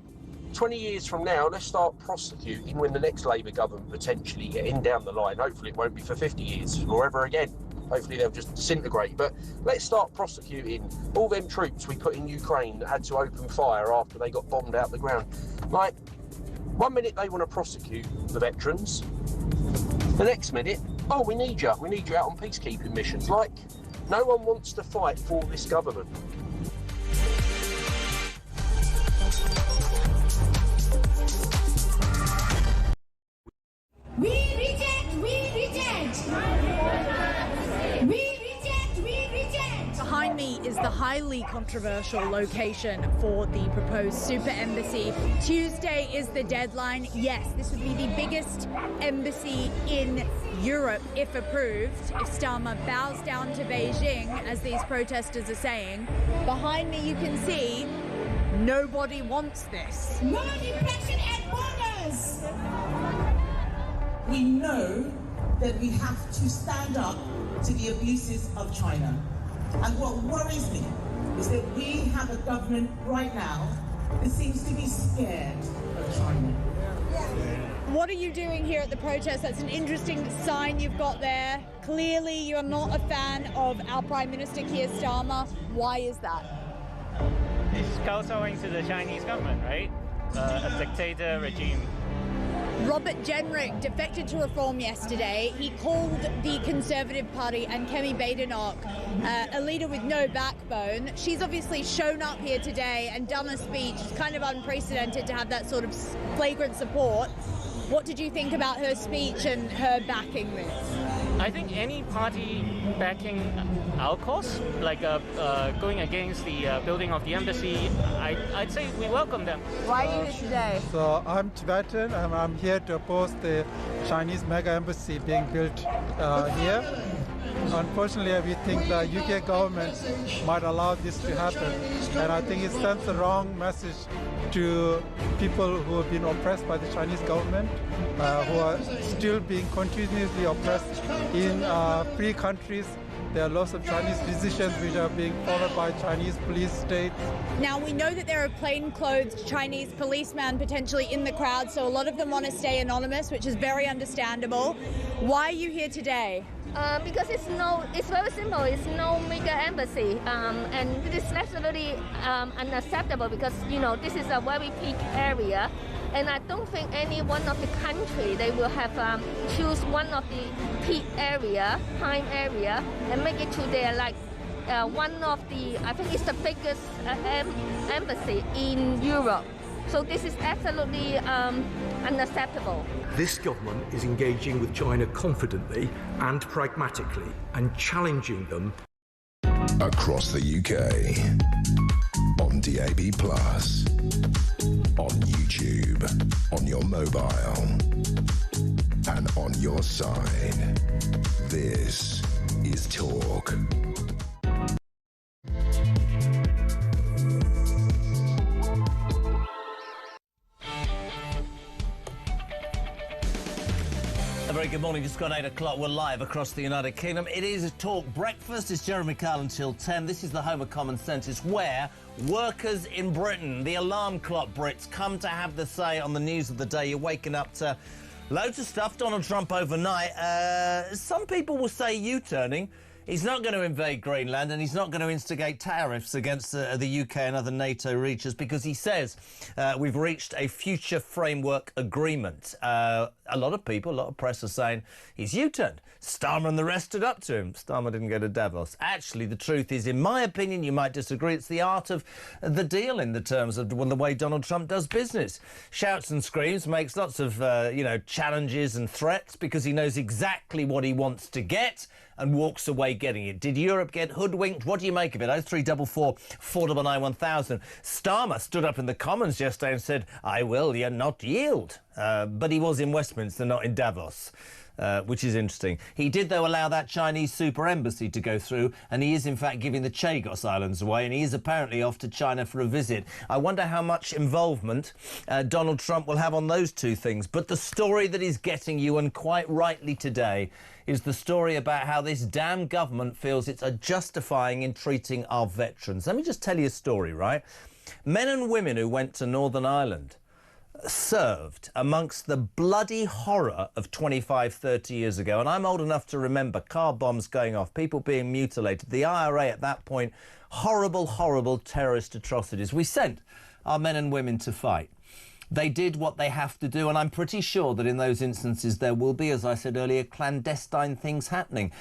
20 years from now, let's start prosecuting when the next Labour government potentially get in down the line. Hopefully it won't be for 50 years or ever again. Hopefully they'll just disintegrate. But let's start prosecuting all them troops we put in Ukraine that had to open fire after they got bombed out the ground. Like, 1 minute they want to prosecute the veterans. The next minute, oh, we need you out on peacekeeping missions. Like, no one wants to fight for this government. We reject! Behind me is the highly controversial location for the proposed super embassy. Tuesday is the deadline. Yes, this would be the biggest embassy in Europe if approved, if Starmer bows down to Beijing, as these protesters are saying. Behind me you can see nobody wants this. No defection at borders! We know that we have to stand up to the abuses of China. And what worries me is that we have a government right now that seems to be scared of China. What are you doing here at the protest? That's an interesting sign you've got there. Clearly you're not a fan of our Prime Minister Keir Starmer. Why is that? He's kowtowing to the Chinese government, right? A dictator regime. Robert Genrich defected to Reform yesterday. He called the Conservative Party and Kemi Badenoch a leader with no backbone. She's obviously shown up here today and done a speech. It's kind of unprecedented to have that sort of flagrant support. What did you think about her speech and her backing this? I think any party backing our cause, like going against the building of the embassy, I'd say we welcome them. Why are you here today? So I'm Tibetan and I'm here to oppose the Chinese mega embassy being built here. Unfortunately, we think the UK government might allow this to happen, and I think it sends the wrong message to people who have been oppressed by the Chinese government, who are still being continuously oppressed in free countries. There are lots of Chinese decisions which are being followed by Chinese police states. Now, we know that there are plainclothes Chinese policemen potentially in the crowd, so a lot of them want to stay anonymous, which is very understandable. Why are you here today? Because it's very simple. It's no mega embassy, and it is absolutely unacceptable because, you know, this is a very peak area, and I don't think any one of the country they will have choose one of the peak area, prime area, and make it to their one of the, I think it's the biggest embassy in Europe. So this is absolutely unacceptable. This government is engaging with China confidently and pragmatically and challenging them. Across the UK on DAB+. on YouTube, on your mobile, and on your side. This is Talk. A very good morning. Just gone 8 o'clock. We're live across the United Kingdom. It is a Talk Breakfast. It's Jeremy Kyle until 10. This is the home of common sense. It's where workers in Britain, the alarm clock Brits, come to have the say on the news of the day. You're waking up to loads of stuff. Donald Trump overnight. Some people will say U-turning. He's not going to invade Greenland and he's not going to instigate tariffs against the UK and other NATO regions because he says we've reached a future framework agreement. A lot of people, a lot of press are saying he's U-turned. Starmer and the rest stood up to him. Starmer didn't go to Davos. Actually, the truth is, in my opinion, you might disagree, it's the art of the deal in the terms of the way Donald Trump does business. Shouts and screams, makes lots of, challenges and threats because he knows exactly what he wants to get and walks away getting it. Did Europe get hoodwinked? What do you make of it? 0344 499 1000. Starmer stood up in the Commons yesterday and said, I will not yield. But he was in Westminster, not in Davos. Which is interesting. He did, though, allow that Chinese super embassy to go through, and he is, in fact, giving the Chagos Islands away, and he is apparently off to China for a visit. I wonder how much involvement Donald Trump will have on those two things. But the story that is getting you, and quite rightly today, is the story about how this damn government feels it's justifying in treating our veterans. Let me just tell you a story, right? Men and women who went to Northern Ireland served amongst the bloody horror of 25, 30 years ago. And I'm old enough to remember car bombs going off, people being mutilated, the IRA at that point, horrible, horrible terrorist atrocities. We sent our men and women to fight. They did what they have to do, and I'm pretty sure that in those instances there will be, as I said earlier, clandestine things happening.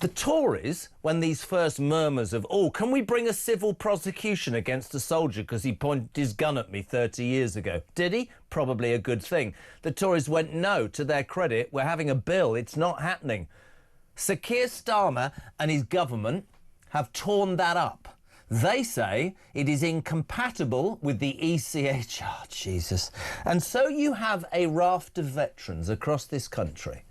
The Tories, when these first murmurs of, can we bring a civil prosecution against a soldier because he pointed his gun at me 30 years ago? Did he? Probably a good thing. The Tories went, no, to their credit, we're having a bill, it's not happening. Sir Keir Starmer and his government have torn that up. They say it is incompatible with the ECH. Oh, Jesus. And so you have a raft of veterans across this country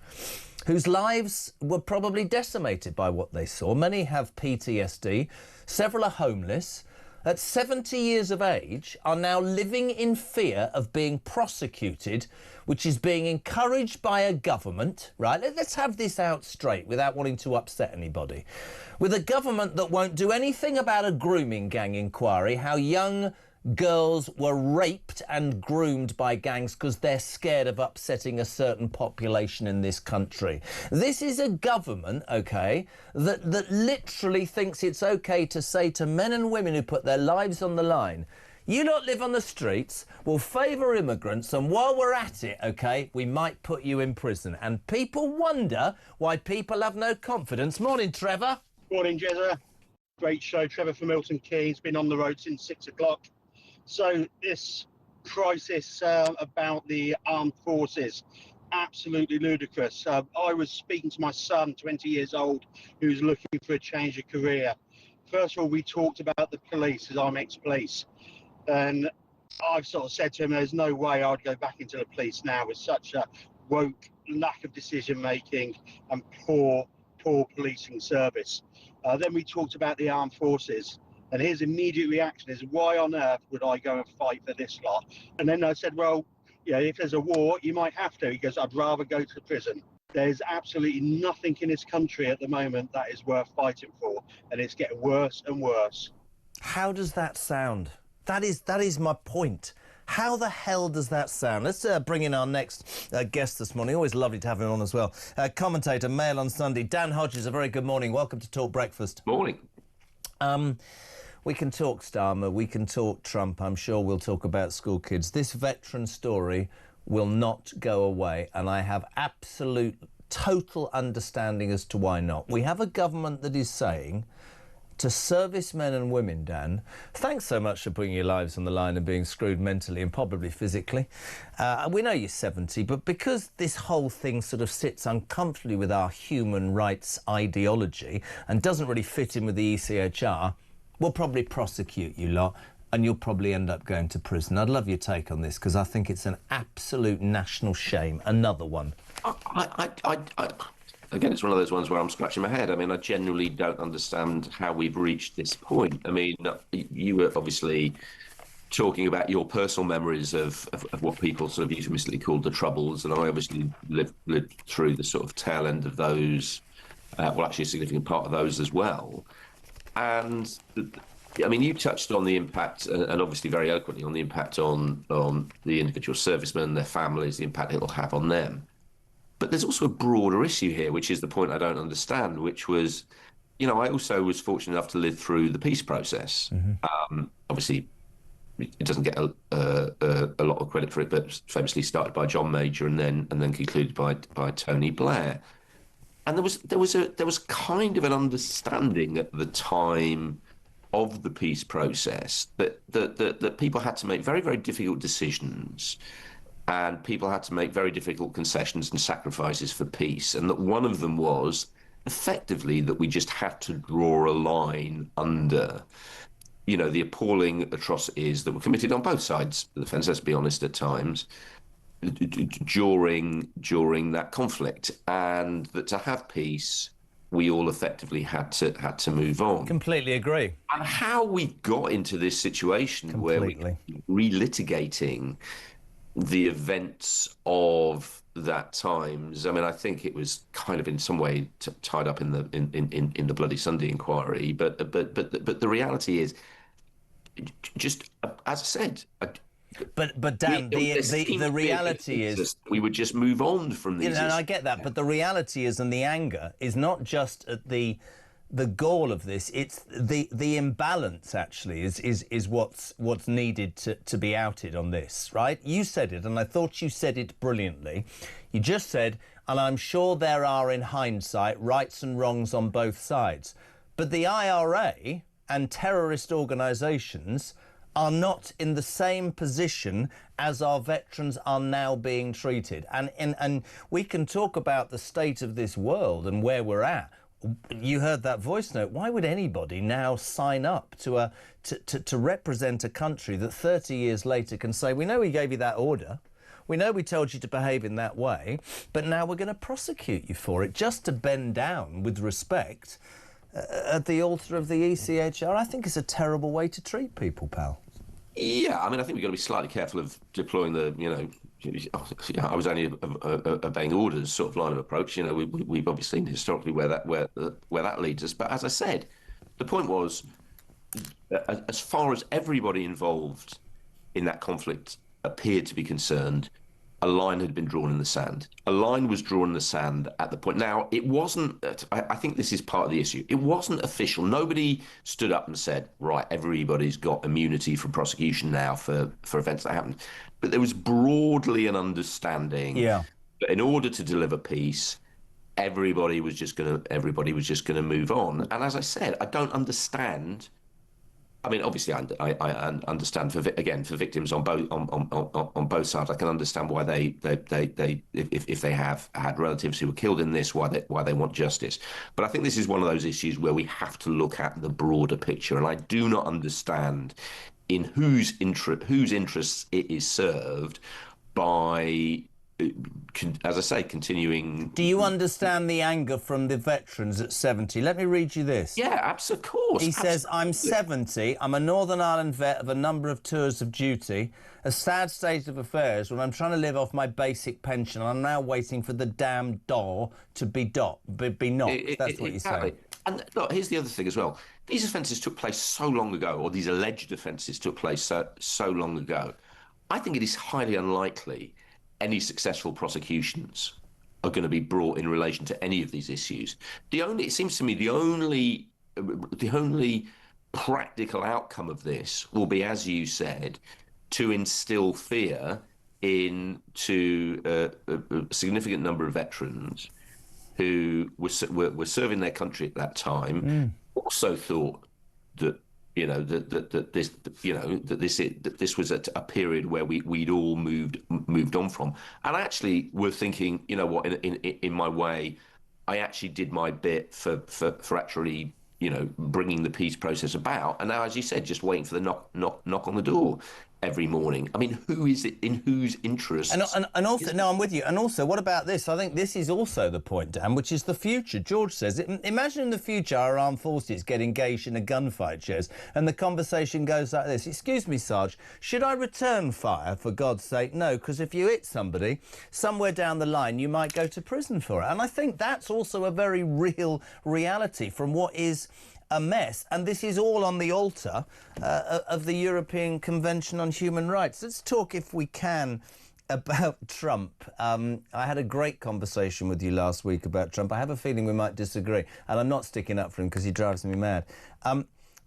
whose lives were probably decimated by what they saw. Many have PTSD, several are homeless, at 70 years of age are now living in fear of being prosecuted, which is being encouraged by a government, right? Let's have this out straight without wanting to upset anybody. With a government that won't do anything about a grooming gang inquiry, how young girls were raped and groomed by gangs because they're scared of upsetting a certain population in this country. This is a government, OK, that literally thinks it's OK to say to men and women who put their lives on the line, you don't live on the streets, we'll favour immigrants, and while we're at it, OK, we might put you in prison. And people wonder why people have no confidence. Morning, Trevor. Morning, Jezza. Great show. Trevor from Milton Keynes, been on the road since 6 o'clock. So this crisis about the armed forces, absolutely ludicrous. I was speaking to my son, 20 years old, who's looking for a change of career. First of all, we talked about the police, as I'm ex-police. And I've sort of said to him, there's no way I'd go back into the police now with such a woke lack of decision-making and poor policing service. Then we talked about the armed forces. And his immediate reaction is, why on earth would I go and fight for this lot? And then I said, well, if there's a war, you might have to. He goes, I'd rather go to prison. There's absolutely nothing in this country at the moment that is worth fighting for. And it's getting worse and worse. How does that sound? That is my point. How the hell does that sound? Let's bring in our next guest this morning. Always lovely to have him on as well. Commentator, Mail on Sunday, Dan Hodges. A very good morning. Welcome to Talk Breakfast. Morning. We can talk Starmer, we can talk Trump, I'm sure we'll talk about school kids. This veteran story will not go away, and I have absolute, total understanding as to why not. We have a government that is saying to servicemen and women, Dan, thanks so much for putting your lives on the line and being screwed mentally and probably physically. We know you're 70, but because this whole thing sort of sits uncomfortably with our human rights ideology and doesn't really fit in with the ECHR, we'll probably prosecute you lot and you'll probably end up going to prison. I'd love your take on this, because I think it's an absolute national shame. Another one. Again, it's one of those ones where I'm scratching my head. I mean, I genuinely don't understand how we've reached this point. I mean, you were obviously talking about your personal memories of what people sort of euphemistically called the Troubles, and I obviously lived through the sort of tail end of those, well, actually a significant part of those as well. And, I mean, you touched on the impact, and obviously very eloquently, on the impact on the individual servicemen, their families, the impact it'll have on them. But there's also a broader issue here, which is the point I don't understand, which was, you know, I also was fortunate enough to live through the peace process. Obviously, it doesn't get a lot of credit for it, but famously started by John Major and then concluded by Tony Blair. And there was kind of an understanding at the time of the peace process that people had to make very, very difficult decisions, and people had to make very difficult concessions and sacrifices for peace, and that one of them was effectively that we just had to draw a line under, you know, the appalling atrocities that were committed on both sides of the fence, let's be honest, at times, during that conflict, and that to have peace, we all effectively had to move on. Completely agree. And how we got into this situation where we're relitigating the events of that times. I mean, I think it was kind of in some way tied up in the Bloody Sunday inquiry, but the reality is, just as I said. But Dan, the reality is we would just move on from these. And I get that, but the reality is, and the anger is not just at the gall of this. It's the imbalance actually is what's needed to be outed on this, right? You said it, and I thought you said it brilliantly. You just said, and I'm sure there are in hindsight rights and wrongs on both sides, but the IRA and terrorist organisations are not in the same position as our veterans are now being treated. And we can talk about the state of this world and where we're at. You heard that voice note. Why would anybody now sign up to represent a country that 30 years later can say, we know we gave you that order, we know we told you to behave in that way, but now we're going to prosecute you for it, just to bend down with respect at the altar of the ECHR? I think it's a terrible way to treat people, pal. Yeah, I mean, I think we've got to be slightly careful of deploying the, you know, I was only obeying orders sort of line of approach. You know, we've obviously seen historically where that leads us. But as I said, the point was, as far as everybody involved in that conflict appeared to be concerned, a line had been drawn in the sand. A line was drawn in the sand at the point. Now, it wasn't, I think this is part of the issue, it wasn't official. Nobody stood up and said, right, everybody's got immunity from prosecution now for events that happened. But there was broadly an understanding that in order to deliver peace, everybody was just going to move on. And as I said, I don't understand. I mean, obviously, I understand for victims on both sides. I can understand why they if they have had relatives who were killed in this, why they want justice. But I think this is one of those issues where we have to look at the broader picture, and I do not understand in whose interests it is served by, as I say, continuing. Do you understand the anger from the veterans at 70? Let me read you this. Yeah, absolutely, of course. He says, I'm 70, I'm a Northern Ireland vet of a number of tours of duty, a sad state of affairs when I'm trying to live off my basic pension. I'm now waiting for the damn door to be knocked. That's what you're saying. And look, here's the other thing as well. These offences took place so long ago, or these alleged offences took place so long ago. I think it is highly unlikely any successful prosecutions are going to be brought in relation to any of these issues. It seems to me the only practical outcome of this will be, as you said, to instill fear into a significant number of veterans who were serving their country at that time, also thought that this was a period where we'd all moved on from, and actually were thinking, you know what, in my way, I actually did my bit for actually bringing the peace process about, and now, as you said, just waiting for the knock on the door every morning. I mean, who is it in whose interest? And also, no, I'm with you. And also, what about this? I think this is also the point, Dan, which is the future. George says, imagine in the future our armed forces get engaged in a gunfight, Jez, and the conversation goes like this. Excuse me, Sarge, should I return fire? For God's sake, no, because if you hit somebody, somewhere down the line, you might go to prison for it. And I think that's also a very real reality from what is a mess, and this is all on the altar of the European Convention on Human Rights. Let's talk, if we can, about Trump. I had a great conversation with you last week about Trump. I have a feeling we might disagree, and I'm not sticking up for him because he drives me mad.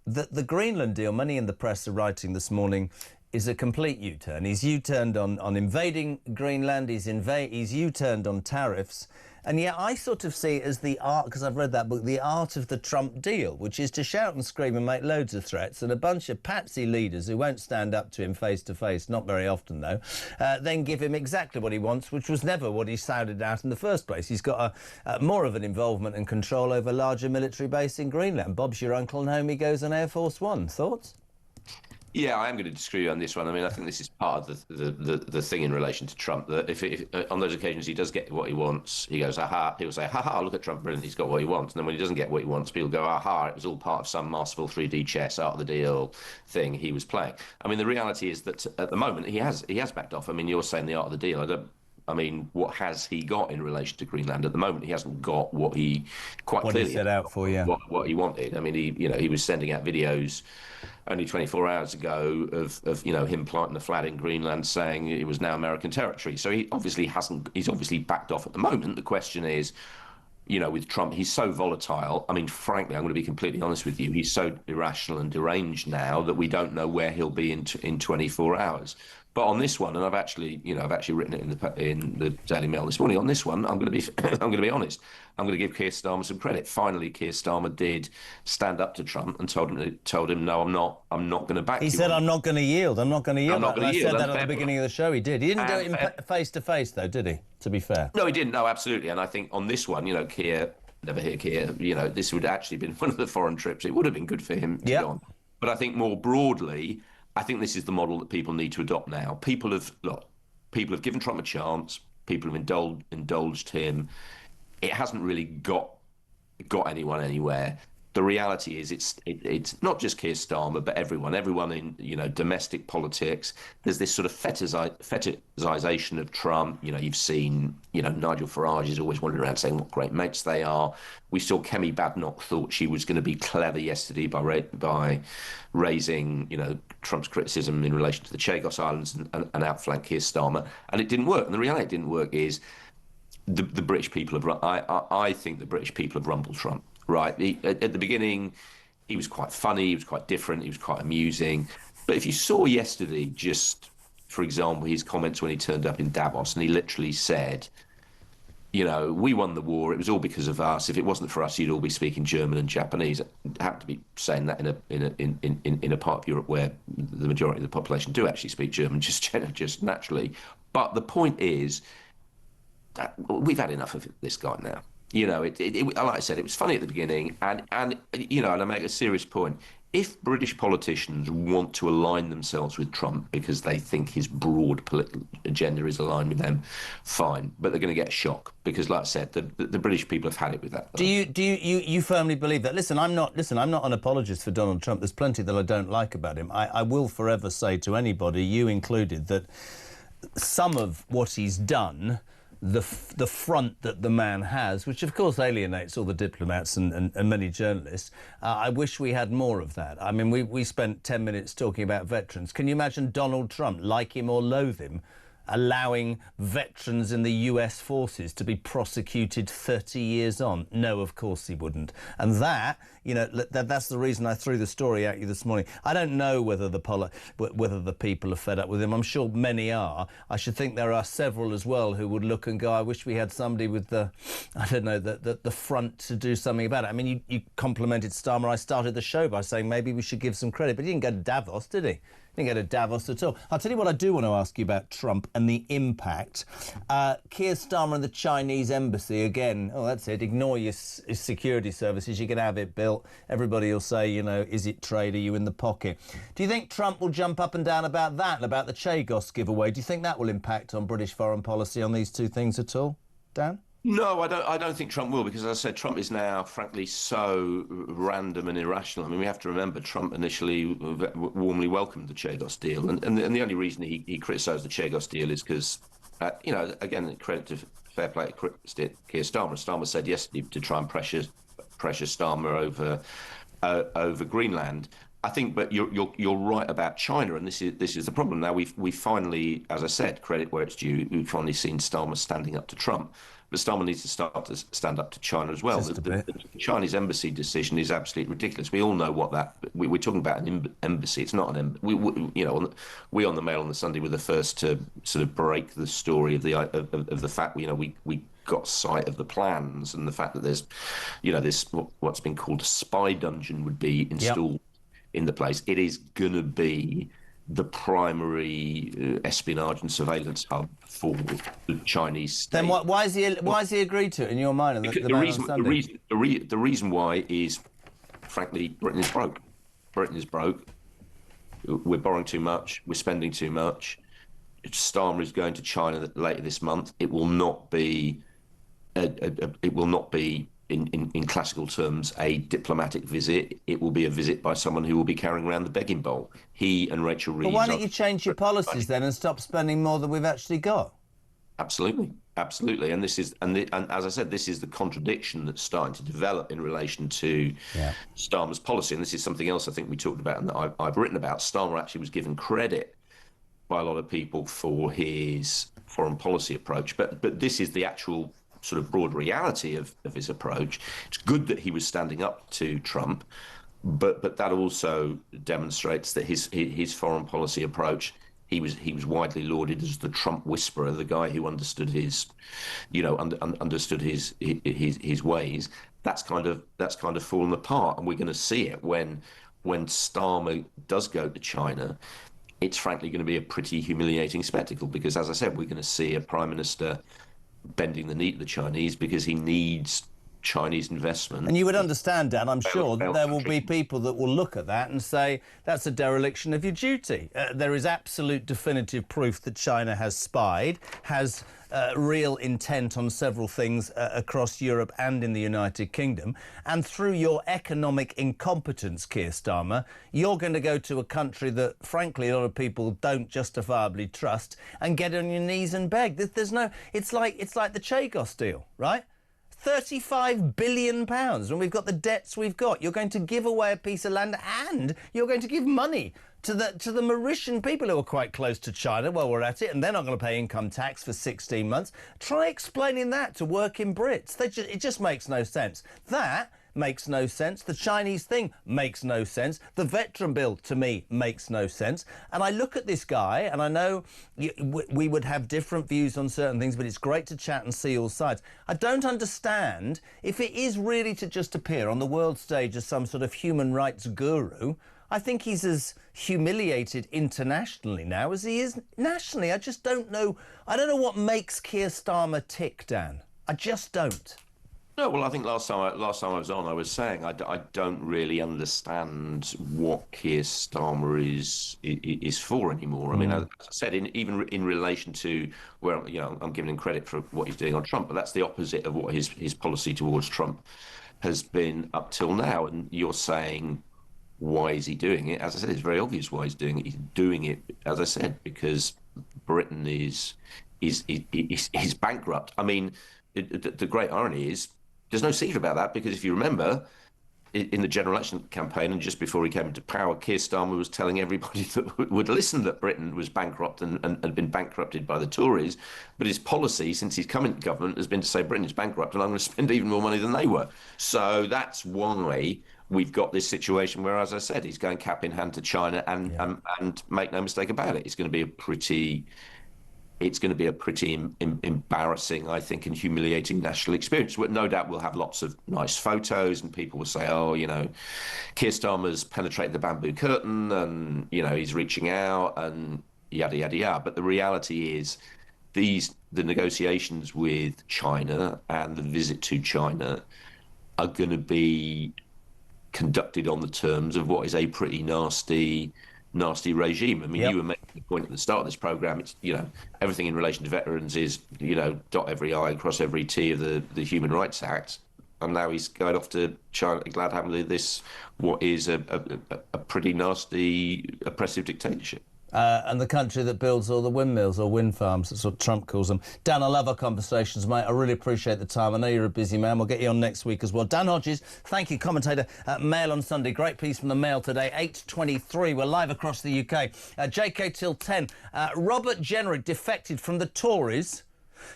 The Greenland deal, many in the press are writing this morning, is a complete U-turn. He's U-turned on invading Greenland, he's U-turned on tariffs. And yet I sort of see it as the art, because I've read that book, the art of the Trump deal, which is to shout and scream and make loads of threats, and a bunch of patsy leaders who won't stand up to him face to face, not very often though, then give him exactly what he wants, which was never what he sounded out in the first place. He's got more of an involvement and control over a larger military base in Greenland. Bob's your uncle and home he goes on Air Force One. Thoughts? Yeah, I am going to disagree on this one. I mean, I think this is part of the thing in relation to Trump, that if on those occasions he does get what he wants, he goes, aha, people say, ha, look at Trump, brilliant, he's got what he wants. And then when he doesn't get what he wants, people go, aha, it was all part of some masterful 3D chess, art of the deal thing he was playing. I mean, the reality is that at the moment he has backed off. I mean, you're saying the art of the deal. I mean, what has he got in relation to Greenland? At the moment, he hasn't got what he clearly set out for, yeah. What he wanted. I mean, he was sending out videos only 24 hours ago of him planting a flag in Greenland, saying it was now American territory. So he obviously hasn't. He's obviously backed off at the moment. The question is, with Trump, he's so volatile. I mean, frankly, I'm going to be completely honest with you. He's so irrational and deranged now that we don't know where he'll be in 24 hours. But on this one, and I've actually written it in the Daily Mail this morning. On this one, I'm going to be honest. I'm going to give Keir Starmer some credit. Finally, Keir Starmer did stand up to Trump and told him, no, I'm not going to back you. He said, I'm not going to yield. I'm not going to yield. I said that at the beginning of the show. He did. He didn't do it face to face, though, did he? To be fair. No, he didn't. No, absolutely. And I think on this one, Keir, never hear Keir. This would actually been one of the foreign trips. It would have been good for him to go on. But I think more broadly, I think this is the model that people need to adopt now. People have given Trump a chance. People have indulged him. It hasn't really got anyone anywhere. The reality is it's not just Keir Starmer, but everyone in domestic politics. There's this sort of fetishization of Trump. You've seen Nigel Farage is always wandering around saying what great mates they are. We saw Kemi Badenoch thought she was going to be clever yesterday by raising Trump's criticism in relation to the Chagos Islands and outflank Keir Starmer, and it didn't work. And the reality it didn't work is the British people have. I think the British people have rumbled Trump. Right. At the beginning, he was quite funny, he was quite different, he was quite amusing. But if you saw yesterday, just, for example, his comments when he turned up in Davos, and he literally said, we won the war, it was all because of us. If it wasn't for us, you'd all be speaking German and Japanese. I happen to be saying that in a part of Europe where the majority of the population do actually speak German, just naturally. But the point is that we've had enough of this guy now. Like I said, it was funny at the beginning, and I make a serious point. If British politicians want to align themselves with Trump because they think his broad political agenda is aligned with them, fine. But they're going to get a shock because, like I said, the British people have had it with that. Do you firmly believe that? Listen, I'm not an apologist for Donald Trump. There's plenty that I don't like about him. I will forever say to anybody, you included, that some of what he's done, the front that the man has, which of course alienates all the diplomats and many journalists, I wish we had more of that. I mean, we spent 10 minutes talking about veterans. Can you imagine Donald Trump, like him or loathe him, allowing veterans in the US forces to be prosecuted 30 years on? No, of course he wouldn't. And that, that's the reason I threw the story at you this morning. I don't know whether the people are fed up with him. I'm sure many are. I should think there are several as well who would look and go, I wish we had somebody with the front to do something about it. I mean, you complimented Starmer. I started the show by saying maybe we should give some credit, but he didn't go to Davos, did he? Didn't go to Davos at all. I'll tell you what I do want to ask you about Trump and the impact. Keir Starmer and the Chinese embassy, again, oh, that's it, ignore your security services, you can have it built. Everybody will say, you know, is it trade, are you in the pocket? Do you think Trump will jump up and down about that and about the Chagos giveaway? Do you think that will impact on British foreign policy on these two things at all, Dan? No, I don't think Trump will, because as I said, Trump is now, frankly, so random and irrational. I mean, we have to remember Trump initially warmly welcomed the Chagos deal, and the only reason he criticised the Chagos deal is because, you know, again, credit to fair play to Keir Starmer. Starmer said yes to try and pressure Starmer over Greenland. I think, but you're right about China, and this is the problem. Now we finally, as I said, credit where it's due, we've finally seen Starmer standing up to Trump. But Starmer needs to start to stand up to China as well. The Chinese embassy decision is absolutely ridiculous. We all know what that. We're talking about an embassy. It's not an embassy. We on the Mail on the Sunday were the first to sort of break the story of the fact. We got sight of the plans and the fact that there's, this what's been called a spy dungeon would be installed in the place. It is going to be the primary espionage and surveillance hub for the Chinese state. Then why has he agreed to it in your mind? The reason why is, frankly, Britain is broke. Britain is broke. We're borrowing too much. We're spending too much. Starmer is going to China later this month. It will not be. In classical terms, a diplomatic visit. It will be a visit by someone who will be carrying around the begging bowl. He and Rachel Reeves. But why don't you change your policies then and stop spending more than we've actually got? Absolutely. And this is, and as I said, this is the contradiction that's starting to develop in relation to Starmer's policy. And this is something else I think we talked about and that I've written about. Starmer actually was given credit by a lot of people for his foreign policy approach, but this is the actual sort of broad reality of his approach. It's good that he was standing up to Trump, but that also demonstrates that his foreign policy approach, he was widely lauded as the Trump whisperer, the guy who understood his ways. That's kind of fallen apart, and we're going to see it when Starmer does go to China. It's frankly going to be a pretty humiliating spectacle because, as I said, we're going to see a prime minister bending the knee to the Chinese because he needs Chinese investment. And you would understand, Dan, I'm sure, that there will be people that will look at that and say that's a dereliction of your duty. There is absolute definitive proof that China has spied, has real intent on several things across Europe and in the United Kingdom. And through your economic incompetence, Keir Starmer, you're going to go to a country that, frankly, a lot of people don't justifiably trust and get on your knees and beg. There's no... It's like the Chagos deal, right? £35 billion, and we've got the debts we've got. You're going to give away a piece of land and you're going to give money to the Mauritian people who are quite close to China while we're at it, and they're not going to pay income tax for 16 months. Try explaining that to working Brits. It just makes no sense. That makes no sense. The Chinese thing makes no sense. The veteran bill, to me, makes no sense. And I look at this guy, and I know we would have different views on certain things, but it's great to chat and see all sides. I don't understand if it is really to just appear on the world stage as some sort of human rights guru. I think he's as humiliated internationally now as he is nationally. I just don't know. I don't know what makes Keir Starmer tick, Dan. I just don't. No, well, I think last time I was on, I was saying I don't really understand what Keir Starmer is for anymore. I mean, as I said, even in relation to where I'm giving him credit for what he's doing on Trump, but that's the opposite of what his policy towards Trump has been up till now. And you're saying, why is he doing it? As I said, it's very obvious why he's doing it. He's doing it, as I said, because Britain is bankrupt. I mean, the great irony is, there's no secret about that, because if you remember, in the general election campaign and just before he came into power, Keir Starmer was telling everybody that would listen that Britain was bankrupt and had been bankrupted by the Tories. But his policy, since he's come into government, has been to say Britain is bankrupt and I'm going to spend even more money than they were. So that's why we've got this situation where, as I said, he's going cap in hand to China and make no mistake about it, it's going to be a pretty it's going to be a pretty embarrassing, I think, and humiliating national experience. No doubt we'll have lots of nice photos and people will say, oh, you know, Keir Starmer's penetrated the bamboo curtain and, you know, he's reaching out and yada, yada, yada. But the reality is the negotiations with China and the visit to China are going to be conducted on the terms of what is a pretty nasty regime. I mean, you were making the point at the start of this programme, it's, you know, everything in relation to veterans is, you know, dot every I and cross every T of the Human Rights Act. And now he's going off to China, glad happily, this, what is a pretty nasty, oppressive dictatorship. And the country that builds all the windmills or wind farms, that's what Trump calls them. Dan, I love our conversations, mate. I really appreciate the time. I know you're a busy man. We'll get you on next week as well. Dan Hodges, thank you, commentator at Mail on Sunday. Great piece from the Mail today, 8:23. We're live across the UK. JK till 10. Robert Genrich defected from the Tories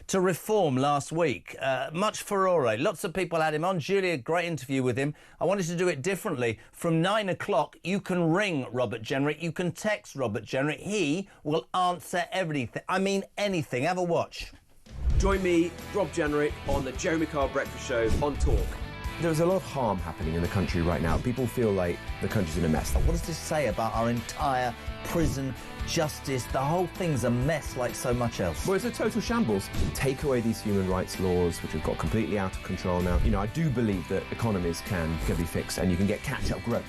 to Reform last week. Much furore. Lots of people had him on. Julia, great interview with him. I wanted to do it differently. From 9 o'clock, you can ring Robert Genrich. You can text Robert Genrich. He will answer everything. I mean, anything. Have a watch. Join me, Rob Genrich, on the Jeremy Kyle Breakfast Show on Talk. There's a lot of harm happening in the country right now. People feel like the country's in a mess. What does this say about our entire prison, justice? The whole thing's a mess like so much else. Well, it's a total shambles. Take away these human rights laws, which have got completely out of control now. You know, I do believe that economies can be fixed and you can get catch-up growth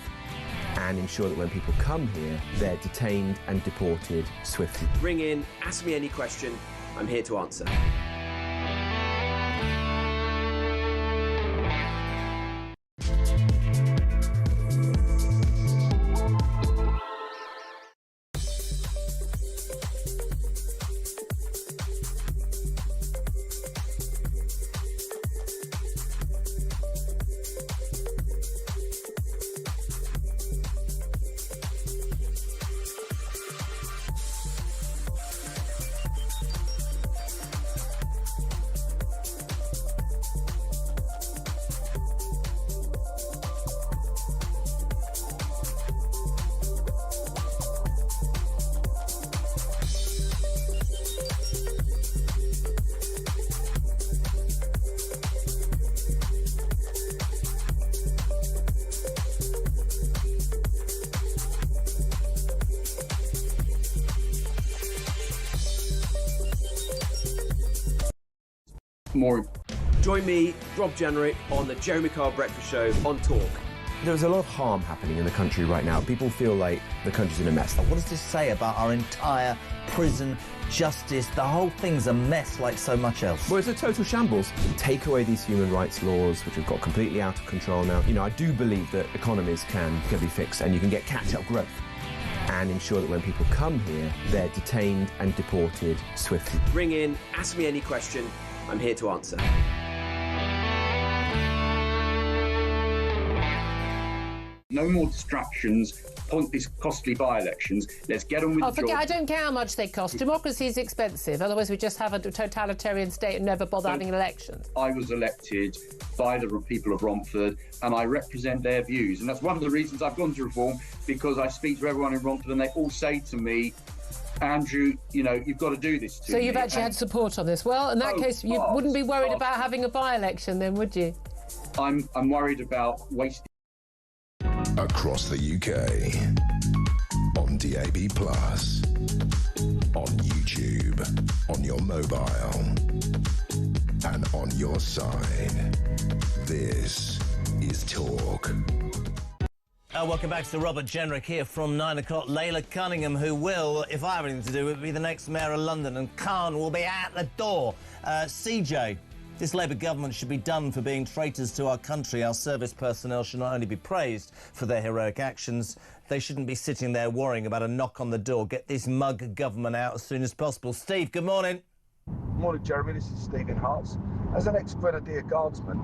and ensure that when people come here, they're detained and deported swiftly. Ring in, ask me any question. I'm here to answer. Join me, Rob Genrich, on the Jeremy Kyle Breakfast Show on Talk. There's a lot of harm happening in the country right now. People feel like the country's in a mess. What does this say about our entire prison, justice? The whole thing's a mess like so much else. Well, it's a total shambles. Take away these human rights laws, which have got completely out of control now. You know, I do believe that economies can be fixed and you can get catch-up growth and ensure that when people come here, they're detained and deported swiftly. Ring in, ask me any question. I'm here to answer. No more distractions, pointless, costly by-elections. Let's get on with the job. I don't care how much they cost. Democracy is expensive. Otherwise, we just have a totalitarian state and never bother having elections. I was elected by the people of Romford, and I represent their views. And that's one of the reasons I've gone to Reform, because I speak to everyone in Romford, and they all say to me, Andrew, you know, you've got to do this to me. So you've actually had support on this. Well, in that case, you wouldn't be worried about having a by-election then, would you? I'm worried about wasting... Across the UK, on DAB+, on YouTube, on your mobile, and on your side. This is Talk. Welcome back to Robert Genrich here from 9 o'clock. Layla Cunningham, who will, if I have anything to do with it, be the next mayor of London, and Khan will be out the door. CJ, this Labour government should be done for being traitors to our country. Our service personnel should not only be praised for their heroic actions, they shouldn't be sitting there worrying about a knock on the door. Get this mug government out as soon as possible. Steve, good morning. Morning, Jeremy. This is Stephen Hartz. As an ex-Grenadier Guardsman,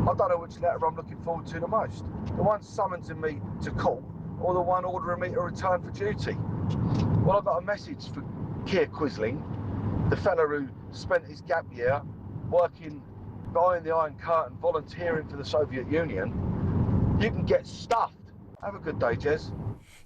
I don't know which letter I'm looking forward to the most. The one summoning me to court, or the one ordering me to return for duty. Well, I've got a message for Keir Quisling, the fella who spent his gap year working behind the Iron Curtain, volunteering for the Soviet Union. You can get stuffed. Have a good day, Jez.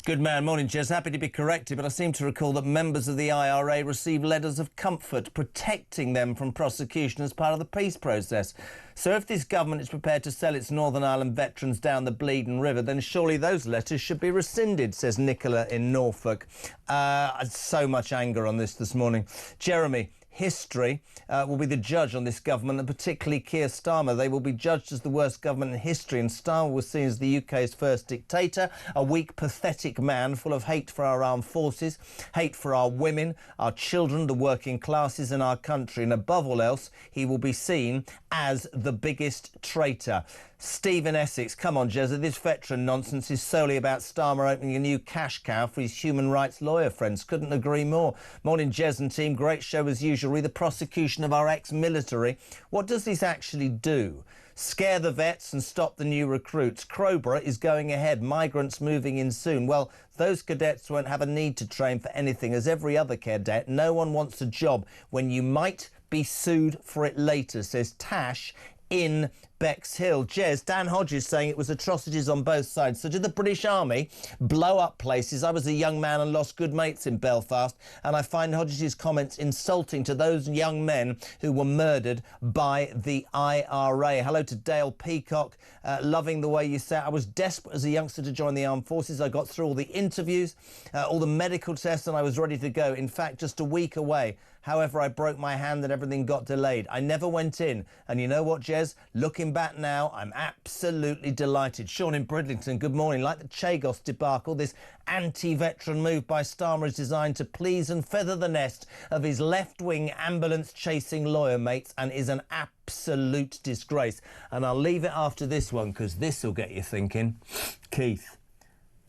Good man. Morning, Jez. Happy to be corrected, but I seem to recall that members of the IRA received letters of comfort protecting them from prosecution as part of the peace process. So if this government is prepared to sell its Northern Ireland veterans down the Bleeding River, then surely those letters should be rescinded, says Nicola in Norfolk. So much anger on this morning. Jeremy. History will be the judge on this government, and particularly Keir Starmer. They will be judged as the worst government in history, and Starmer was seen as the UK's first dictator, a weak, pathetic man full of hate for our armed forces, hate for our women, our children, the working classes in our country, and above all else, he will be seen as the biggest traitor. Steve in Essex, come on, Jezza, this veteran nonsense is solely about Starmer opening a new cash cow for his human rights lawyer friends. Couldn't agree more. Morning, Jez and team. Great show as usual. Read the prosecution of our ex-military. What does this actually do? Scare the vets and stop the new recruits. Crowborough is going ahead. Migrants moving in soon. Well, those cadets won't have a need to train for anything. As every other cadet, no one wants a job when you might be sued for it later, says Tash in Bexhill. Jez, Dan Hodges saying it was atrocities on both sides. So did the British Army blow up places? I was a young man and lost good mates in Belfast, and I find Hodges' comments insulting to those young men who were murdered by the IRA. Hello to Dale Peacock. Loving the way you say it. I was desperate as a youngster to join the armed forces. I got through all the interviews, all the medical tests, and I was ready to go. In fact, just a week away. However, I broke my hand and everything got delayed. I never went in. And you know what, Jez? Looking back now, I'm absolutely delighted. Sean in Bridlington, good morning. Like the Chagos debacle, this anti-veteran move by Starmer is designed to please and feather the nest of his left-wing ambulance-chasing lawyer mates and is an absolute disgrace. And I'll leave it after this one, because this will get you thinking. Keith,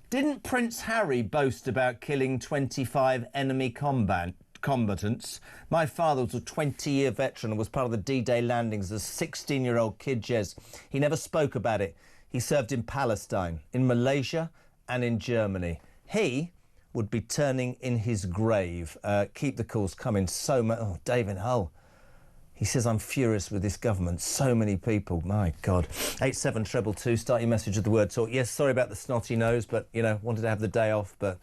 didn't Prince Harry boast about killing 25 enemy combatants? My father was a 20-year veteran and was part of the D-Day landings as a 16-year-old kid, Jez. He never spoke about it. He served in Palestine, in Malaysia and in Germany. He would be turning in his grave. Keep the calls coming. So much. Oh, David Hull. He says, I'm furious with this government. So many people. My God. 87222. Start your message with the word talk. Yes, sorry about the snotty nose, but, you know, wanted to have the day off, but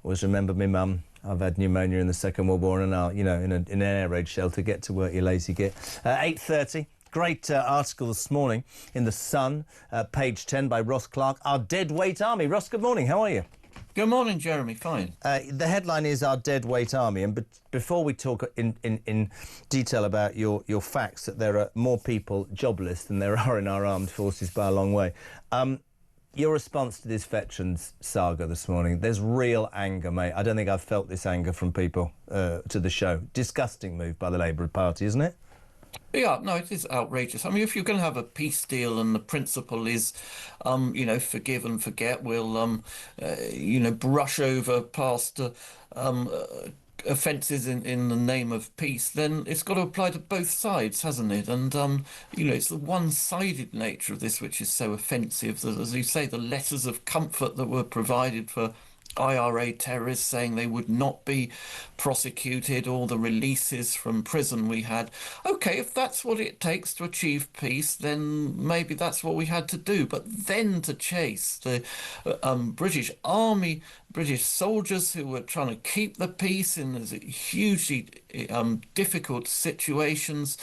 always remember me mum. I've had pneumonia in the Second World War and now, you know, in an air raid shelter. Get to work, you lazy git. 8:30. Great article this morning in The Sun, page 10 by Ross Clark. Our dead weight army. Ross, good morning. How are you? Good morning, Jeremy. Fine. The headline is Our Dead Weight Army. And before we talk in detail about your facts, that there are more people jobless than there are in our armed forces by a long way. Your response to this veterans saga this morning, there's real anger, mate. I don't think I've felt this anger from people to the show. Disgusting move by the Labour Party, isn't it? Yeah, no, it is outrageous. I mean, if you're going to have a peace deal and the principle is, you know, forgive and forget, we'll, you know, brush over past offences in the name of peace, then it's got to apply to both sides, hasn't it? And, you know, it's the one-sided nature of this which is so offensive. That, as you say, the letters of comfort that were provided for IRA terrorists saying they would not be prosecuted, all the releases from prison we had. OK, if that's what it takes to achieve peace, then maybe that's what we had to do. But then to chase the British Army, British soldiers who were trying to keep the peace in these hugely difficult situations,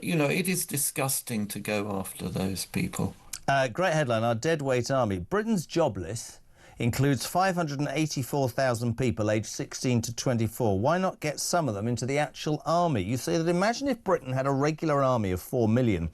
you know, it is disgusting to go after those people. Great headline, Our Dead Weight Army. Britain's jobless includes 584,000 people aged 16 to 24. Why not get some of them into the actual army? You say that imagine if Britain had a regular army of 4 million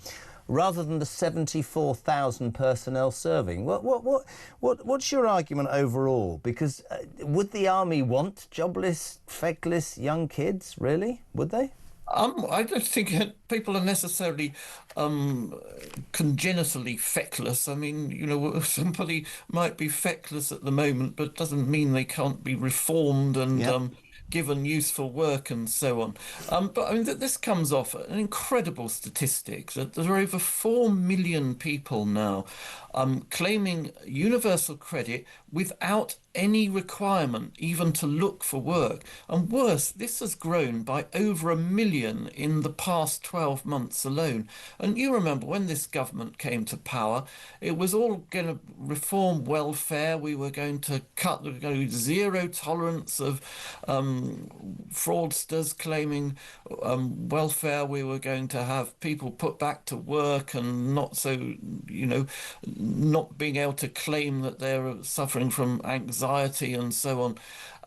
rather than the 74,000 personnel serving. What's your argument overall? Because would the army want jobless, feckless young kids, really? Would they? I don't think people are necessarily congenitally feckless. I mean, you know, somebody might be feckless at the moment, but doesn't mean they can't be reformed and given useful work and so on. But I mean, this comes off an incredible statistic that there are over 4 million people now claiming universal credit without any requirement even to look for work. And worse, this has grown by over 1 million in the past 12 months alone. And you remember when this government came to power, it was all going to reform welfare. We were going to cut, we were going to do zero tolerance of fraudsters claiming welfare. We were going to have people put back to work and not so, not being able to claim that they're suffering from anxiety and so on.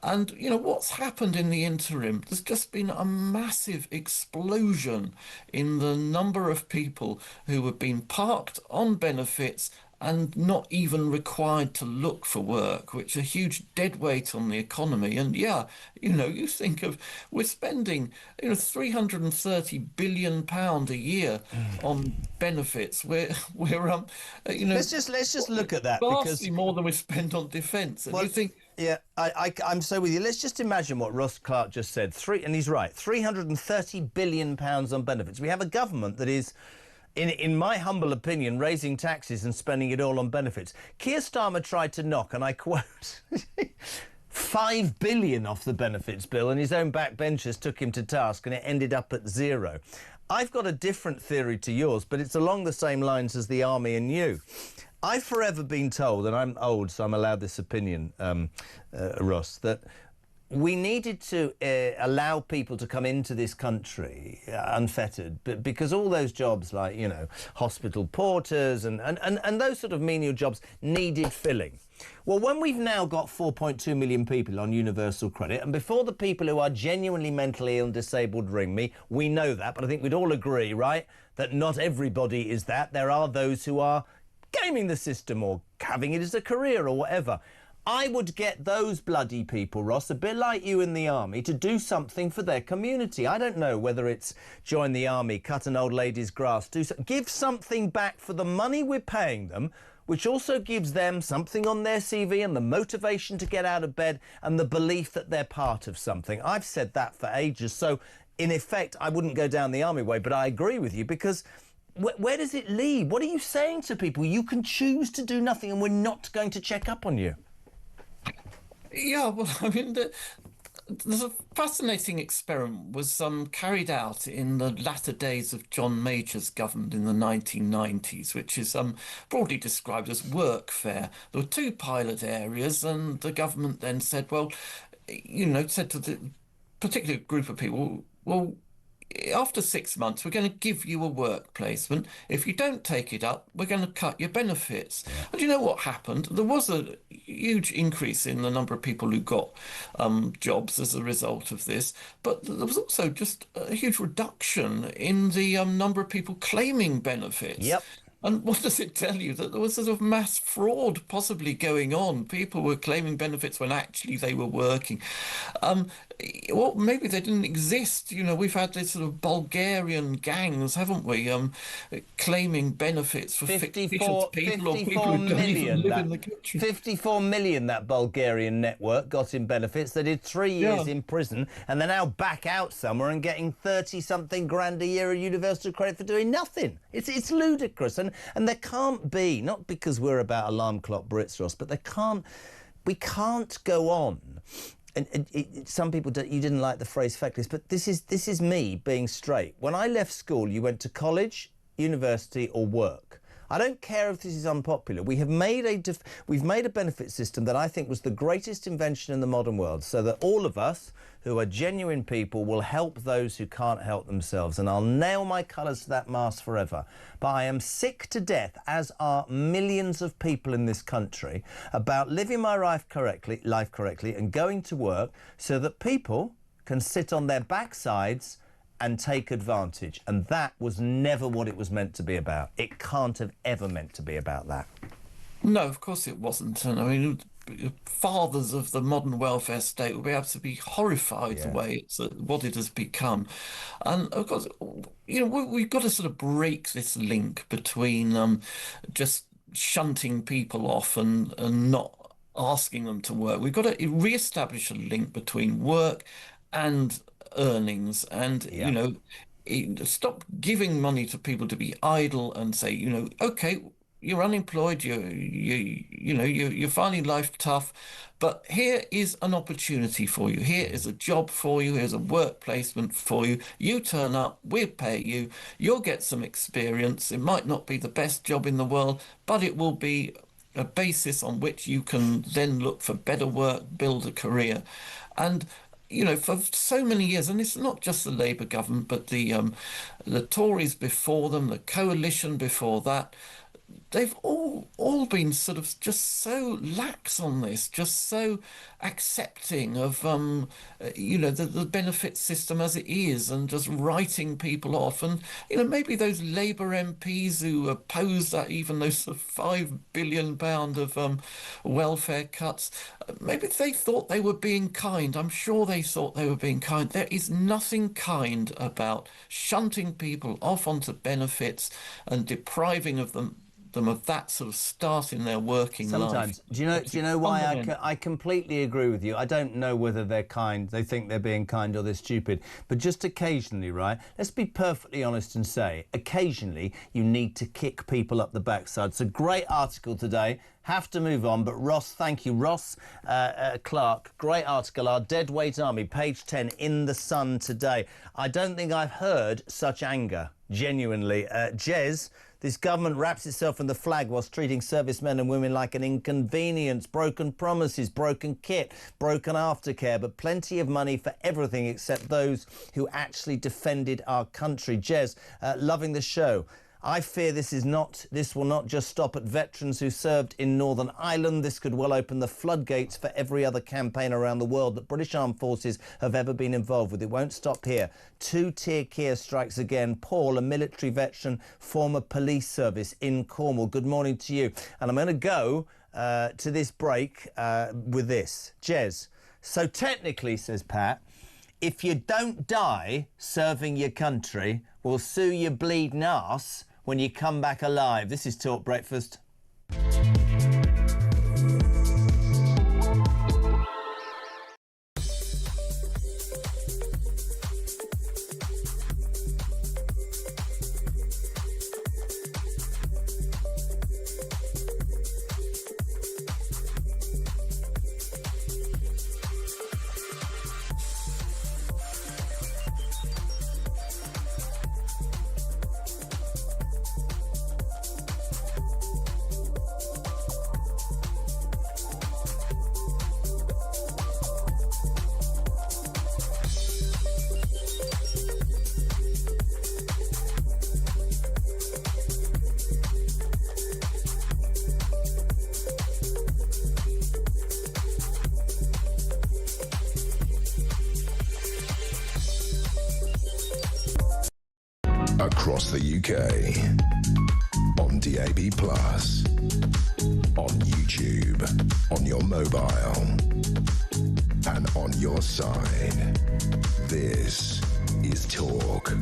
And, what's happened in the interim? There's just been a massive explosion in the number of people who have been parked on benefits and not even required to look for work, which is a huge dead weight on the economy. And you think of, we're spending, £330 billion a year on benefits. let's just look at that, vastly more than we spend on defence. And you think, yeah, I'm so with you. Let's just imagine what Ross Clark just said. And he's right, £330 billion on benefits. We have a government that is, in my humble opinion, raising taxes and spending it all on benefits. Keir Starmer tried to knock, and I quote, 5 billion off the benefits bill, and his own backbenchers took him to task, and it ended up at zero. I've got a different theory to yours, but it's along the same lines as the army and you. I've forever been told, and I'm old, so I'm allowed this opinion, Ross, that we needed to allow people to come into this country unfettered, but because all those jobs like, hospital porters and those sort of menial jobs needed filling. Well, when we've now got 4.2 million people on universal credit, and before the people who are genuinely mentally ill and disabled ring me, we know that, but I think we'd all agree, right, that not everybody is that. There are those who are gaming the system or having it as a career or whatever. I would get those bloody people, Ross, a bit like you in the army, to do something for their community. I don't know whether it's join the army, cut an old lady's grass, give something back for the money we're paying them, which also gives them something on their CV and the motivation to get out of bed and the belief that they're part of something. I've said that for ages. So, in effect, I wouldn't go down the army way, but I agree with you, because where does it lead? What are you saying to people? You can choose to do nothing and we're not going to check up on you. Yeah, well, I mean, there's a fascinating experiment was carried out in the latter days of John Major's government in the 1990s, which is broadly described as workfare. There were 2 pilot areas, and the government then said, well, said to the particular group of people, well, after 6 months, we're going to give you a work placement. If you don't take it up, we're going to cut your benefits. Yeah. And you know what happened? There was a huge increase in the number of people who got jobs as a result of this, but there was also just a huge reduction in the number of people claiming benefits. Yep. And what does it tell you? That there was sort of mass fraud possibly going on. People were claiming benefits when actually they were working. Well, maybe they didn't exist. We've had this sort of Bulgarian gangs, haven't we? Claiming benefits for fictitious people or people who don't even live in the country. 54 million that Bulgarian network got in benefits. They did 3 years in prison, and they're now back out somewhere and getting 30-something grand a year of universal credit for doing nothing. It's ludicrous. And there can't be, not because we're about alarm clock Brits, Ross, but we can't go on. And some people you didn't like the phrase feckless, but this is me being straight. When I left school, you went to college, university, or work. I don't care if this is unpopular. We've made a benefit system that I think was the greatest invention in the modern world, so that all of us who are genuine people will help those who can't help themselves. And I'll nail my colours to that mast forever. But I am sick to death, as are millions of people in this country, about living my life correctly and going to work so that people can sit on their backsides and take advantage. And that was never what it was meant to be about. It can't have ever meant to be about that. No, of course it wasn't. And I mean, fathers of the modern welfare state will be absolutely horrified the way what it has become. And of course, we've got to sort of break this link between just shunting people off and not asking them to work. We've got to re-establish a link between work and earnings, and stop giving money to people to be idle and say, okay, you're unemployed, you're finding life tough, but here is an opportunity for you. Here is a job for you. Here's a work placement for you. You turn up, we'll pay you. You'll get some experience. It might not be the best job in the world, but it will be a basis on which you can then look for better work, build a career. And for so many years, and it's not just the Labour government, but the Tories before them, the coalition before that, they've all been sort of just so lax on this, just so accepting of the benefit system as it is, and just writing people off. And maybe those Labour MPs who opposed that, even those sort of £5 billion of welfare cuts, maybe they thought they were being kind. I'm sure they thought they were being kind. There is nothing kind about shunting people off onto benefits and depriving them of that sort of start in their working life. Sometimes. Do you know why I completely agree with you? I don't know whether they're kind, they think they're being kind, or they're stupid. But just occasionally, right? Let's be perfectly honest and say, occasionally you need to kick people up the backside. It's a great article today. Have to move on, but Ross, thank you. Ross Clark, great article. Our Deadweight Army, page 10 in The Sun today. I don't think I've heard such anger, genuinely. Jez, this government wraps itself in the flag whilst treating servicemen and women like an inconvenience. Broken promises, broken kit, broken aftercare, but plenty of money for everything except those who actually defended our country. Jez, loving the show. I fear this will not just stop at veterans who served in Northern Ireland. This could well open the floodgates for every other campaign around the world that British Armed Forces have ever been involved with. It won't stop here. Two-tier Kia strikes again. Paul, a military veteran, former police service in Cornwall. Good morning to you. And I'm going to go to this break with this. Jez, so technically, says Pat, if you don't die serving your country, we'll sue your bleeding arse when you come back alive. This is Talk Breakfast. Across the UK, on DAB+, on YouTube, on your mobile, and on your side. This is Talk.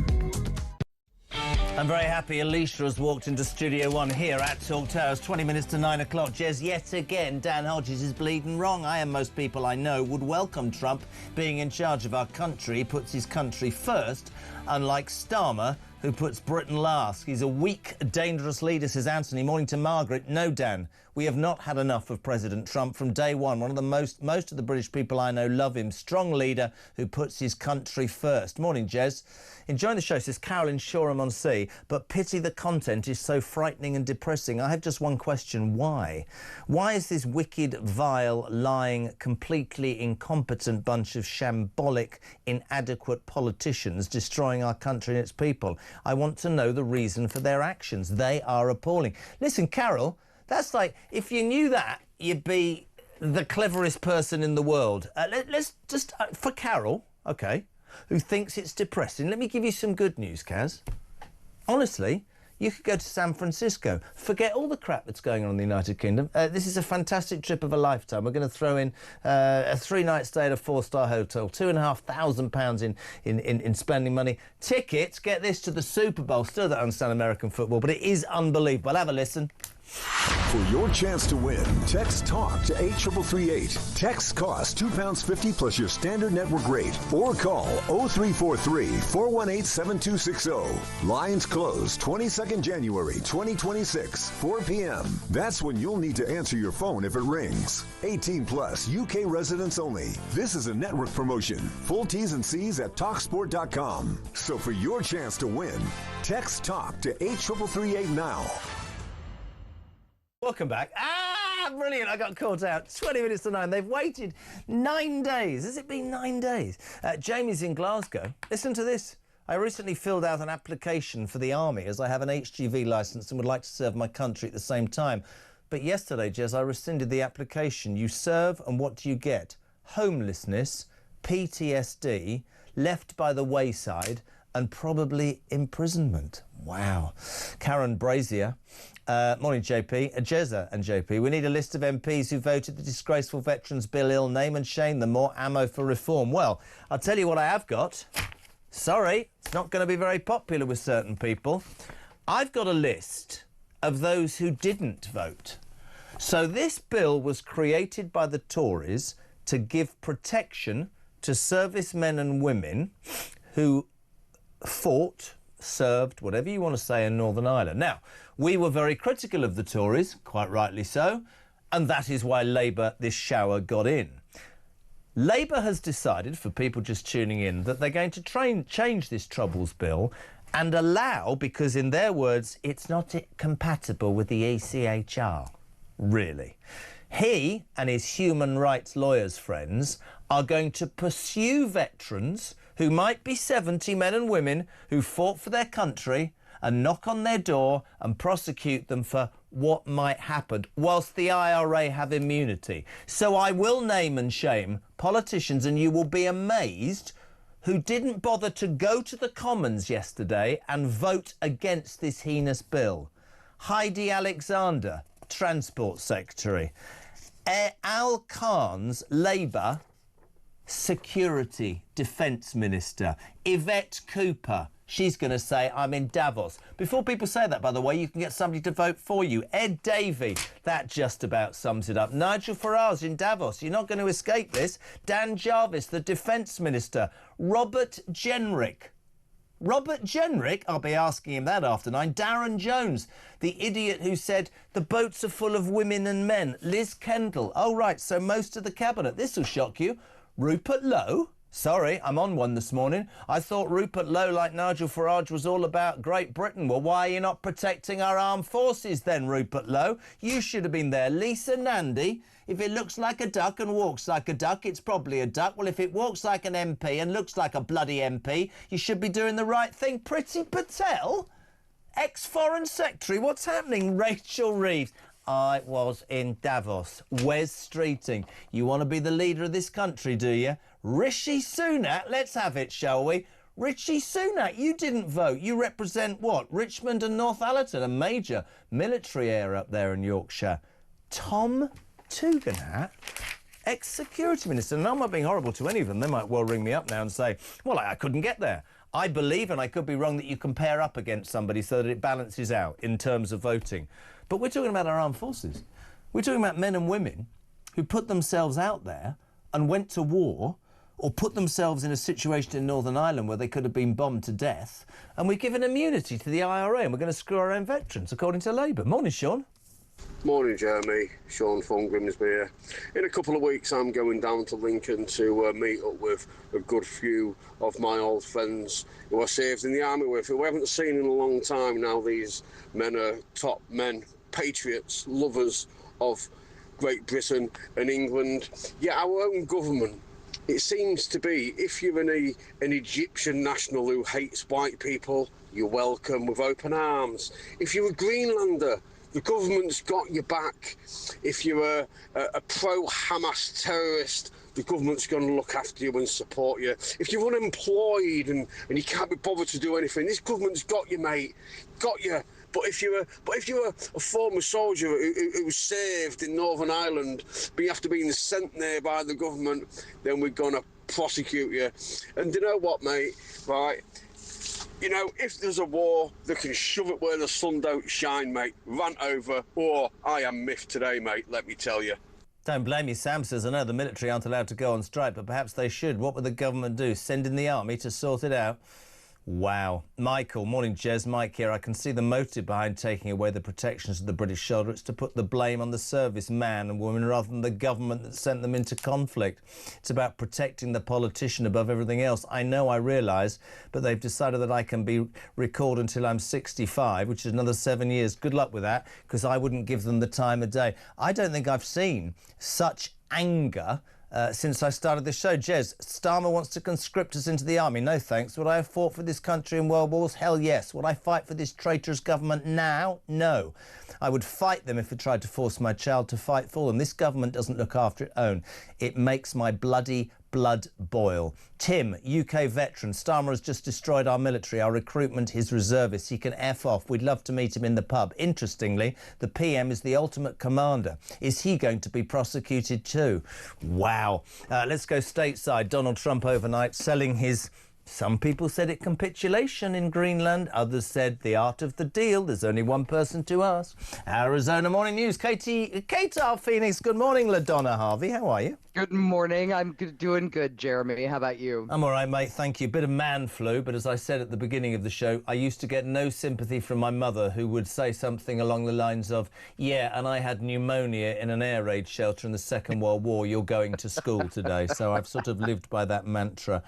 I'm very happy Alicia has walked into Studio 1 here at Talk Towers, 20 minutes to 9 o'clock. Jez, yet again, Dan Hodges is bleeding wrong. I and most people I know would welcome Trump being in charge of our country. He puts his country first, unlike Starmer, who puts Britain last. He's a weak, dangerous leader, says Anthony. Morning to Margaret. No, Dan, we have not had enough of President Trump from day one. One of the most of the British people I know love him. Strong leader who puts his country first. Morning, Jez. Enjoying the show, says Carol in Shoreham-on-Sea, but pity the content is so frightening and depressing. I have just one question. Why? Why is this wicked, vile, lying, completely incompetent bunch of shambolic, inadequate politicians destroying our country and its people? I want to know the reason for their actions. They are appalling. Listen, Carol, that's like, if you knew that, you'd be the cleverest person in the world. Let's just, for Carol, OK, who thinks it's depressing, let me give you some good news, Kaz. Honestly, you could go to San Francisco. Forget all the crap that's going on in the United Kingdom. This is a fantastic trip of a lifetime. We're going to throw in a 3-night stay at a 4-star hotel, £2,500 in spending money. Tickets, get this, to the Super Bowl. Still don't understand American football, but it is unbelievable. Have a listen. For your chance to win, text TALK to 83338. Text costs £2.50 plus your standard network rate. Or call 0343-418-7260. Lines close 22nd January 2026, 4 p.m. That's when you'll need to answer your phone if it rings. 18 plus, UK residents only. This is a network promotion. Full T's and C's at TalkSport.com. So for your chance to win, text TALK to 83338 now. Welcome back. Brilliant. I got caught out. 20 minutes to 9. They've waited 9 days. Has it been 9 days? Jamie's in Glasgow. Listen to this. I recently filled out an application for the army as I have an HGV licence and would like to serve my country at the same time. But yesterday, Jez, I rescinded the application. You serve and what do you get? Homelessness, PTSD, left by the wayside and probably imprisonment. Wow. Karen Brazier. Morning, JP. Jezza and JP. We need a list of MPs who voted the disgraceful Veterans Bill ill. Name and shame them. More ammo for reform. Well, I'll tell you what I have got. Sorry, it's not going to be very popular with certain people. I've got a list of those who didn't vote. So this bill was created by the Tories to give protection to servicemen and women who fought, served, whatever you want to say, in Northern Ireland. Now, we were very critical of the Tories, quite rightly so, and that is why Labour, this shower, got in. Labour has decided, for people just tuning in, that they're going to change this Troubles Bill and allow, because in their words, it's not compatible with the ECHR. Really. He and his human rights lawyers friends are going to pursue veterans who might be 70, men and women, who fought for their country, and knock on their door and prosecute them for what might happen, whilst the IRA have immunity. So I will name and shame politicians, and you will be amazed, who didn't bother to go to the Commons yesterday and vote against this heinous bill. Heidi Alexander, Transport Secretary. Al Khan's Labour Security Defence Minister. Yvette Cooper. She's going to say, I'm in Davos. Before people say that, by the way, you can get somebody to vote for you. Ed Davey. That just about sums it up. Nigel Farage in Davos. You're not going to escape this. Dan Jarvis, the Defence Minister. Robert Genrich. Robert Genrich, I'll be asking him that after 9. Darren Jones, the idiot who said the boats are full of women and men. Liz Kendall. Oh, right, so most of the cabinet. This will shock you. Rupert Lowe. Sorry, I'm on one this morning. I thought Rupert Lowe, like Nigel Farage, was all about Great Britain. Well, why are you not protecting our armed forces then, Rupert Lowe? You should have been there. Lisa Nandy. If it looks like a duck and walks like a duck, it's probably a duck. Well, if it walks like an MP and looks like a bloody MP, you should be doing the right thing. Priti Patel, ex-Foreign Secretary. What's happening? Rachel Reeves. I was in Davos. Wes Streeting. You want to be the leader of this country, do you? Rishi Sunak. Let's have it, shall we? Rishi Sunak, you didn't vote. You represent what? Richmond and Northallerton, a major military area up there in Yorkshire. Tom Tugendhat, ex-security minister. And I'm not being horrible to any of them. They might well ring me up now and say, well, I couldn't get there. I believe, and I could be wrong, that you can pair up against somebody so that it balances out in terms of voting. But we're talking about our armed forces. We're talking about men and women who put themselves out there and went to war, or put themselves in a situation in Northern Ireland where they could have been bombed to death, and we've given immunity to the IRA, and we're going to screw our own veterans, according to Labour. Morning, Sean. Morning, Jeremy. Sean from Grimsby here. In a couple of weeks, I'm going down to Lincoln to meet up with a good few of my old friends who I served in the army with, who I haven't seen in a long time now. These men are top men, patriots, lovers of Great Britain and England. Yet our own government, it seems to be, if you're an Egyptian national who hates white people, you're welcome with open arms. If you're a Greenlander, the government's got your back. If you're a pro-Hamas terrorist, the government's going to look after you and support you. If you're unemployed and you can't be bothered to do anything, this government's got you, mate. Got you. But if you're a former soldier who served in Northern Ireland, but you have to be sent there by the government, then we're going to prosecute you. And you know what, mate? Right? You know, if there's a war, they can shove it where the sun don't shine, mate. Rant over, or I am miffed today, mate, let me tell you. Don't blame me. Sam says, I know the military aren't allowed to go on strike, but perhaps they should. What would the government do? Send in the army to sort it out? Wow. Michael, morning, Jez. Mike here. I can see the motive behind taking away the protections of the British shoulder. It's to put the blame on the service man and woman rather than the government that sent them into conflict. It's about protecting the politician above everything else. I know, I realise, but they've decided that I can be recalled until I'm 65, which is another 7 years. Good luck with that, because I wouldn't give them the time of day. I don't think I've seen such anger since I started this show. Jez, Starmer wants to conscript us into the army. No thanks. Would I have fought for this country in world wars? Hell yes. Would I fight for this traitorous government now? No. I would fight them if it tried to force my child to fight for them. This government doesn't look after its own. It makes my bloody blood boil. Tim, UK veteran. Starmer has just destroyed our military, our recruitment, his reservists. He can F off. We'd love to meet him in the pub. Interestingly, the PM is the ultimate commander. Is he going to be prosecuted too? Wow. Let's go stateside. Donald Trump overnight selling his... Some people said it capitulation in Greenland. Others said the art of the deal. There's only one person to ask. Arizona Morning News. Kate R. Phoenix. Good morning, LaDonna Harvey. How are you? Good morning. I'm doing good, Jeremy. How about you? I'm all right, mate. Thank you. Bit of man flu, but as I said at the beginning of the show, I used to get no sympathy from my mother, who would say something along the lines of, yeah, and I had pneumonia in an air raid shelter in the Second World War. You're going to school today. So I've sort of lived by that mantra.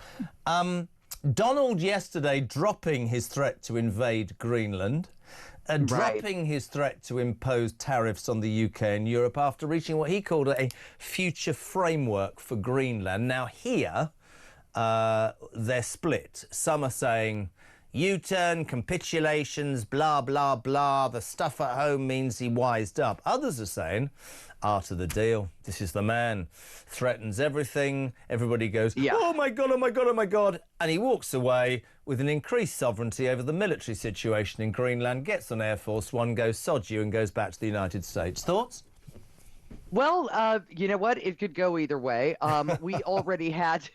Donald yesterday dropping his threat to invade Greenland, dropping his threat to impose tariffs on the UK and Europe after reaching what he called a future framework for Greenland. Now here, they're split. Some are saying U-turn, capitulations, blah, blah, blah. The stuff at home means he wised up. Others are saying, art of the deal. This is the man. Threatens everything. Everybody goes, oh, my God, oh, my God, oh, my God. And he walks away with an increased sovereignty over the military situation in Greenland, gets on Air Force One, goes sod you and goes back to the United States. Thoughts? Well, you know what? It could go either way. We already had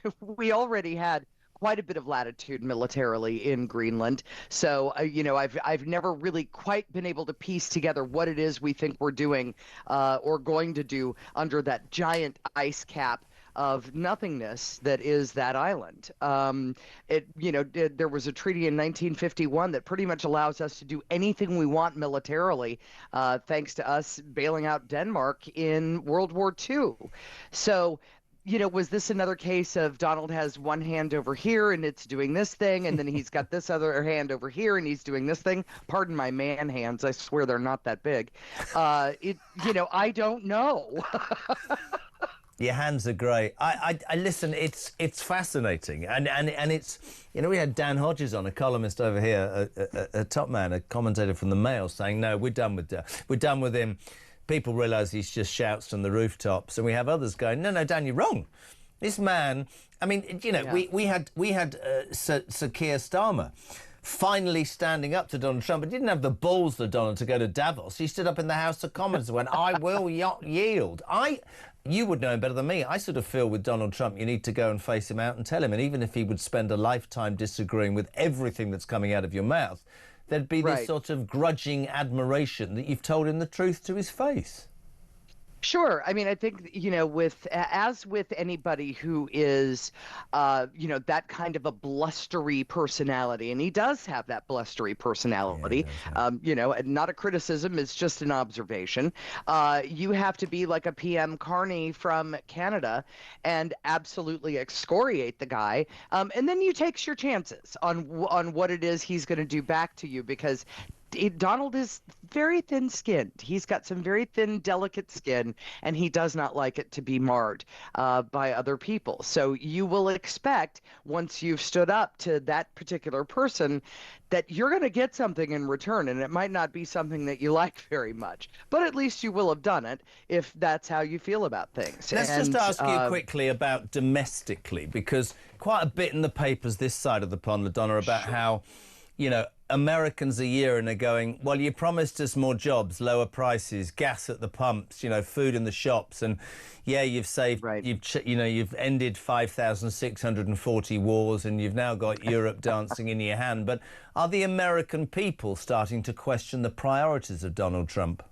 quite a bit of latitude militarily in Greenland. So, you know, I've never really quite been able to piece together what it is we think we're doing or going to do under that giant ice cap of nothingness that is that island. There was a treaty in 1951 that pretty much allows us to do anything we want militarily, thanks to us bailing out Denmark in World War II. So, you know, was this another case of Donald has one hand over here and it's doing this thing, and then he's got this other hand over here and he's doing this thing? Pardon my man hands. I swear they're not that big. I don't know. Your hands are great. I listen. It's fascinating, and it's, you know, we had Dan Hodges on, a columnist over here, a top man, a commentator from the Mail, saying no, we're done with him. People realise he just shouts from the rooftops, and we have others going, no, Dan, you're wrong. This man, I mean, you know, we had Sir Keir Starmer finally standing up to Donald Trump, but didn't have the balls, the Donald, to go to Davos. He stood up in the House of Commons and went, I will yield. You would know him better than me. I sort of feel with Donald Trump, you need to go and face him out and tell him. And even if he would spend a lifetime disagreeing with everything that's coming out of your mouth, there'd be this sort of grudging admiration that you've told him the truth to his face. Sure. I mean, I think, you know, as with anybody who is, that kind of a blustery personality, and he does have that blustery personality, not a criticism, it's just an observation. You have to be like a PM Carney from Canada and absolutely excoriate the guy. And then you take your chances on what it is he's going to do back to you, because Donald is very thin-skinned. He's got some very thin, delicate skin, and he does not like it to be marred by other people. So you will expect, once you've stood up to that particular person, that you're going to get something in return, and it might not be something that you like very much, but at least you will have done it if that's how you feel about things. Let's just ask you quickly about domestically, because quite a bit in the papers this side of the pond, LaDonna, about how you know, Americans a year and are going, well, you promised us more jobs, lower prices, gas at the pumps, you know, food in the shops, and yeah, you've saved, you've ended 5,640 wars, and you've now got Europe dancing in your hand. But are the American people starting to question the priorities of Donald Trump?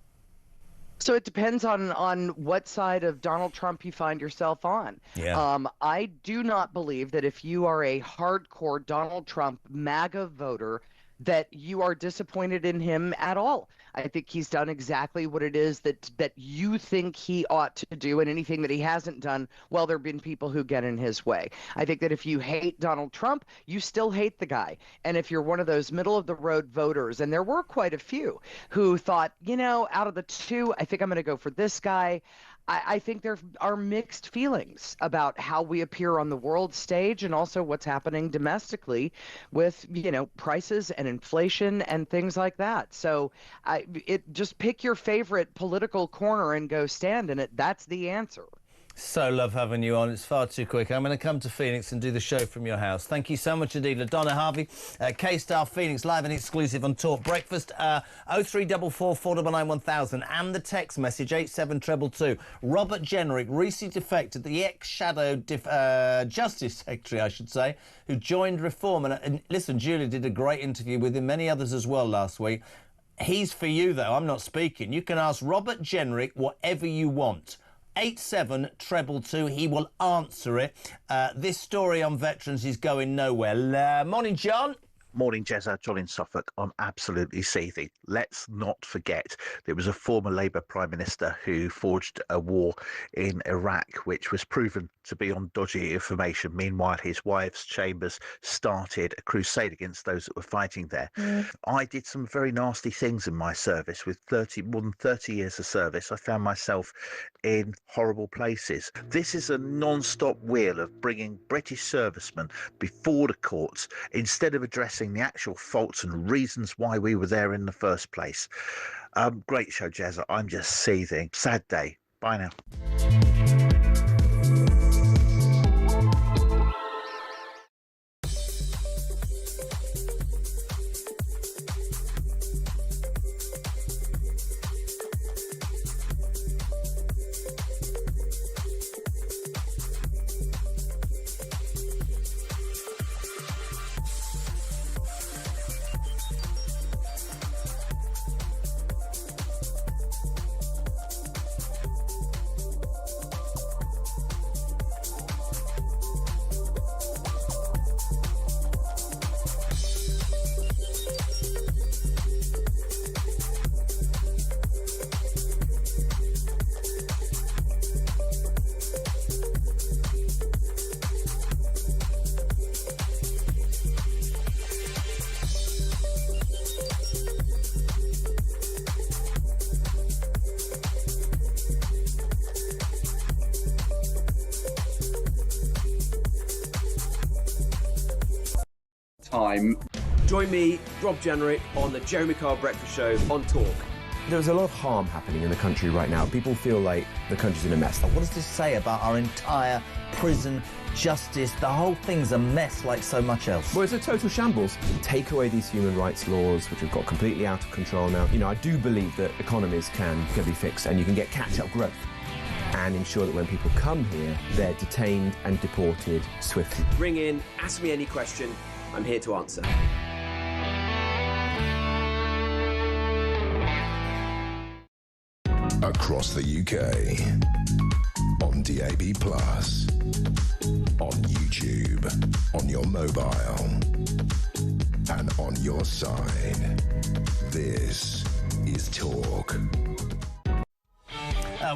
So it depends on what side of Donald Trump you find yourself on. Yeah. I do not believe that if you are a hardcore Donald Trump MAGA voter, that you are disappointed in him at all. I think he's done exactly what it is that you think he ought to do, and anything that he hasn't done, well, there have been people who get in his way. I think that if you hate Donald Trump, you still hate the guy. And if you're one of those middle-of-the-road voters, and there were quite a few who thought, you know, out of the two, I think I'm going to go for this guy, I think there are mixed feelings about how we appear on the world stage and also what's happening domestically with, you know, prices and inflation and things like that. So just pick your favorite political corner and go stand in it. That's the answer. So love having you on. It's far too quick. I'm going to come to Phoenix and do the show from your house. Thank you so much indeed. LaDonna Harvey, K-Star Phoenix, live and exclusive on Talk Breakfast. 0344 499 1000 and the text message 87222. Robert Genrich recently defected, the ex-shadow Justice Secretary, I should say, who joined Reform. And listen, Julia did a great interview with him, many others as well last week. He's for you, though. I'm not speaking. You can ask Robert Genrich whatever you want. 87222, he will answer it. This story on veterans is going nowhere. Morning, John. Morning, Jezza. John in Suffolk. I'm absolutely seething. Let's not forget there was a former Labour Prime Minister who forged a war in Iraq, which was proven to be on dodgy information. Meanwhile, his wife's chambers started a crusade against those that were fighting there. I did some very nasty things in my service. With more than 30 years of service, I found myself in horrible places. This is a non-stop wheel of bringing British servicemen before the courts instead of addressing the actual faults and reasons why we were there in the first place. Great show, Jazza. I'm just seething. Sad day. Bye now. Time. Join me, Rob Genrich, on the Jeremy Kyle Breakfast Show on Talk. There's a lot of harm happening in the country right now. People feel like the country's in a mess. What does this say about our entire prison, justice? The whole thing's a mess like so much else. Well, it's a total shambles. Take away these human rights laws, which have got completely out of control now. You know, I do believe that economies can be fixed and you can get catch-up growth and ensure that when people come here, they're detained and deported swiftly. Ring in, ask me any question. I'm here to answer. Across the UK, on DAB+, on YouTube, on your mobile, and on your side. This is Talk.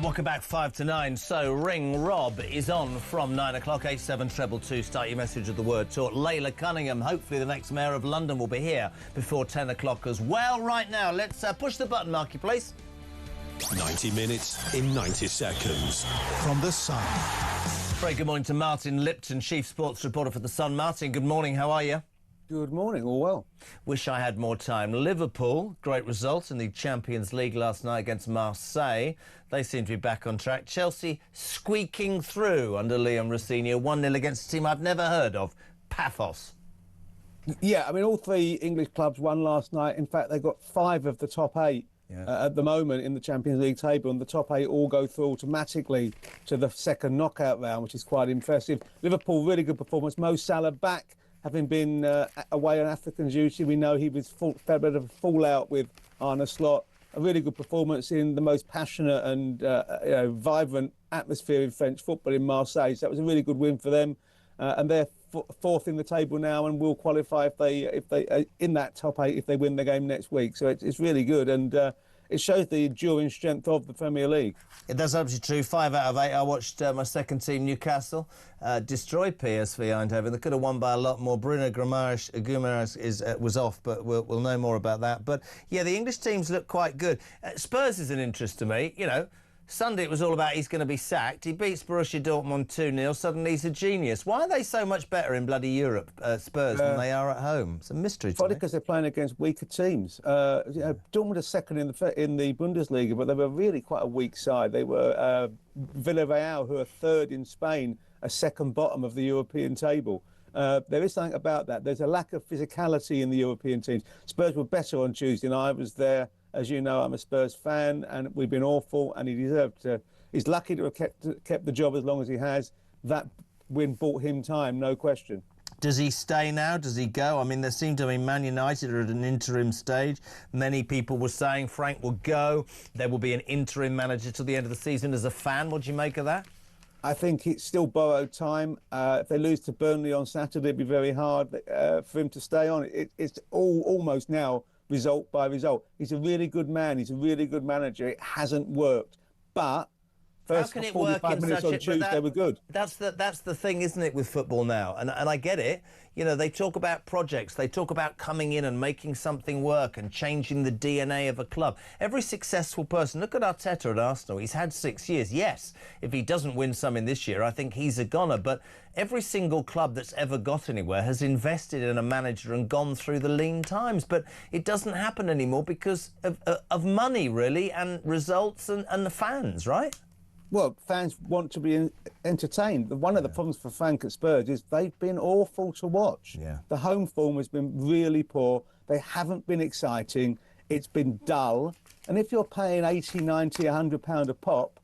Welcome back, 5 to 9. So, Ring Rob is on from 9 o'clock, 87222. Start your message with the word Talk. Layla Cunningham, hopefully the next Mayor of London, will be here before 10 o'clock as well. Right now, let's push the button, Marky, please. 90 minutes in 90 seconds. From The Sun. Very good morning to Martin Lipton, Chief Sports Reporter for The Sun. Martin, good morning. How are you? Good morning, all well. Wish I had more time. Liverpool, great result in the Champions League last night against Marseille. They seem to be back on track. Chelsea squeaking through under Liam Rosenior, 1-0 against a team I've never heard of, Paphos. Yeah, I mean, all 3 English clubs won last night. In fact, they've got 5 of the top 8 at the moment in the Champions League table, and the top 8 all go through automatically to the second knockout round, which is quite impressive. Liverpool, really good performance. Mo Salah back, having been away on African duty. We know he was fed a bit of a fallout with Arne Slot. A really good performance in the most passionate and vibrant atmosphere in French football in Marseille. So that was a really good win for them, and they're 4th in the table now and will qualify if they in that top 8 if they win the game next week. So it's really good, and it shows the enduring strength of the Premier League. That's absolutely true. 5 out of 8. I watched my second team, Newcastle, destroy PSV Eindhoven. They could have won by a lot more. Bruno Guimaraes was off, but we'll know more about that. But, yeah, the English teams look quite good. Spurs is an interest to me. You know, Sunday it was all about he's going to be sacked. He beats Borussia Dortmund 2-0. Suddenly he's a genius. Why are they so much better in bloody Europe, Spurs, than they are at home? It's a mystery to me. Probably because they're playing against weaker teams. Dortmund are second in the Bundesliga, but they were really quite a weak side. They were Villarreal, who are 3rd in Spain, a second bottom of the European table. There is something about that. There's a lack of physicality in the European teams. Spurs were better on Tuesday, and I was there. As you know, I'm a Spurs fan, and we've been awful, and he deserved to. He's lucky to have kept the job as long as he has. That win bought him time, no question. Does he stay now? Does he go? I mean, there seemed to be Man United are at an interim stage. Many people were saying Frank will go. There will be an interim manager till the end of the season. As a fan, what do you make of that? I think it's still borrowed time. If they lose to Burnley on Saturday, it'd be very hard for him to stay on. It's almost now result by result. He's a really good man. He's a really good manager. It hasn't worked, but first 45 minutes on Tuesday were good. That's the thing, isn't it, with football now? And I get it. You know, they talk about projects. They talk about coming in and making something work and changing the DNA of a club. Every successful person, look at Arteta at Arsenal. He's had 6 years. Yes, if he doesn't win something this year, I think he's a goner. But every single club that's ever got anywhere has invested in a manager and gone through the lean times. But it doesn't happen anymore because of money, really, and results and the fans, right? Well, fans want to be entertained. One of the problems for Frank at Spurs is they've been awful to watch. Yeah. The home form has been really poor. They haven't been exciting. It's been dull. And if you're paying 80, 90, £100 a pop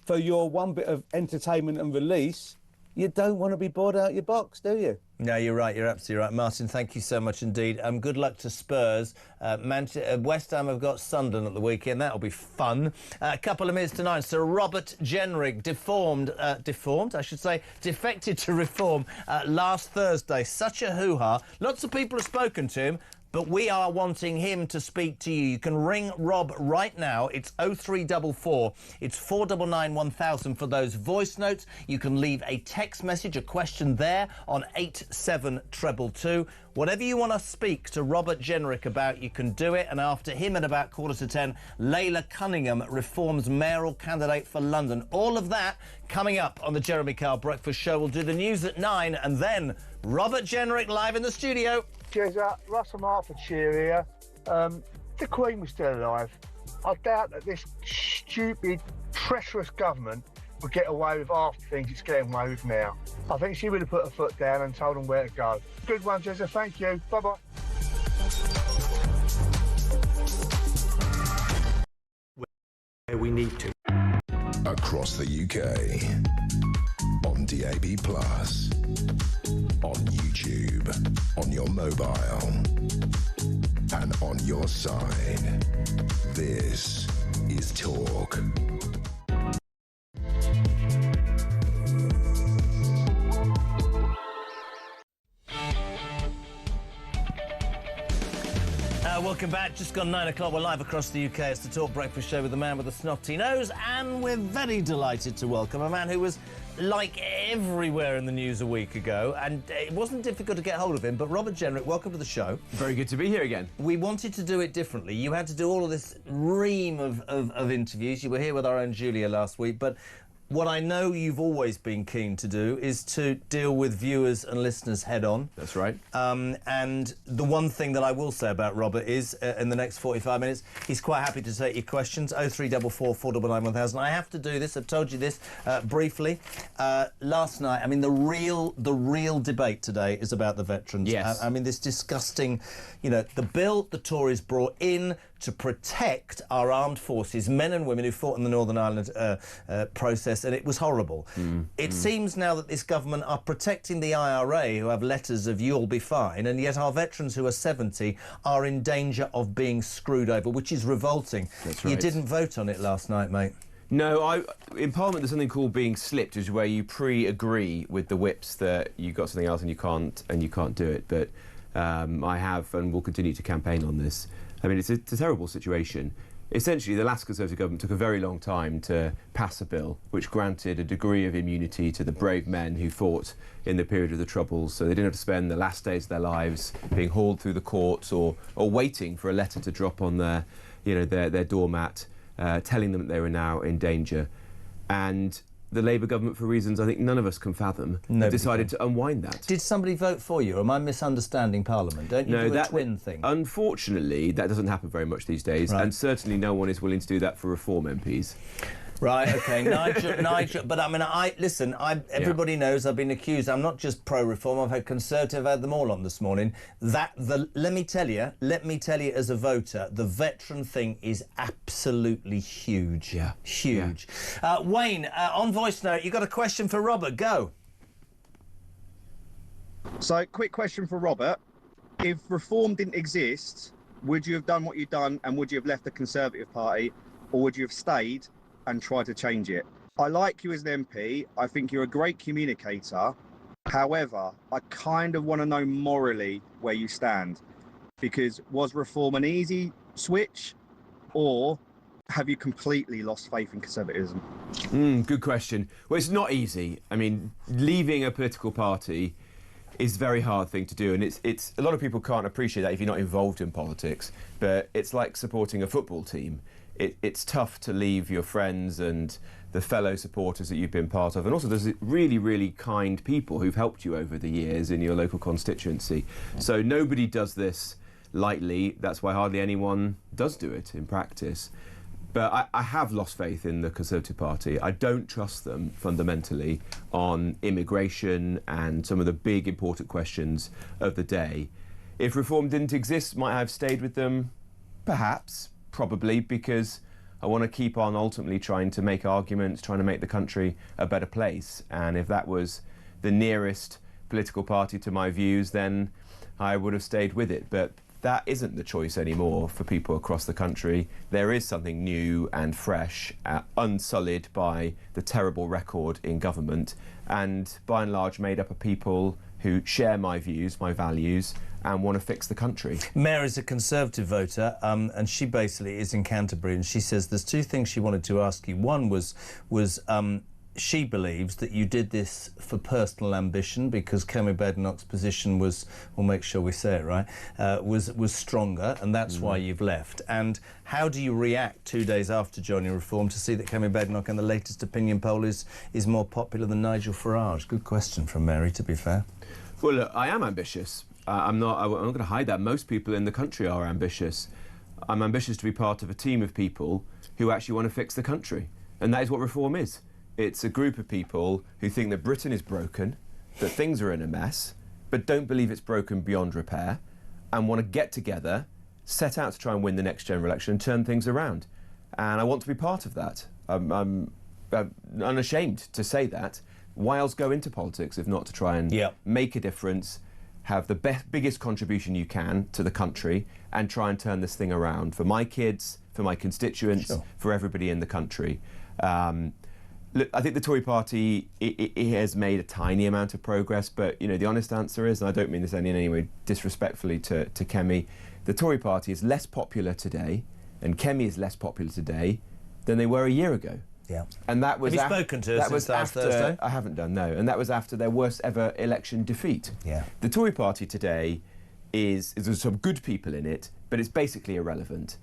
for your one bit of entertainment and release, you don't want to be bored out your box, do you? No, you're right. You're absolutely right. Martin, thank you so much indeed. Good luck to Spurs. West Ham have got Sunderland at the weekend. That'll be fun. A couple of minutes to 9. Sir Robert Genrich, defected to reform last Thursday. Such a hoo-ha. Lots of people have spoken to him, but we are wanting him to speak to you. You can ring Rob right now. It's 0344. It's 499 1000 for those voice notes. You can leave a text message, a question there on 87222. Whatever you want to speak to Robert Genrich about, you can do it. And after him at about 10:15, Layla Cunningham, Reform's mayoral candidate for London. All of that coming up on the Jeremy Kyle Breakfast Show. We'll do the news at 9 and then Robert Genrich live in the studio. Cheers, Russell Hertfordshire here. The Queen was still alive. I doubt that this stupid, treacherous government would get away with half the things it's getting away with now. I think she would have put her foot down and told them where to go. Good one, Jezza. Thank you. Bye-bye. Where we need to. Across the UK. On DAB+. On YouTube, on your mobile, and on your side. This is Talk. Welcome back. Just gone 9 o'clock. We're live across the UK. It's the Talk Breakfast Show with the man with the snotty nose, and we're very delighted to welcome a man who was like everywhere in the news a week ago, and it wasn't difficult to get hold of him. But Robert Genrich, welcome to the show. Very good to be here again. We wanted to do it differently. You had to do all of this ream of interviews. You were here with our own Julia last week, but What I know you've always been keen to do is to deal with viewers and listeners head on. That's right. And the one thing that I will say about Robert is, in the next 45 minutes, he's quite happy to take your questions. 0344 499 1000. I have to do this. I've told you this briefly. Last night, I mean, the real debate today is about the veterans. Yes. I mean, this disgusting, you know, the bill the Tories brought in to protect our armed forces, men and women who fought in the Northern Ireland process, and it was horrible. It seems now that this government are protecting the IRA, who have letters of "you'll be fine," and yet our veterans who are 70 are in danger of being screwed over, which is revolting. That's You right. didn't vote on it last night, mate. No, in Parliament there's something called being slipped, which is where you pre-agree with the whips that you got something else and you can't do it. But I have and will continue to campaign on this. I mean, it's a terrible situation. Essentially, the last Conservative government took a very long time to pass a bill which granted a degree of immunity to the brave men who fought in the period of the Troubles, so they didn't have to spend the last days of their lives being hauled through the courts or waiting for a letter to drop on their, you know, their doormat, telling them that they were now in danger. And the Labour government, for reasons I think none of us can fathom, decided to unwind that. Did somebody vote for you, or am I misunderstanding Parliament? Don't you do a twin thing? Unfortunately, that doesn't happen very much these days, and certainly no one is willing to do that for Reform MPs. Right, OK, Nigel, but I mean, listen, everybody knows I've been accused, I'm not just pro-reform, I've had Conservative, I've had them all on this morning. Let me tell you as a voter, the veteran thing is absolutely huge. Yeah. Huge. Yeah. Wayne, on voice note, you got a question for Robert, go. So, quick question for Robert. If reform didn't exist, would you have done what you've done and would you have left the Conservative Party, or would you have stayed and try to change it? I like you as an MP. I think you're a great communicator. However, I kind of want to know morally where you stand, because was reform an easy switch, or have you completely lost faith in conservatism? Good question. Well, it's not easy. I mean, leaving a political party is a very hard thing to do, and it's a lot of people can't appreciate that if you're not involved in politics, but it's like supporting a football team. It's tough to leave your friends and the fellow supporters that you've been part of, and also there's really, really kind people who've helped you over the years in your local constituency. So nobody does this lightly. That's why hardly anyone does do it in practice. But I have lost faith in the Conservative Party. I don't trust them fundamentally on immigration and some of the big important questions of the day. If reform didn't exist, might I have stayed with them? Perhaps. Probably, because I want to keep on ultimately trying to make arguments, trying to make the country a better place. And if that was the nearest political party to my views, then I would have stayed with it. But that isn't the choice anymore for people across the country. There is something new and fresh, unsullied by the terrible record in government, and by and large made up of people who share my views, my values, and want to fix the country. Mary's a Conservative voter, and she basically is in Canterbury, and she says there's two things she wanted to ask you. One was she believes that you did this for personal ambition because Kemi Badenoch's position was, we'll make sure we say it right, was stronger, and that's why you've left. And how do you react 2 days after joining Reform to see that Kemi Badenoch in the latest opinion poll is more popular than Nigel Farage? Good question from Mary, to be fair. Well, look, I am ambitious. I'm not going to hide that. Most people in the country are ambitious. I'm ambitious to be part of a team of people who actually want to fix the country. And that is what Reform is. It's a group of people who think that Britain is broken, that things are in a mess, but don't believe it's broken beyond repair, and want to get together, set out to try and win the next general election and turn things around. And I want to be part of that. I'm unashamed to say that. Why else go into politics if not to try and make a difference, have the biggest contribution you can to the country, and try and turn this thing around for my kids, for my constituents, for everybody in the country. Look, I think the Tory party it has made a tiny amount of progress, but you know the honest answer is, and I don't mean this in any way disrespectfully to Kemi, the Tory party is less popular today, and Kemi is less popular today than they were a year ago. Yeah. And that was Have you spoken to her since last Thursday? I haven't done, no. And that was after their worst ever election defeat. Yeah. The Tory party today there's some good people in it, but it's basically irrelevant.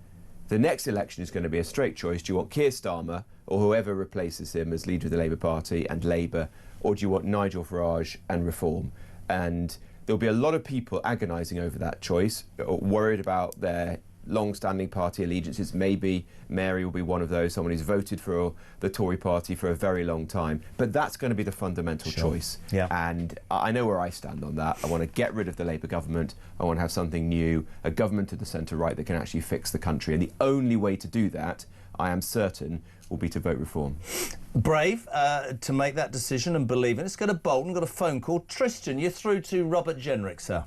The next election is going to be a straight choice. Do you want Keir Starmer or whoever replaces him as leader of the Labour Party and Labour, or do you want Nigel Farage and Reform? And there'll be a lot of people agonising over that choice, worried about their long-standing party allegiances. Maybe Mary will be one of those, someone who's voted for the Tory party for a very long time. But that's going to be the fundamental choice. Yeah. And I know where I stand on that. I want to get rid of the Labour government. I want to have something new, a government of the centre-right that can actually fix the country. And the only way to do that, I am certain, will be to vote Reform. Brave to make that decision and believe in it. Let's go to Bolton. Got a phone call. Tristan, you're through to Robert Genrich, sir.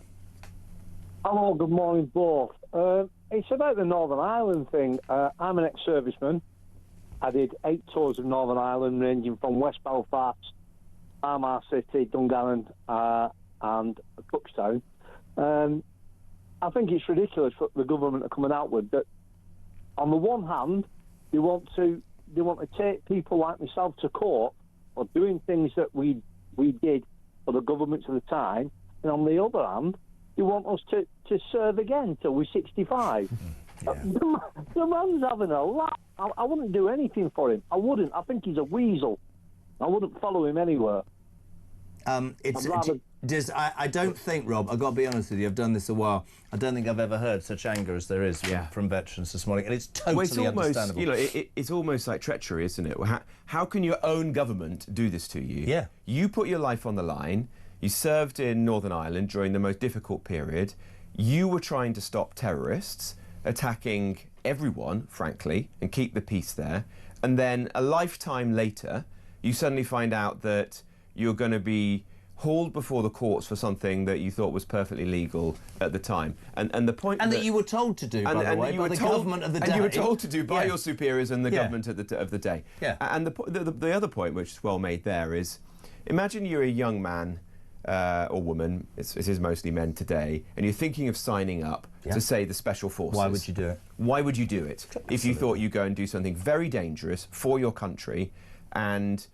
Hello, good morning, both. It's about the Northern Ireland thing. I'm an ex-serviceman. I did 8 tours of Northern Ireland, ranging from West Belfast, Armagh City, Dungannon, and Buxtown. I think it's ridiculous what the government are coming out with. That, on the one hand, they want to take people like myself to court for doing things that we did for the governments of the time, and on the other hand, they want us to serve again till we're 65. Yeah. The man's having a laugh. I wouldn't do anything for him. I wouldn't. I think he's a weasel. I wouldn't follow him anywhere. I don't think, Rob, I've got to be honest with you, I've done this a while, I don't think I've ever heard such anger as there is from veterans this morning, and it's totally understandable. It's almost like treachery, isn't it? How can your own government do this to you? Yeah. You put your life on the line. You served in Northern Ireland during the most difficult period. You were trying to stop terrorists attacking everyone, frankly, and keep the peace there. And then a lifetime later, you suddenly find out that you're going to be hauled before the courts for something that you thought was perfectly legal at the time. And the point that you were told to do, by the way, by the government of the day. And you were told to do by your superiors and the government of the day. Yeah. And the other point, which is well made there, is imagine you're a young man or woman, it is mostly men today, and you're thinking of signing up to, say, the Special Forces. Why would you do it? Why would you do it? Absolutely. If you thought you'd go and do something very dangerous for your country, and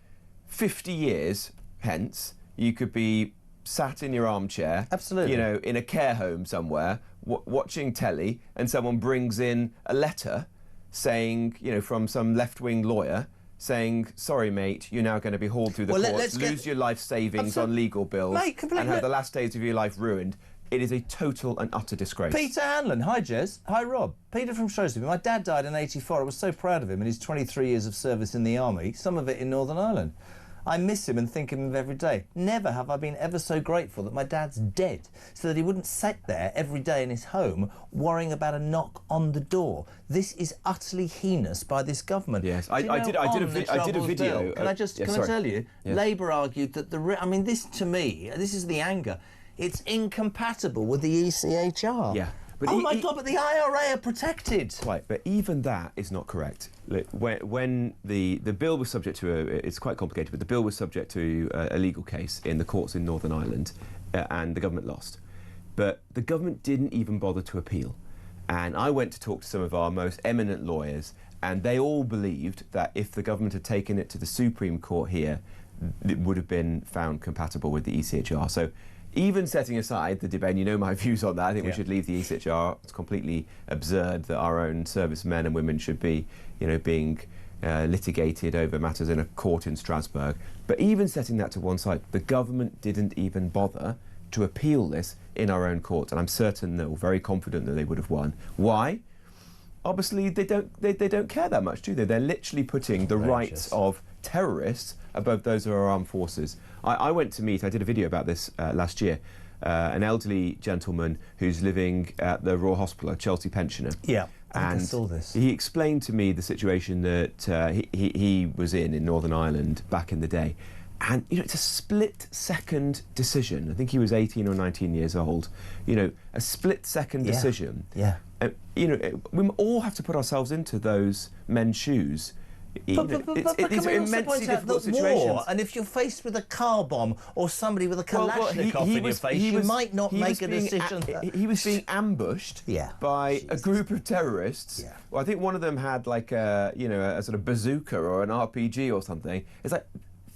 50 years hence, you could be sat in your armchair, absolutely, you know, in a care home somewhere, watching telly, and someone brings in a letter saying, you know, from some left-wing lawyer, saying, sorry, mate, you're now going to be hauled through the courts, lose your life savings on legal bills, and have the last days of your life ruined. It is a total and utter disgrace. Peter Hanlon. Hi, Jez. Hi, Rob. Peter from Shrewsbury. My dad died in '84. I was so proud of him in his 23 years of service in the army, some of it in Northern Ireland. I miss him and think of him every day. Never have I been ever so grateful that my dad's dead, so that he wouldn't sit there every day in his home worrying about a knock on the door. This is utterly heinous by this government. Yes, I did a video. Can I tell you? Yes. Labour argued that this to me, this is the anger. It's incompatible with the ECHR. Yeah. But my God, but the IRA are protected. Right, but even that is not correct. Look, when the bill was subject to it's quite complicated, but the bill was subject to a legal case in the courts in Northern Ireland, and the government lost. But the government didn't even bother to appeal. And I went to talk to some of our most eminent lawyers, and they all believed that if the government had taken it to the Supreme Court here, it would have been found compatible with the ECHR. So even setting aside the debate, you know my views on that, I think we should leave the ECHR. It's completely absurd that our own servicemen and women should be, you know, being litigated over matters in a court in Strasbourg. But even setting that to one side, the government didn't even bother to appeal this in our own courts, and I'm certain, or very confident, that they would have won. Why? Obviously, they don't care that much, do they? They're literally putting the rights of terrorists above those of our armed forces. I went to meet, I did a video about this last year, an elderly gentleman who's living at the Royal Hospital, a Chelsea pensioner. Yeah, and I saw this. He explained to me the situation that he was in Northern Ireland back in the day. And, you know, it's a split-second decision. I think he was 18 or 19 years old. You know, a split-second decision. Yeah. You know, we all have to put ourselves into those men's shoes. But these are immensely difficult situations. And if you're faced with a car bomb or somebody with a Kalashnikov in your face, you might not make a decision. He was being ambushed by a group of terrorists. Yeah. Well, I think one of them had like a sort of bazooka or an RPG or something. It's like,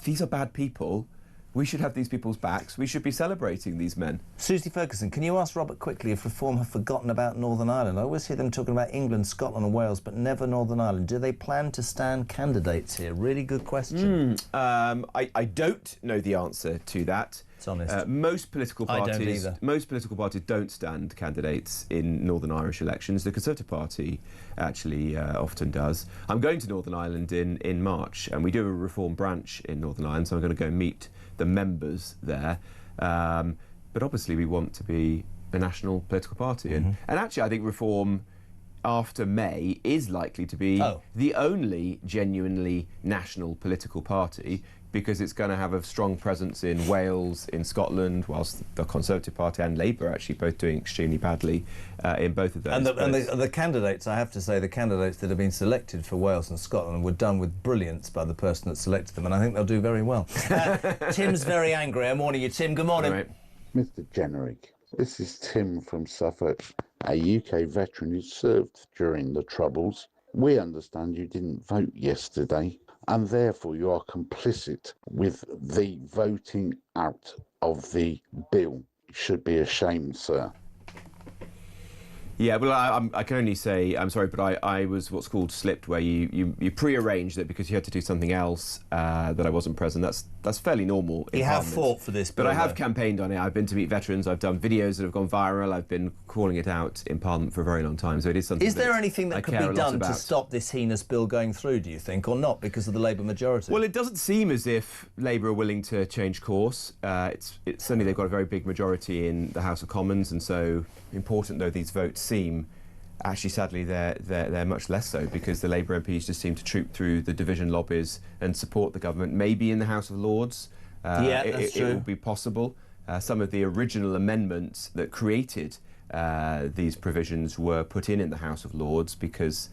these are bad people. we should have these people's backs. We should be celebrating these men. Susie Ferguson, can you ask Robert quickly if Reform have forgotten about Northern Ireland? I always hear them talking about England, Scotland and Wales, but never Northern Ireland. Do they plan to stand candidates here? Really good question. I don't know the answer to that. It's honest. Most political parties, I don't either. Most political parties don't stand candidates in Northern Irish elections. The Conservative Party actually often does. I'm going to Northern Ireland in March, and we do have a Reform branch in Northern Ireland, so I'm going to go meet the members there. But obviously we want to be a national political party. And actually I think Reform after May is likely to be the only genuinely national political party, because it's going to have a strong presence in Wales, in Scotland, whilst the Conservative Party and Labour are actually both doing extremely badly in both of those. And the candidates, I have to say, the candidates that have been selected for Wales and Scotland were done with brilliance by the person that selected them, and I think they'll do very well. Tim's very angry. I'm warning you, Tim. Good morning. Right. Mr. Genrich, this is Tim from Suffolk, a UK veteran who served during the Troubles. We understand you didn't vote yesterday, and therefore you are complicit with the voting out of the bill. You should be ashamed, sir. Yeah, well, I can only say, I'm sorry, but I was what's called slipped, where you pre-arranged it because you had to do something else that I wasn't present. That's fairly normal. You have fought for this bill, but I have campaigned on it. I've been to meet veterans. I've done videos that have gone viral. I've been calling it out in Parliament for a very long time. So it is something. Is there anything that could be done to stop this heinous bill going through, do you think, or not, because of the Labour majority? Well, it doesn't seem as if Labour are willing to change course. It's certainly they've got a very big majority in the House of Commons, and so important though these votes seem, actually sadly they're much less so, because the Labour MPs just seem to troop through the division lobbies and support the government. Maybe in the House of Lords that's true. It will be possible. Some of the original amendments that created these provisions were put in the House of Lords because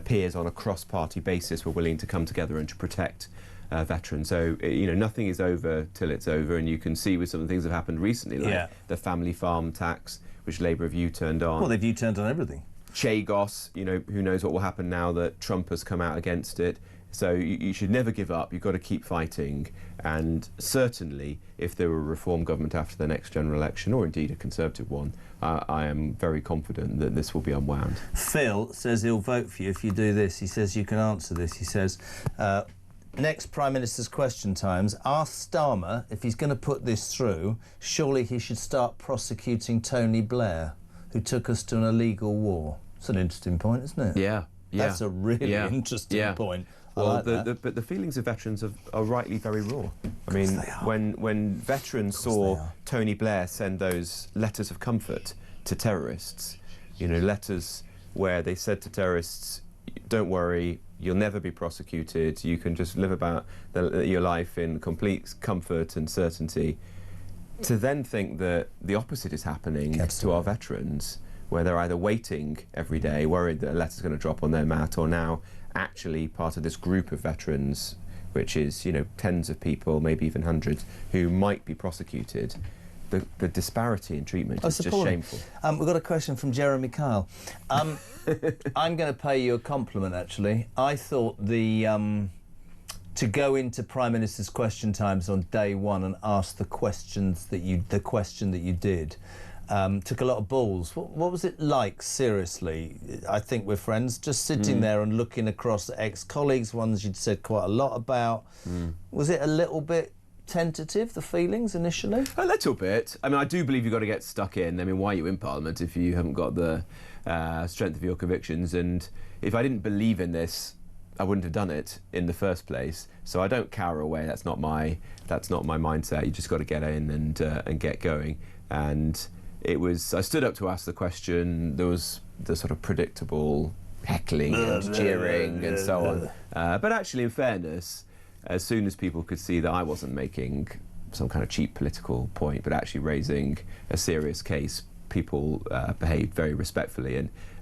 peers on a cross-party basis were willing to come together and to protect veterans. So, nothing is over till it's over, and you can see with some of the things that have happened recently, like the family farm tax, which Labour have U-turned on. Well, they've U-turned on everything. Chagos, who knows what will happen now that Trump has come out against it. So you should never give up. You've got to keep fighting. And certainly, if there were a Reform government after the next general election, or indeed a Conservative one, I am very confident that this will be unwound. Phil says he'll vote for you if you do this. He says you can answer this. He says, next Prime Minister's question times, ask Starmer if he's going to put this through, surely he should start prosecuting Tony Blair, who took us to an illegal war. It's an interesting point, isn't it? Yeah. That's a really interesting point. Well, but the feelings of veterans are rightly very raw. I mean, when veterans saw Tony Blair send those letters of comfort to terrorists, letters where they said to terrorists, don't worry, you'll never be prosecuted, you can just live about your life in complete comfort and certainty, to then think that the opposite is happening to our veterans, where they're either waiting every day, worried that a letter's going to drop on their mat, or now actually part of this group of veterans, which is, tens of people, maybe even hundreds, who might be prosecuted. The disparity in treatment is just shameful. We've got a question from Jeremy Kyle. I'm going to pay you a compliment, actually. I thought to go into Prime Minister's question times on day one and ask the question that you did took a lot of balls. What was it like, seriously? I think we're friends, just sitting there and looking across at ex-colleagues, ones you'd said quite a lot about. Was it a little bit tentative, the feelings initially? A little bit. I mean, I do believe you've got to get stuck in. I mean, why are you in Parliament if you haven't got the strength of your convictions? And if I didn't believe in this, I wouldn't have done it in the first place. So I don't cower away. That's not my mindset. You just got to get in and get going. And I stood up to ask the question. There was the sort of predictable heckling and jeering and so on. But actually, in fairness, as soon as people could see that I wasn't making some kind of cheap political point, but actually raising a serious case, people behaved very respectfully.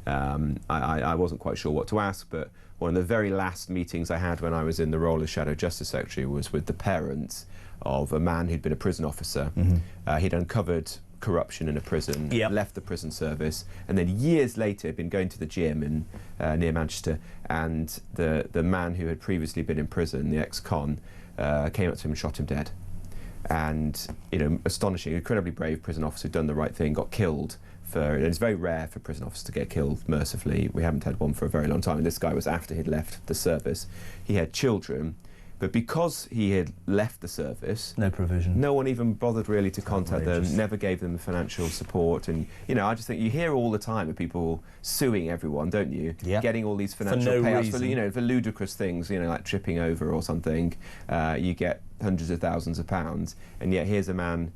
And I wasn't quite sure what to ask, but one of the very last meetings I had when I was in the role as Shadow Justice Secretary was with the parents of a man who'd been a prison officer. He'd uncovered corruption in a prison, left the prison service, and then years later had been going to the gym near Manchester, and the man who had previously been in prison, the ex-con, came up to him and shot him dead. and, you know, astonishing, incredibly brave prison officer who'd done the right thing, got killed. And it's very rare for prison officers to get killed mercifully. We haven't had one for a very long time. And this guy was after he'd left the service. He had children, but because he had left the service, no provision. No one even bothered really to contact them. Never gave them financial support. And you know, I just think you hear all the time of people suing everyone, don't you? Yeah. Getting all these financial for no payouts reason. for, you know, for ludicrous things, you know, like tripping over or something. You get hundreds of thousands of pounds, and yet here's a man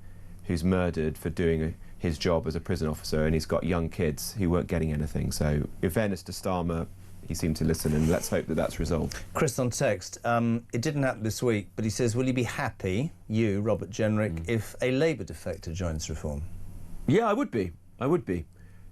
who's murdered for doing his job as a prison officer, and he's got young kids who weren't getting anything. So, in fairness to Starmer, he seemed to listen, and let's hope that that's resolved. Chris on text, it didn't happen this week, but he says, will you be happy, you, Robert Genrich, if a Labour defector joins Reform? Yeah, I would be. I would be.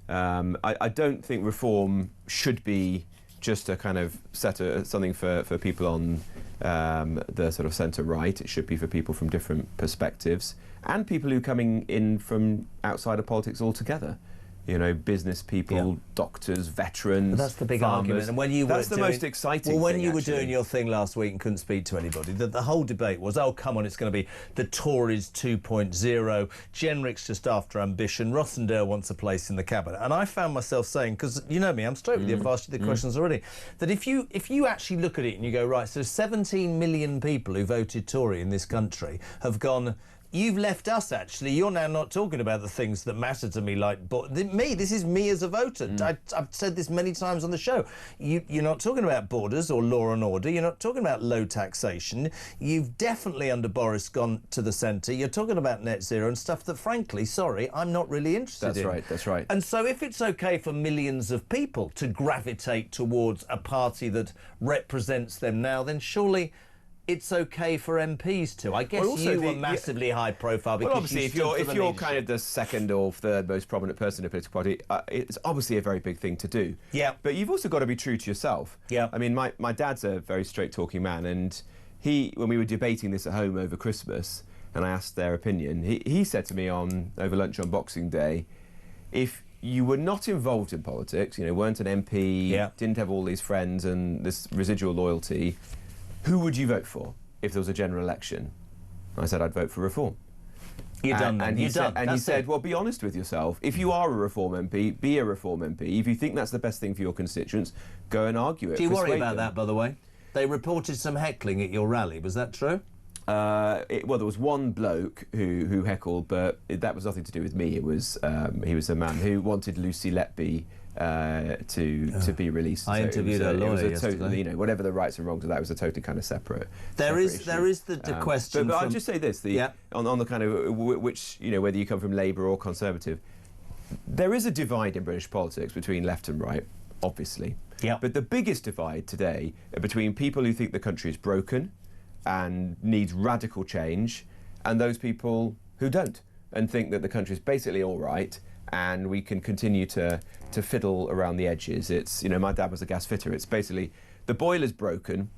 I don't think Reform should be just a kind of something for people on the sort of centre-right. It should be for people from different perspectives, and people who are coming in from outside of politics altogether. You know, business people, doctors, veterans, But that's the big farmers. argument. And when you that's were the most exciting Well, when thing, you were actually. doing your thing last week and couldn't speak to anybody, the whole debate was, oh, come on, it's going to be the Tories 2.0, Genrich's just after ambition, Rossendale wants a place in the cabinet. And I found myself saying, because you know me, I'm straight with you, I've asked you the questions already, that if you actually look at it and you go, right, so 17 million people who voted Tory in this country have gone, you've left us, actually. You're now not talking about the things that matter to me, like this is me as a voter. I've said this many times on the show. You're not talking about borders or law and order. You're not talking about low taxation. You've definitely, under Boris, gone to the centre. You're talking about net zero and stuff that, frankly, sorry, I'm not really interested in. That's right, that's right. And so if it's OK for millions of people to gravitate towards a party that represents them now, then surely it's OK for MPs to. I guess Well, also you were massively high profile because Well, obviously, if you're leadership. kind of the second or third most prominent person in a political party, it's obviously a very big thing to do. Yeah. But you've also got to be true to yourself. Yeah. I mean, my dad's a very straight-talking man, and when we were debating this at home over Christmas, and I asked their opinion, he said to me over lunch on Boxing Day, if you were not involved in politics, you know, weren't an MP, didn't have all these friends and this residual loyalty, who would you vote for if there was a general election? I said I'd vote for Reform. You're done then. And he You're done. And he That's said, it. well, be honest with yourself. If you are a Reform MP, be a Reform MP. If you think that's the best thing for your constituents, go and argue it. Do you worry Persuade about them. that, by the way? They reported some heckling at your rally. Was that true? Well, there was one bloke who heckled, but that was nothing to do with me. It was he was a man who wanted Lucy Letby to be released. I interviewed her lawyer yesterday. Totally, you know, whatever the rights and wrongs of that was a totally kind of separate. There is issue. the question. But I'll from- just say this: on the kind of which, you know, whether you come from Labour or Conservative, there is a divide in British politics between left and right, obviously. Yeah. But the biggest divide today are between people who think the country is broken and needs radical change, and those people who don't and think that the country is basically all right and we can continue to fiddle around the edges. It's, you know, my dad was a gas fitter. It's basically the boiler's broken.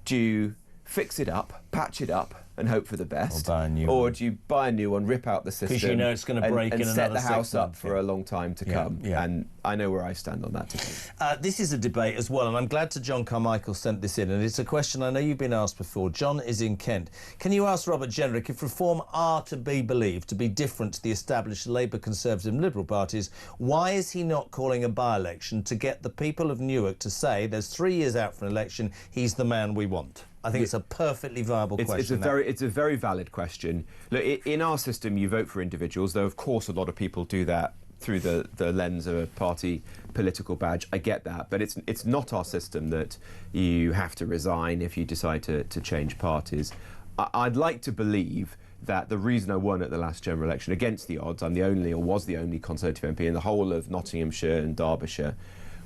Do you fix it up, patch it up, and hope for the best? Or buy a new Or one. do you buy a new one, rip out the system, you know it's gonna break and in set another the house 6 up months, for a long time to come? yeah. And I know where I stand on that debate. This is a debate as well, and I'm glad John Carmichael sent this in, and it's a question I know you've been asked before. John is in Kent. Can you ask Robert Genrich, if Reform are to be believed to be different to the established Labour, Conservative and Liberal parties, why is he not calling a by-election to get the people of Newark to say there's 3 years out for an election, he's the man we want? I think it's a perfectly viable question. It's a very valid question. Look, in our system, you vote for individuals, though of course a lot of people do that through the lens of a party political badge. I get that, but it's not our system that you have to resign if you decide to change parties. I'd like to believe that the reason I won at the last general election, against the odds, I'm the only, or was the only Conservative MP in the whole of Nottinghamshire and Derbyshire,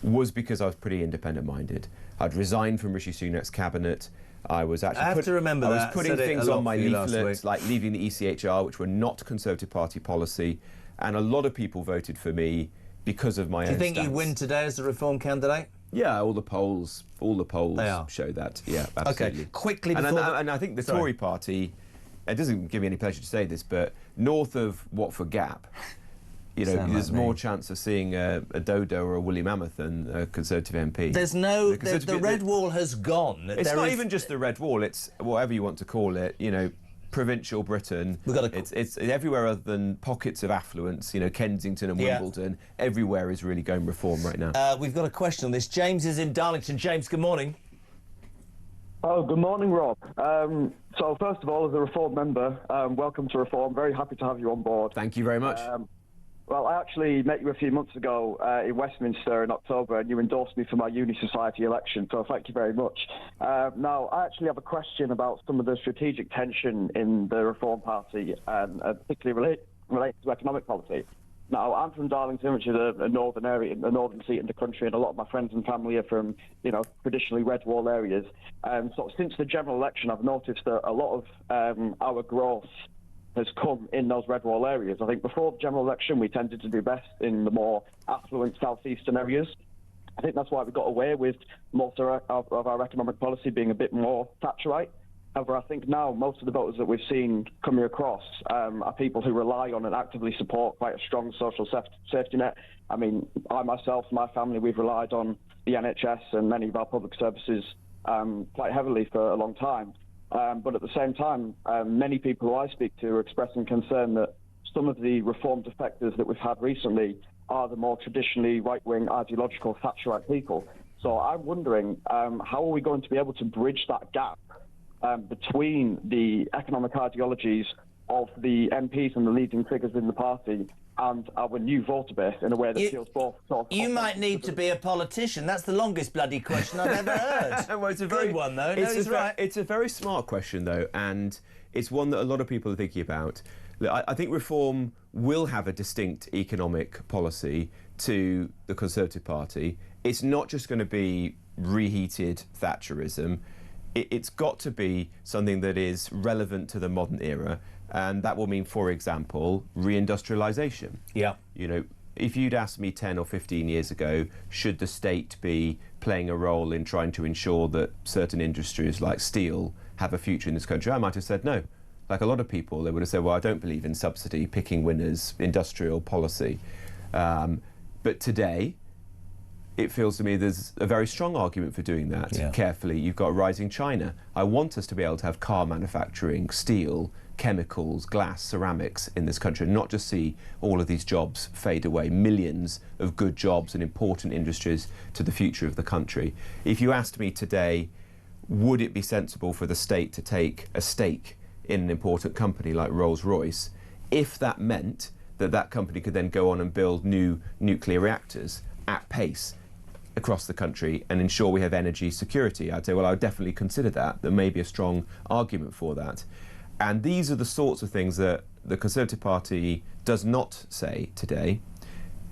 was because I was pretty independent-minded. I'd resigned from Rishi Sunak's cabinet. I was actually I have to remember that. I was putting Said it things a lot on my for you last leaflets, week. like leaving the ECHR, which were not Conservative Party policy, and a lot of people voted for me because of my own Do you think stance. you win today as a Reform candidate? Yeah, all the polls show that. Yeah, absolutely. Okay, quickly and before I think the Tory party, it doesn't give me any pleasure to say this, but north of Watford Gap, you know, Sound there's like me. more chance of seeing a Dodo or a woolly mammoth than a Conservative MP. There's no... The red wall has gone. It's not even just the red wall, it's whatever you want to call it, you know. provincial Britain. It's everywhere other than pockets of affluence, you know, Kensington and Wimbledon. Everywhere is really going reform right now. We've got a question on this. James is in Darlington. James, good morning. Oh, good morning, Rob. So first of all, as a Reform member, welcome to Reform. Very happy to have you on board. Thank you very much. Well, I actually met you a few months ago in Westminster in October, and you endorsed me for my Uni Society election, so thank you very much. Now, I actually have a question about some of the strategic tension in the Reform Party, and particularly related to economic policy. Now, I'm from Darlington, which is a northern area, a northern seat in the country, and a lot of my friends and family are from, you know, traditionally red wall areas. So since the general election, I've noticed that a lot of our growth has come in those red wall areas. I think before the general election, we tended to do best in the more affluent southeastern areas. I think that's why we got away with most of our economic policy being a bit more Thatcherite. However, I think now most of the voters that we've seen coming across are people who rely on and actively support quite a strong social safety net. I mean, I myself, my family, we've relied on the NHS and many of our public services quite heavily for a long time. But at the same time, many people who I speak to are expressing concern that some of the reform defectors that we've had recently are the more traditionally right-wing ideological Thatcherite people. So I'm wondering, how are we going to be able to bridge that gap between the economic ideologies of the MPs and the leading figures in the party and our new voter base in a way that feels both sort of... You might need to be a politician. That's the longest bloody question I've ever heard. Well, it's a very good one, though. No, he's right. It's a very smart question, though, and it's one that a lot of people are thinking about. I think Reform will have a distinct economic policy to the Conservative Party. It's not just going to be reheated Thatcherism. It's got to be something that is relevant to the modern era, and that will mean, for example, reindustrialisation. Yeah. You know, if you'd asked me 10 or 15 years ago, should the state be playing a role in trying to ensure that certain industries like steel have a future in this country, I might have said no. Like a lot of people, they would have said, well, I don't believe in subsidy, picking winners, industrial policy. But today, it feels to me there's a very strong argument for doing that carefully. You've got rising China. I want us to be able to have car manufacturing, steel, chemicals, glass, ceramics in this country, and not just see all of these jobs fade away, millions of good jobs and important industries to the future of the country. If you asked me today, would it be sensible for the state to take a stake in an important company like Rolls-Royce, if that meant that that company could then go on and build new nuclear reactors at pace across the country and ensure we have energy security, I'd say, well, I would definitely consider that. There may be a strong argument for that. And these are the sorts of things that the Conservative Party does not say today,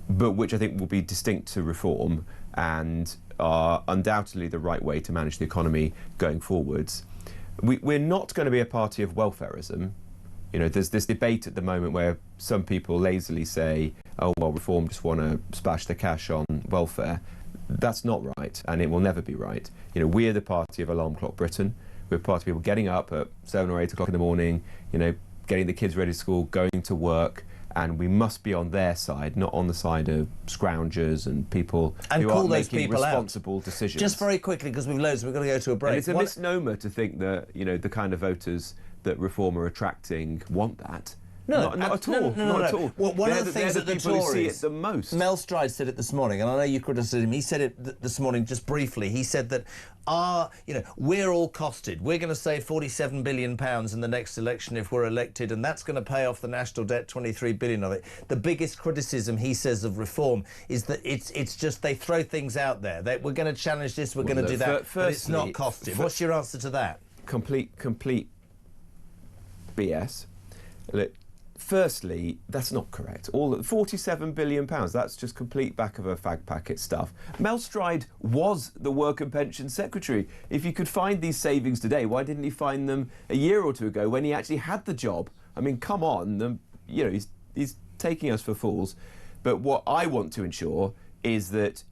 but which I think will be distinct to Reform and are undoubtedly the right way to manage the economy going forwards. We're not going to be a party of welfarism. You know, there's this debate at the moment where some people lazily say, oh, well, Reform just want to splash the cash on welfare. That's not right, and it will never be right. You know, we're the party of Alarm Clock Britain. We're a party of people getting up at 7 or 8 o'clock in the morning, you know, getting the kids ready to school, going to work, and we must be on their side, not on the side of scroungers and people who are making responsible decisions. Just very quickly, because we've loads, we've got to go to a break. And it's a misnomer to think that, you know, the kind of voters that Reform are attracting want that. No, not at all. Not at all. Well, one of the things that the people who see Tories, it the most. Mel Stride said it this morning, and I know you criticised him. He said it this morning just briefly. He said that we're all costed. We're going to save £47 billion in the next election if we're elected, and that's going to pay off the national debt, 23 billion of it. The biggest criticism, he says, of Reform is that it's just they throw things out there. We're going to challenge this, we're going to do that, but it's not costed. What's your answer to that? Complete BS. Look, firstly, that's not correct. All £47 billion, that's just complete back of a fag packet stuff. Mel Stride was the Work and Pension Secretary. If you could find these savings today, why didn't he find them a year or two ago when he actually had the job? I mean, come on, you know, he's taking us for fools. But what I want to ensure is that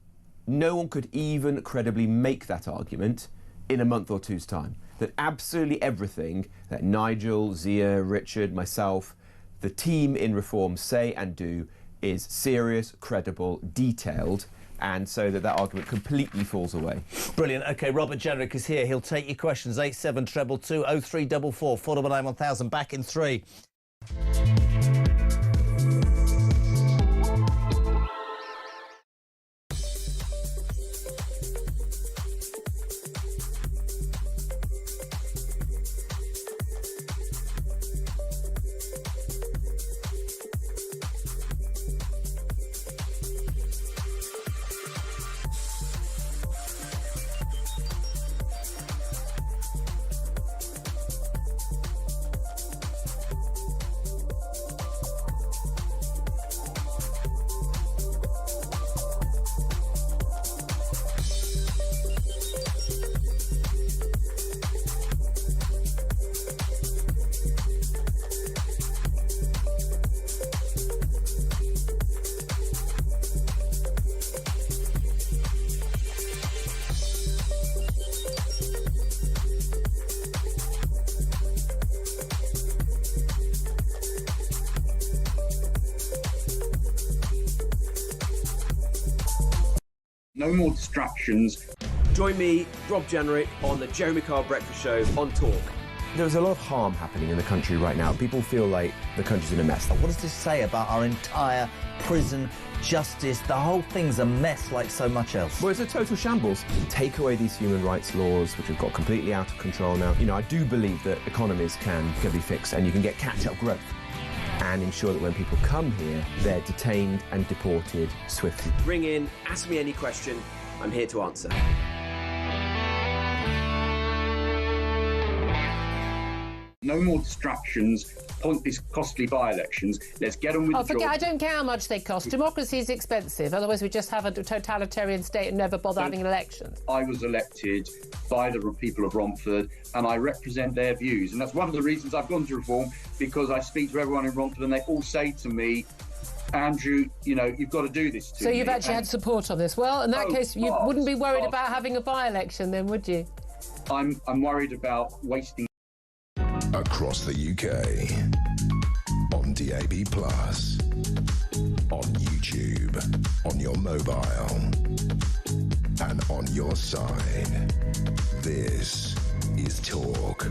no one could even credibly make that argument in a month or two's time. That absolutely everything that Nigel, Zia, Richard, myself, the team in Reform say and do is serious, credible, detailed, and so that argument completely falls away. Brilliant. OK, Robert Genrich is here. He'll take your questions. 87222 0344 499 1000. Back in 3. No more distractions. Join me, Rob Genrich, on the Jeremy Carr Breakfast Show on Talk. There's a lot of harm happening in the country right now. People feel like the country's in a mess. What does this say about our entire prison, justice? The whole thing's a mess like so much else. Well, it's a total shambles. Take away these human rights laws, which have got completely out of control now. You know, I do believe that economies can be fixed and you can get catch-up growth and ensure that when people come here, they're detained and deported swiftly. Ring in, ask me any question. I'm here to answer. No more distractions, pointless, costly by-elections. Let's get on with the job. I don't care how much they cost. Democracy is expensive. Otherwise, we just have a totalitarian state and never bother having an election. I was elected by the people of Romford, and I represent their views. And that's one of the reasons I've gone to reform, because I speak to everyone in Romford, and they all say to me, Andrew, you know, you've got to do this to me. So you've actually had support on this. Well, in that case, you wouldn't be worried about having a by-election then, would you? I'm worried about wasting. Across the UK, on DAB+, on YouTube, on your mobile, and on your side. This is Talk.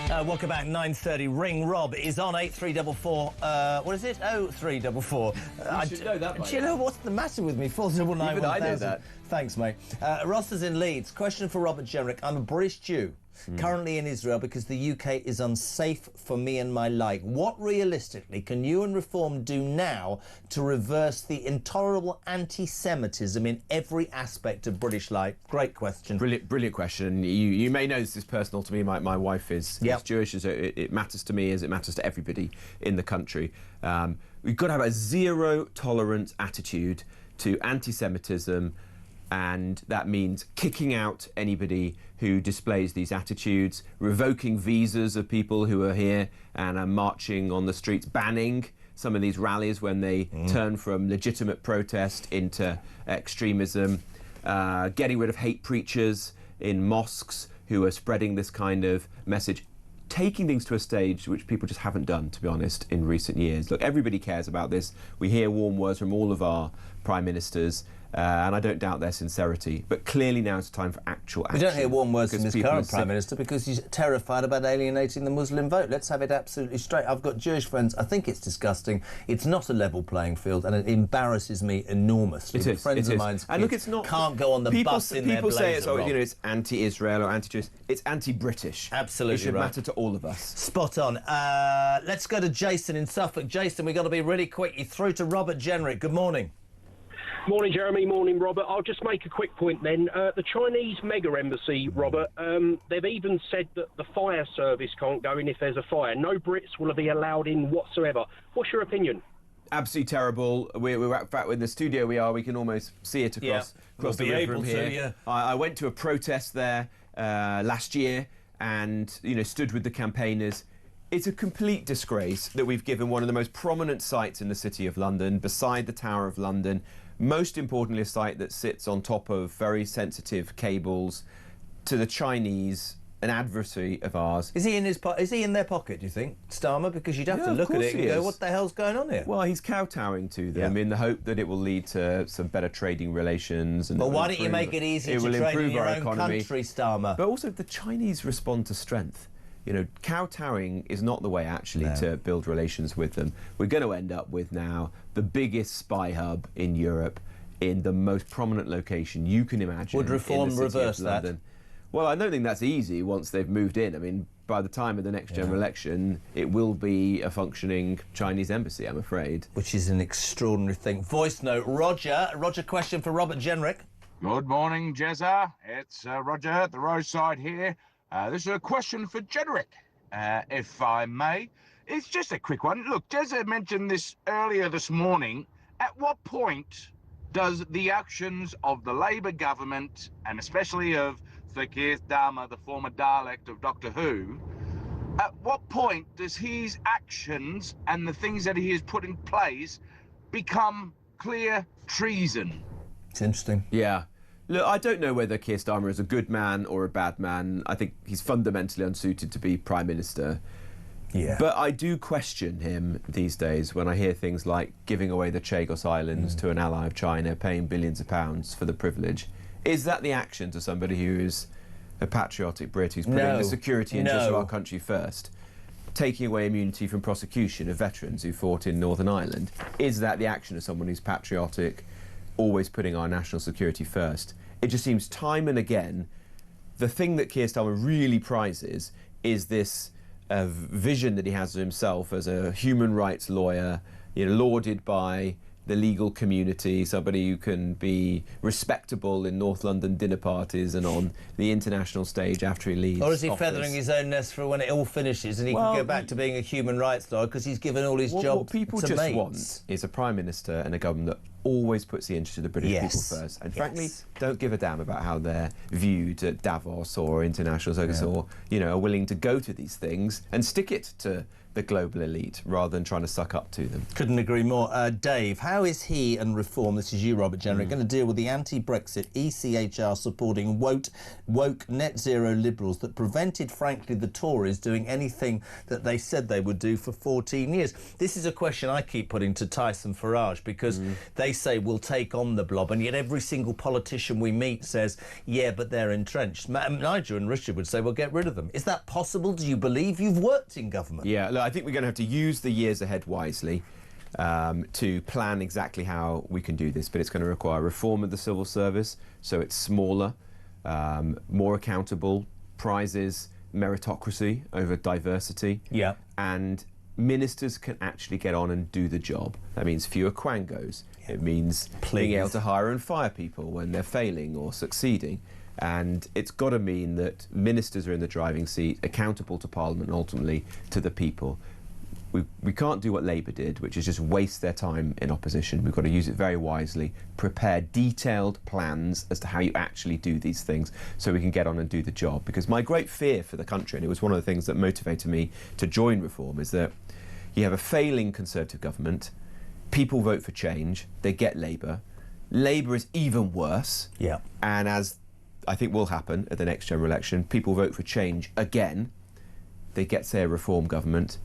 Welcome back, 9:30. Ring Rob is on 8344. What is it? 0344. You should know that, do you know what's the matter with me? 499 Even I know that. Thanks, mate. Ross is in Leeds. Question for Robert Genrich. I'm a British Jew, currently in Israel because the UK is unsafe for me and my like. What realistically can you and Reform do now to reverse the intolerable anti-Semitism in every aspect of British life? Great question. Brilliant question. You may know this is personal to me. My wife is Jewish, so it matters to me as it matters to everybody in the country. We've got to have a zero tolerance attitude to anti-Semitism, and that means kicking out anybody who displays these attitudes, revoking visas of people who are here and are marching on the streets, banning some of these rallies when they turn from legitimate protest into extremism, getting rid of hate preachers in mosques who are spreading this kind of message, taking things to a stage which people just haven't done, to be honest, in recent years. Look, everybody cares about this. We hear warm words from all of our prime ministers, and I don't doubt their sincerity. But clearly now it's time for actual action. We don't hear warm words from his current Prime Minister because he's terrified about alienating the Muslim vote. Let's have it absolutely straight. I've got Jewish friends. I think it's disgusting. It's not a level playing field, and it embarrasses me enormously. It is. Friends of mine's and look, it's not. Can't go on the bus in their blazer. People say it's, it's anti-Israel or anti-Jewish. It's anti-British. Absolutely, it should right. matter to all of us. Spot on. Let's go to Jason in Suffolk. Jason, we've got to be really quick. You're through to Robert Genrich. Good morning. Morning, Jeremy. Morning, Robert. I'll just make a quick point then. The Chinese mega embassy, Robert, they've even said that the fire service can't go in if there's a fire. No Brits will be allowed in whatsoever. What's your opinion? Absolutely terrible. We're in fact, in the studio we can almost see it across the river from here. I went to a protest there last year and stood with the campaigners. It's a complete disgrace that we've given one of the most prominent sites in the City of London, beside the Tower of London, most importantly a site that sits on top of very sensitive cables, to the Chinese an adversary of ours. Is he in their pocket, do you think, Starmer? Because you'd have to look at it and go, what the hell's going on here? Well, he's kowtowing to them in the hope that it will lead to some better trading relations. And but why don't you make it easy to trade in your own country, Starmer? But also, the Chinese respond to strength. You know, kowtowing is not the way actually to build relations with them. We're going to end up with now the biggest spy hub in Europe in the most prominent location you can imagine. Would Reform reverse that? Well, I don't think that's easy once they've moved in. I mean, by the time of the next general election, it will be a functioning Chinese embassy, I'm afraid. Which is an extraordinary thing. Voice note, Roger. Roger, question for Robert Genrich. Good morning, Jezza. It's Roger, the roadside here. This is a question for Genrich, if I may. It's just a quick one. Look, Jezza mentioned this earlier this morning. At what point does the actions of the Labour government, and especially of Sir Keir Starmer, the former Dalek of Doctor Who, at what point does his actions and the things that he has put in place become clear treason? It's interesting. Yeah. Look, I don't know whether Keir Starmer is a good man or a bad man. I think he's fundamentally unsuited to be Prime Minister. Yeah. But I do question him these days when I hear things like giving away the Chagos Islands to an ally of China, paying billions of pounds for the privilege. Is that the action to somebody who is a patriotic Brit who's putting the security interests of our country first? Taking away immunity from prosecution of veterans who fought in Northern Ireland? Is that the action of someone who's patriotic, always putting our national security first? It just seems time and again, the thing that Keir Starmer really prizes is this vision that he has of himself as a human rights lawyer, you know, lauded by the legal community, somebody who can be respectable in North London dinner parties and on the international stage after he leaves Or is he office. feathering his own nest for when it all finishes and he can go back to being a human rights lawyer because he's given all his job What people to just mates? want is a Prime Minister and a government that always puts the interests of the British people first. And frankly, don't give a damn about how they're viewed at Davos or international circus or, you know, are willing to go to these things and stick it to the global elite rather than trying to suck up to them. Couldn't agree more. Dave, how is he and Reform, this is you, Robert Genrich, going to deal with the anti-Brexit ECHR supporting woke net zero liberals that prevented, frankly, the Tories doing anything that they said they would do for 14 years? This is a question I keep putting to Tyson Farage because they say we'll take on the blob, and yet every single politician we meet says, yeah, but they're entrenched. Nigel and Richard would say, well, get rid of them. Is that possible? Do you believe? You've worked in government. Yeah, look, I think we're going to have to use the years ahead wisely to plan exactly how we can do this, but it's going to require reform of the civil service so it's smaller, more accountable, prizes meritocracy over diversity, and ministers can actually get on and do the job. That means fewer quangos. It means being able to hire and fire people when they're failing or succeeding. And it's got to mean that ministers are in the driving seat, accountable to Parliament and ultimately to the people. We can't do what Labour did, which is just waste their time in opposition. We've got to use it very wisely, prepare detailed plans as to how you actually do these things so we can get on and do the job. Because my great fear for the country, and it was one of the things that motivated me to join Reform, is that you have a failing Conservative government, people vote for change, they get Labour. Labour is even worse. And as I think will happen at the next general election, people vote for change again, they get, say, a Reform government.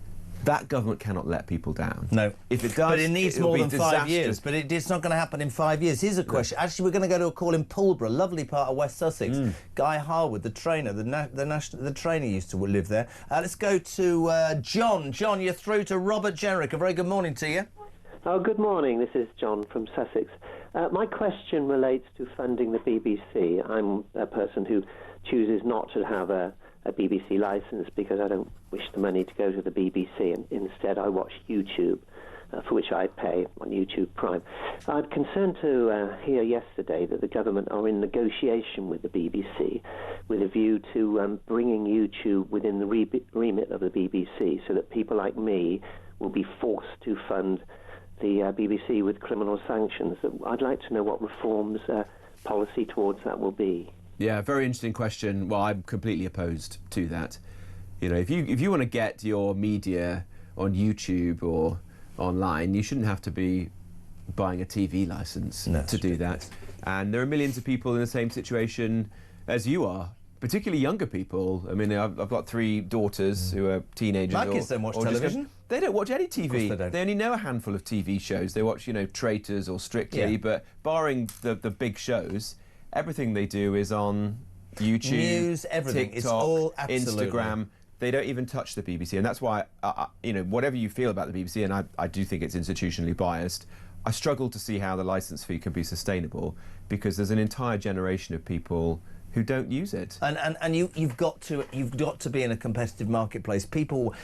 That government cannot let people down. No. If it does, but it needs more than 5 years. But it's not going to happen in 5 years. Here's a question. Actually, we're going to go to a call in Pulborough, lovely part of West Sussex. Guy Harwood, the trainer, the trainer used to live there. Let's go to John. John, you're through to Robert Genrich. A very good morning to you. Oh, good morning. This is John from Sussex. My question relates to funding the BBC. I'm a person who chooses not to have a BBC licence because I don't wish the money to go to the BBC, and instead I watch YouTube, for which I pay on YouTube Prime. I'm concerned to hear yesterday that the government are in negotiation with the BBC with a view to bringing YouTube within the remit of the BBC so that people like me will be forced to fund the BBC with criminal sanctions. I'd like to know what Reform's policy towards that will be. Yeah, very interesting question. Well, I'm completely opposed to that. You know, if you want to get your media on YouTube or online, you shouldn't have to be buying a TV licence to do that. And there are millions of people in the same situation as you are particularly younger people. I mean, I've got 3 daughters who are teenagers. My kids don't watch television. They don't watch any TV. They don't. They only know a handful of TV shows. They watch, Traitors or Strictly, but barring the big shows, everything they do is on YouTube, news, everything. TikTok, it's all absolutely. Instagram. They don't even touch the BBC, and that's why, whatever you feel about the BBC, and I do think it's institutionally biased, I struggle to see how the licence fee can be sustainable, because there's an entire generation of people who don't use it. And you've got to be in a competitive marketplace. People,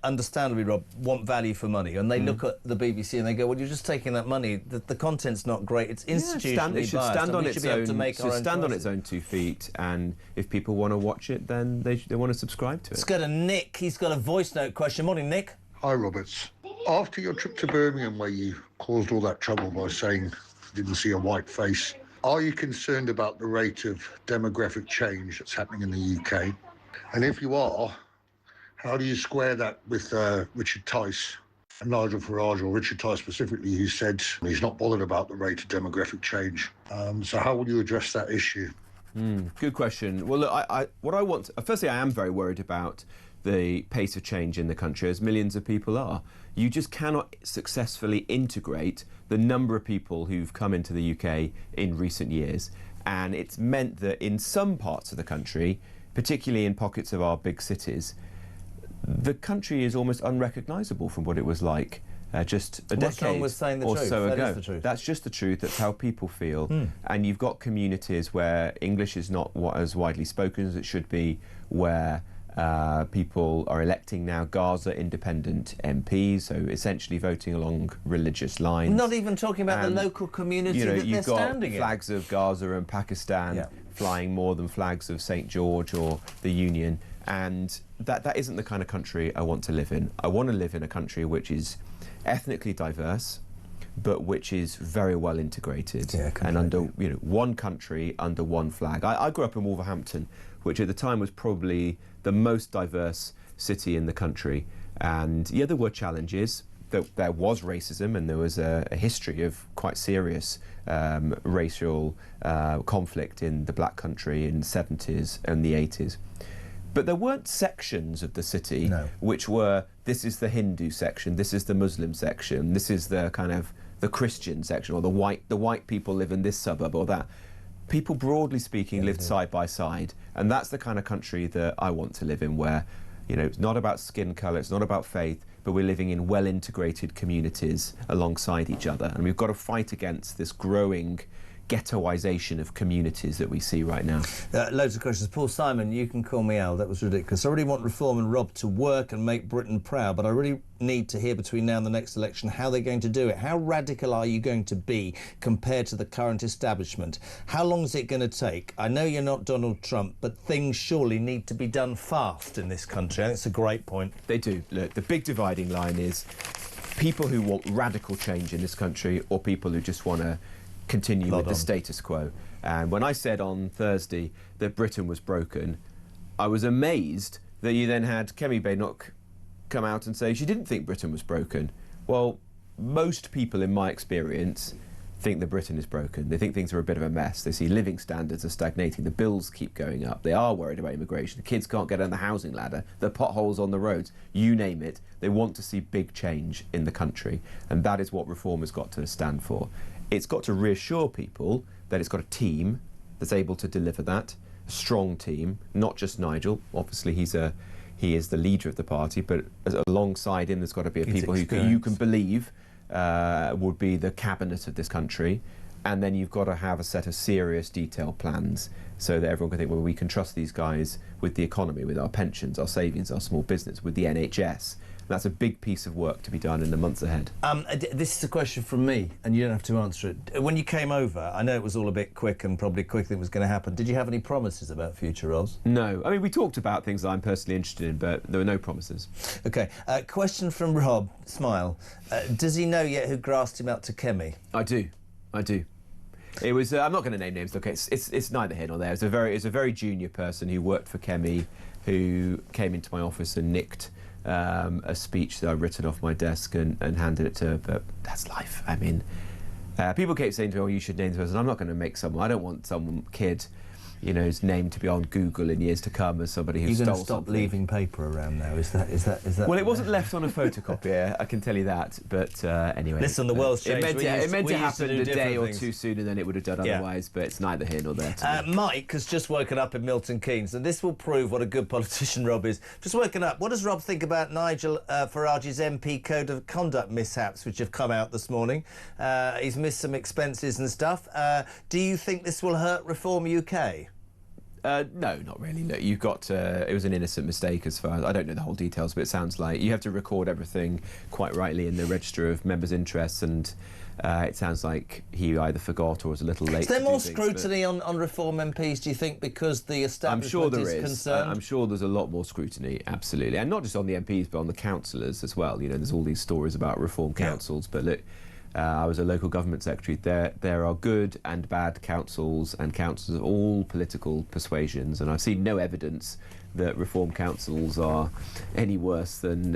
understandably, Rob, want value for money, and they look at the BBC and they go, "Well, you're just taking that money. The content's not great. It's institutionally biased. It should stand on its own. Stand on its own 2 feet. And if people want to watch it, then they want to subscribe to it." Let's go to Nick. He's got a voice note question. Morning, Nick. Hi, Roberts. After your trip to Birmingham, where you caused all that trouble by saying you didn't see a white face, are you concerned about the rate of demographic change that's happening in the UK? And if you are, how do you square that with Richard Tice and Nigel Farage, or Richard Tice specifically, who said he's not bothered about the rate of demographic change? So how will you address that issue? Good question. Well, look, firstly, I am very worried about the pace of change in the country, as millions of people are. You just cannot successfully integrate the number of people who've come into the UK in recent years. And it's meant that in some parts of the country, particularly in pockets of our big cities, the country is almost unrecognisable from what it was like just a decade or so ago. That is the truth. That's just the truth. That's how people feel. And you've got communities where English is not as widely spoken as it should be, where people are electing now Gaza independent MPs, so essentially voting along religious lines. Not even talking about the local community that they're standing in. You've got flags of Gaza and Pakistan flying more than flags of St. George or the Union, and that isn't the kind of country I want to live in. I want to live in a country which is ethnically diverse, but which is very well integrated, and under one country under one flag. I grew up in Wolverhampton, which at the time was probably the most diverse city in the country. And there were challenges. There was racism, and there was a history of quite serious racial conflict in the black country in the 70s and the 80s. But there weren't sections of the city which were, this is the Hindu section, this is the Muslim section, this is the kind of the Christian section, or the white people live in this suburb or that. People, broadly speaking, lived side by side, and that's the kind of country that I want to live in, where, it's not about skin colour, it's not about faith, but we're living in well-integrated communities alongside each other, and we've got to fight against this growing ghettoisation of communities that we see right now. Loads of questions. Paul Simon, you can call me Al, that was ridiculous. I really want Reform and Rob to work and make Britain proud, but I really need to hear between now and the next election how they're going to do it. How radical are you going to be compared to the current establishment? How long is it going to take? I know you're not Donald Trump, but things surely need to be done fast in this country. I think it's a great point. They do. Look, the big dividing line is people who want radical change in this country, or people who just want to continue with the status quo. And when I said on Thursday that Britain was broken, I was amazed that you then had Kemi Badenoch come out and say she didn't think Britain was broken. Well, most people in my experience think that Britain is broken. They think things are a bit of a mess. They see living standards are stagnating. The bills keep going up. They are worried about immigration. The kids can't get on the housing ladder. The potholes on the roads. You name it. They want to see big change in the country. And that is what Reform has got to stand for. It's got to reassure people that it's got a team that's able to deliver that, a strong team, not just Nigel. Obviously, he is the leader of the party, but alongside him, there's got to be people who you can believe would be the cabinet of this country. And then you've got to have a set of serious, detailed plans so that everyone can think, well, we can trust these guys with the economy, with our pensions, our savings, our small business, with the NHS. That's a big piece of work to be done in the months ahead. This is a question from me, and you don't have to answer it. When you came over, I know it was all a bit quick and probably quicker than it was going to happen. Did you have any promises about future roles? No. I mean, we talked about things that I'm personally interested in, but there were no promises. OK. Question from Rob. Smile. Does he know yet who grassed him out to Kemi? I do. It was. I'm not going to name names. Look, it's neither here nor there. It's a very junior person who worked for Kemi, who came into my office and nicked a speech that I'd written off my desk and handed it to her, but that's life. I mean, people keep saying to me, oh, you should name this person. I'm not going to make someone. I don't want some kid his name to be on Google in years to come as somebody who stole stole something. You're going to stop something. leaving paper around now, is that... Well, it wasn't left on a photocopier, I can tell you that, but anyway. Listen, the world's changed. It meant to used happen do a day or things. two sooner than it would have done otherwise, but it's neither here nor there. Mike has just woken up in Milton Keynes, and this will prove what a good politician Rob is. Just woken up. What does Rob think about Nigel Farage's MP Code of Conduct mishaps, which have come out this morning? He's missed some expenses and stuff. Do you think this will hurt Reform UK? No, not really. Look, you've got... it was an innocent mistake as far as... I don't know the whole details, but it sounds like you have to record everything quite rightly in the Register of Members' Interests, and it sounds like he either forgot or was a little late. Is there more scrutiny on Reform MPs, do you think, because the establishment is concerned? I'm sure there's a lot more scrutiny, absolutely. And not just on the MPs, but on the councillors as well. There's all these stories about Reform councils, but look... I was a local government secretary. There are good and bad councils and councils of all political persuasions, and I've seen no evidence that Reform councils are any worse than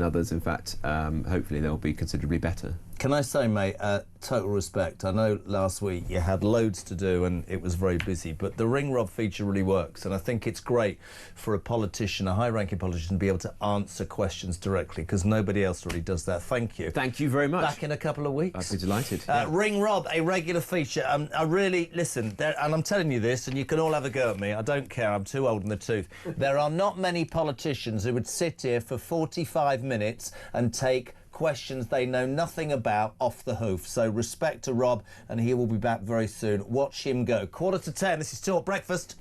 others. In fact, hopefully they'll be considerably better. Can I say, mate, total respect. I know last week you had loads to do and it was very busy, but the Ring Rob feature really works, and I think it's great for a politician, a high-ranking politician, to be able to answer questions directly, because nobody else really does that. Thank you. Thank you very much. Back in a couple of weeks. I'd be delighted. Ring Rob, a regular feature. I really, listen, and I'm telling you this, and you can all have a go at me. I don't care. I'm too old in the tooth. There are not many politicians who would sit here for 45 minutes and take questions they know nothing about off the hoof. So respect to Rob, and he will be back very soon. Watch him go. 10:15, this is Talk Breakfast.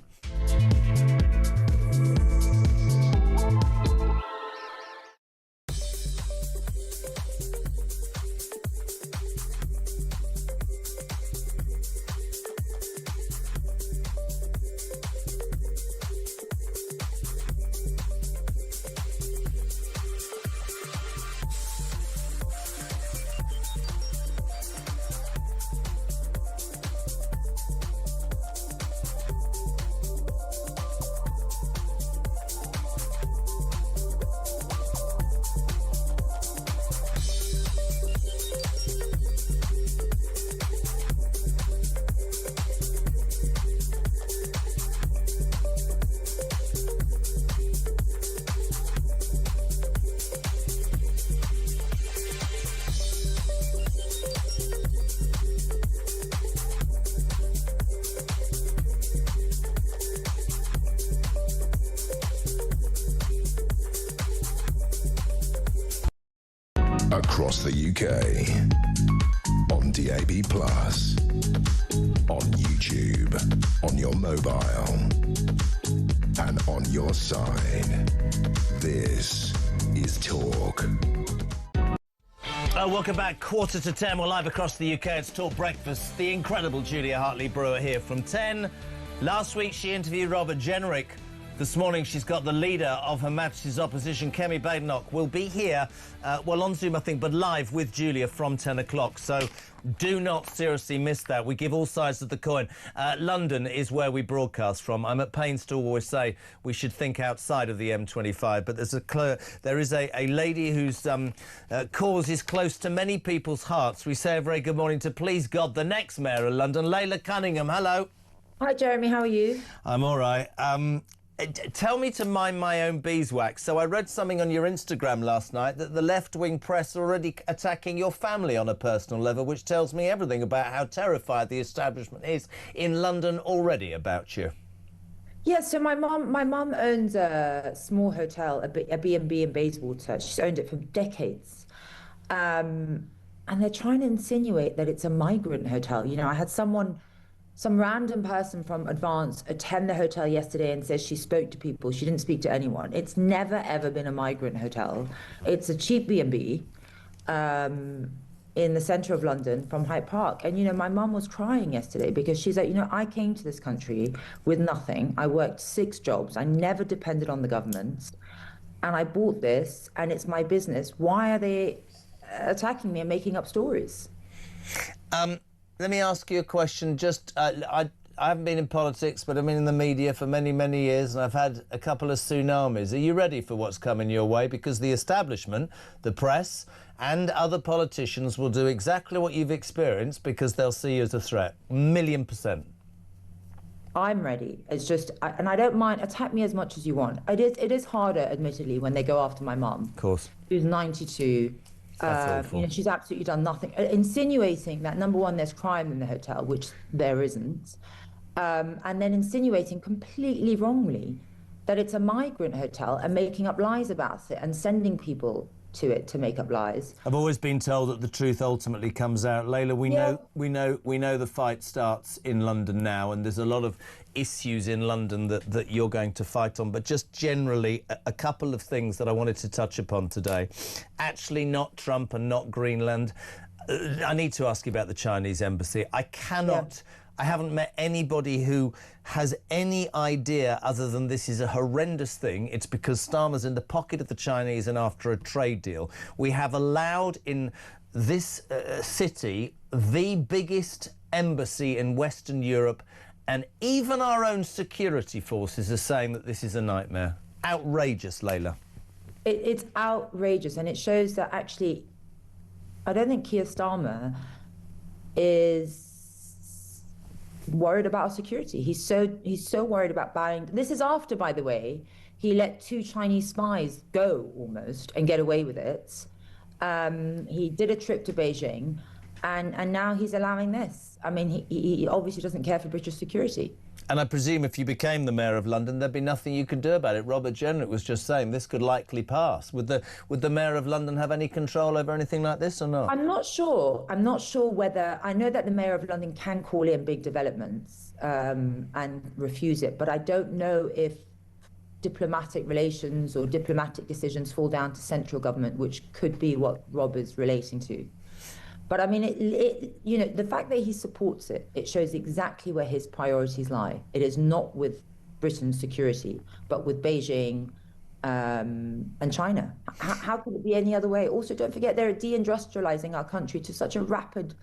Across the UK, on DAB+, on YouTube, on your mobile, and on your side. This is Talk. Welcome back. 10:45. We're live across the UK. It's Talk Breakfast. The incredible Julia Hartley-Brewer here from 10. Last week she interviewed Robert Genrich. This morning she's got the leader of Her Majesty's Opposition, Kemi Badenoch, will be here, well, on Zoom, I think, but live with Julia from 10 o'clock. So do not seriously miss that. We give all sides of the coin. London is where we broadcast from. I'm at pains to always say we should think outside of the M25, but there is a lady whose cause is close to many people's hearts. We say a very good morning to, please God, the next Mayor of London, Layla Cunningham. Hello. Hi, Jeremy. How are you? I'm all right. Tell me to mind my own beeswax. So I read something on your Instagram last night that the left-wing press are already attacking your family on a personal level, which tells me everything about how terrified the establishment is in London already about you. Yeah, so my mum owns a small hotel, a B&B in Bayswater. She's owned it for decades. And they're trying to insinuate that it's a migrant hotel. You know, I had some random person from Advance attend the hotel yesterday and says she spoke to people. She didn't speak to anyone. It's never, ever been a migrant hotel. It's a cheap B&B in the centre of London from Hyde Park. And, you know, my mum was crying yesterday because she's like, you know, I came to this country with nothing. I worked 6 jobs. I never depended on the government. And I bought this and it's my business. Why are they attacking me and making up stories? Let me ask you a question. Just, I haven't been in politics, but I've been in the media for many, many years, and I've had a couple of tsunamis. Are you ready for what's coming your way? Because the establishment, the press, and other politicians will do exactly what you've experienced because they'll see you as a threat. 1,000,000%. I'm ready. It's just, and I don't mind, attack me as much as you want. It is harder, admittedly, when they go after my mum. Of course. Who's 92. That's awful. You know, she's absolutely done nothing. Insinuating that, number one, there's crime in the hotel, which there isn't. And then insinuating completely wrongly that it's a migrant hotel and making up lies about it and sending people to it to make up lies. I've always been told that the truth ultimately comes out. Layla, we know the fight starts in London now, and there's a lot of issues in London that you're going to fight on. But just generally, a couple of things that I wanted to touch upon today. Actually, not Trump and not Greenland. I need to ask you about the Chinese embassy. I haven't met anybody who has any idea other than this is a horrendous thing. It's because Starmer's in the pocket of the Chinese and after a trade deal. We have allowed in this city the biggest embassy in Western Europe, and even our own security forces are saying that this is a nightmare. Outrageous, Layla. It's outrageous, and it shows that actually, I don't think Keir Starmer is worried about security. He's so worried about buying. This is after, by the way, he let 2 Chinese spies go almost and get away with it. He did a trip to Beijing, and now he's allowing this. I mean, he obviously doesn't care for British security. And I presume if you became the Mayor of London, there'd be nothing you could do about it. Robert Genrich was just saying this could likely pass. Would the Mayor of London have any control over anything like this or not? I'm not sure. I'm not sure whether... I know that the Mayor of London can call in big developments and refuse it, but I don't know if diplomatic relations or diplomatic decisions fall down to central government, which could be what Rob is relating to. But I mean, you know, the fact that he supports it, it shows exactly where his priorities lie. It is not with Britain's security, but with Beijing and China. How could it be any other way? Also, don't forget, they're deindustrializing our country to such a rapid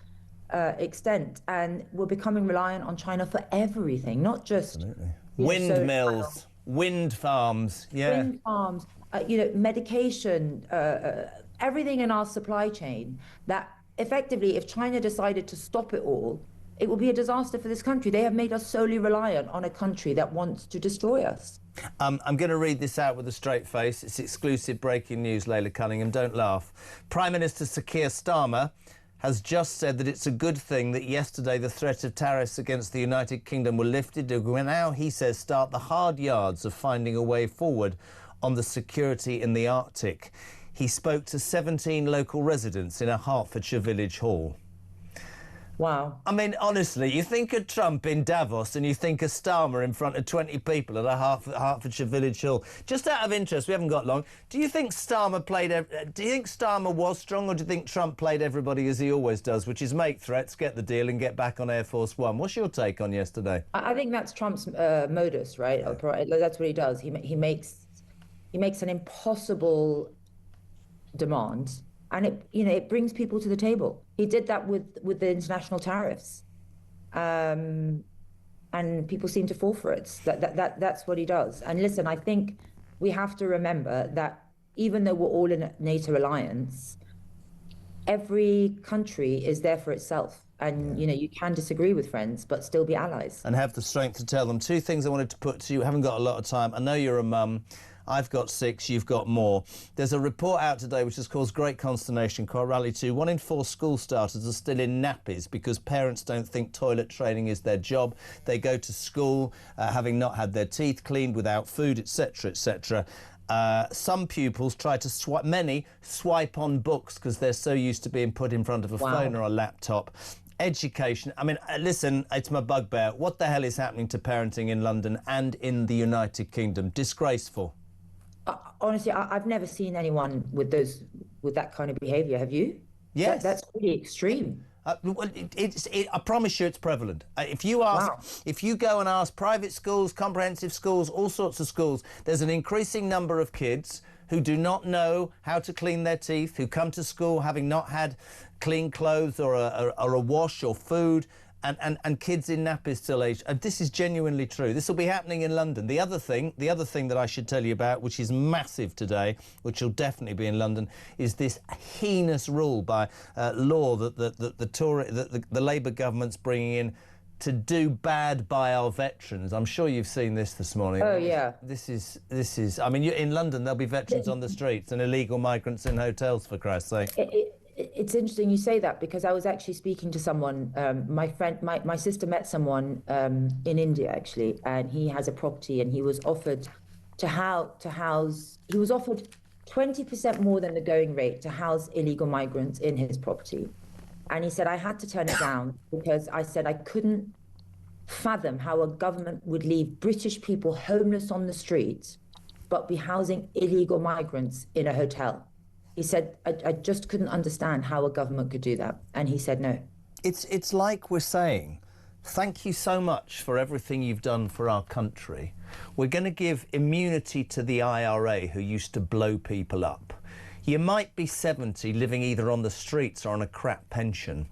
extent, and we're becoming reliant on China for everything, not just windmills, wind farms, wind farms, you know, medication, everything in our supply chain that. Effectively, if China decided to stop it all, it would be a disaster for this country. They have made us solely reliant on a country that wants to destroy us. I'm going to read this out with a straight face. It's exclusive breaking news, Layla Cunningham. Don't laugh. Prime Minister Sir Keir Starmer has just said that it's a good thing that yesterday the threat of tariffs against the United Kingdom were lifted to now, he says, start the hard yards of finding a way forward on the security in the Arctic. He spoke to 17 local residents in a Hertfordshire village hall. Wow. I mean, honestly, you think of Trump in Davos and you think of Starmer in front of 20 people at a Hertfordshire village hall. Just out of interest, we haven't got long. Do you think Starmer was strong, or do you think Trump played everybody as he always does, which is make threats, get the deal and get back on Air Force One? What's your take on yesterday? I think that's Trump's modus, right? That's what he does. He makes an impossible demand, and it brings people to the table. He did that with the international tariffs, and people seem to fall for it. That's what he does. And listen, I think we have to remember that even though we're all in a NATO alliance, every country is there for itself. And, you know, you can disagree with friends, but still be allies. And have the strength to tell them. 2 things I wanted to put to you. I haven't got a lot of time. I know you're a mum. I've got 6, you've got more. There's a report out today which has caused great consternation, quite rightly too. 1 in 4 school starters are still in nappies because parents don't think toilet training is their job. They go to school having not had their teeth cleaned, without food, etc., etc. Some pupils try to swipe on books because they're so used to being put in front of a phone or a laptop. Education, I mean, listen, it's my bugbear. What the hell is happening to parenting in London and in the United Kingdom? Disgraceful. Honestly, I've never seen anyone with that kind of behaviour. Have you? Yes. That's really extreme. I promise you it's prevalent. If you go and ask private schools, comprehensive schools, all sorts of schools, there's an increasing number of kids who do not know how to clean their teeth, who come to school having not had clean clothes or a wash or food, and kids in nappies till age. This is genuinely true. This will be happening in London. The other thing that I should tell you about, which is massive today, which will definitely be in London, is this heinous rule by law that the Labour government's bringing in to do bad by our veterans. I'm sure you've seen this morning. Oh, yeah. This is. I mean, in London there'll be veterans on the streets and illegal migrants in hotels, for Christ's sake. It's interesting you say that, because I was actually speaking to someone. My sister met someone in India actually, and he has a property, and he was offered to house. He was offered 20% more than the going rate to house illegal migrants in his property. And he said, I had to turn it down because I said I couldn't fathom how a government would leave British people homeless on the streets, but be housing illegal migrants in a hotel. He said, I just couldn't understand how a government could do that. And he said no. It's like we're saying, thank you so much for everything you've done for our country. We're going to give immunity to the IRA who used to blow people up. You might be 70 living either on the streets or on a crap pension.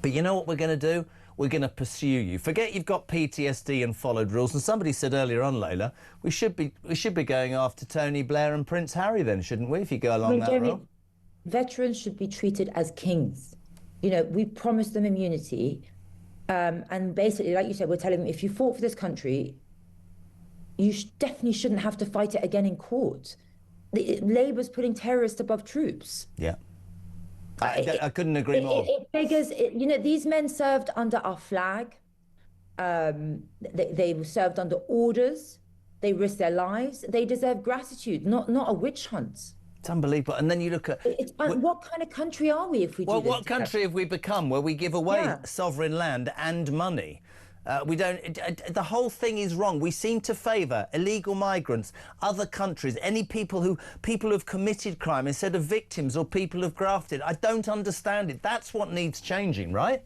But you know what we're going to do? We're going to pursue you. Forget you've got PTSD and followed rules. And somebody said earlier on, Layla, we should be going after Tony Blair and Prince Harry then, shouldn't we, if you go along that road? Veterans should be treated as kings. You know, we promised them immunity. And basically, like you said, we're telling them, if you fought for this country, you definitely shouldn't have to fight it again in court. Labour's putting terrorists above troops. Yeah. I couldn't agree more. It figures, you know, these men served under our flag. They served under orders. They risked their lives. They deserve gratitude, not a witch hunt. It's unbelievable. And then you look at... what kind of country are we if we do this? What country have we become where we give away sovereign land and money? We don't. The whole thing is wrong. We seem to favour illegal migrants, other countries, any people who've committed crime instead of victims or people who've grafted. I don't understand it. That's what needs changing, right?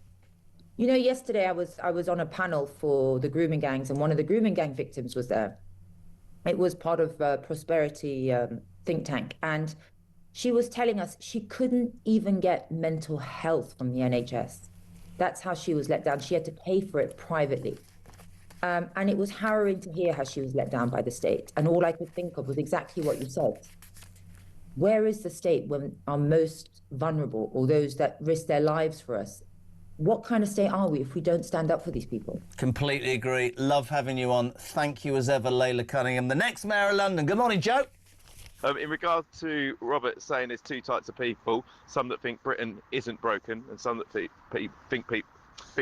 You know, yesterday I was on a panel for the grooming gangs, and one of the grooming gang victims was there. It was part of Prosperity think tank, and she was telling us she couldn't even get mental health from the NHS. That's how she was let down. She had to pay for it privately. And it was harrowing to hear how she was let down by the state. And all I could think of was exactly what you said. Where is the state when our most vulnerable, or those that risk their lives for us? What kind of state are we if we don't stand up for these people? Completely agree. Love having you on. Thank you as ever, Layla Cunningham, the next Mayor of London. Good morning, Joe. In regard to Robert saying there's two types of people, some that think Britain isn't broken and some that think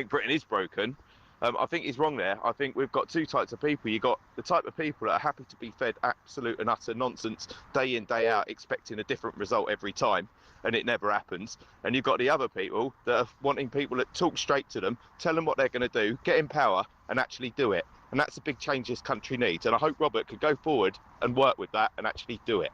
Britain is broken, I think he's wrong there. I think we've got two types of people. You've got the type of people that are happy to be fed absolute and utter nonsense day in, day out, expecting a different result every time, and it never happens. And you've got the other people that are wanting people that talk straight to them, tell them what they're going to do, get in power and actually do it. And that's a big change this country needs. And I hope Robert could go forward and work with that and actually do it.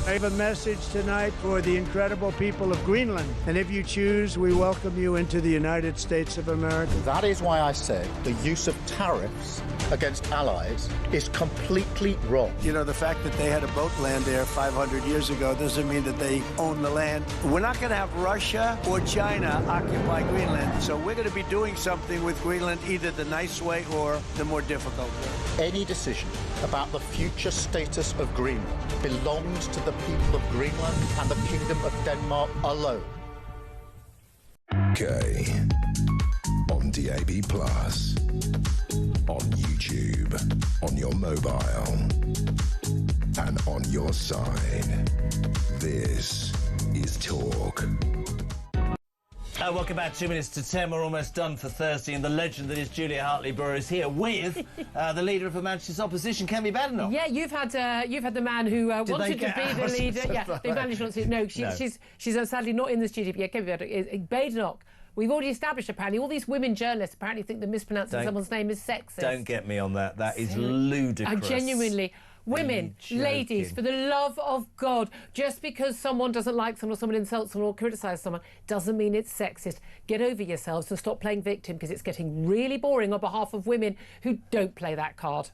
I have a message tonight for the incredible people of Greenland. And if you choose, we welcome you into the United States of America. That is why I said the use of tariffs against allies is completely wrong. You know, the fact that they had a boat land there 500 years ago doesn't mean that they own the land. We're not going to have Russia or China occupy Greenland. So we're going to be doing something with Greenland either the nice way or the more difficult way. Any decision about the future status of Greenland belongs to the people of Greenland and the Kingdom of Denmark alone. Okay. On DAB+, on YouTube, on your mobile, and on your side. This is Talk. Welcome back. 2 minutes to 10. We're almost done for Thursday, and the legend that is Julia Hartley-Brewer is here with the leader of the Manchester's opposition, Kemi Badenoch. Yeah, you've had the man who wanted to be the leader. Yeah, they managed not to. No, she's sadly not in the studio. Yeah, Kemi Badenoch. We've already established, apparently, all these women journalists apparently think that mispronouncing someone's name is sexist. Don't get me on that. That is ludicrous. Genuinely. Women, ladies, for the love of God, just because someone doesn't like someone or someone insults someone or criticises someone doesn't mean it's sexist. Get over yourselves and stop playing victim, because it's getting really boring on behalf of women who don't play that card.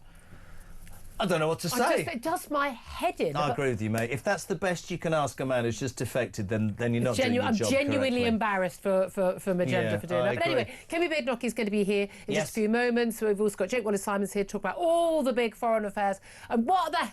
I don't know what to say. It does my head in. I agree with you, mate. If that's the best you can ask a man who's just defected, then you're not doing your job I'm genuinely correctly. embarrassed for Magenta for doing that. But anyway, Kemi Badenoch is going to be here in just a few moments. We've also got Jake Wallace-Simons here to talk about all the big foreign affairs and what the hell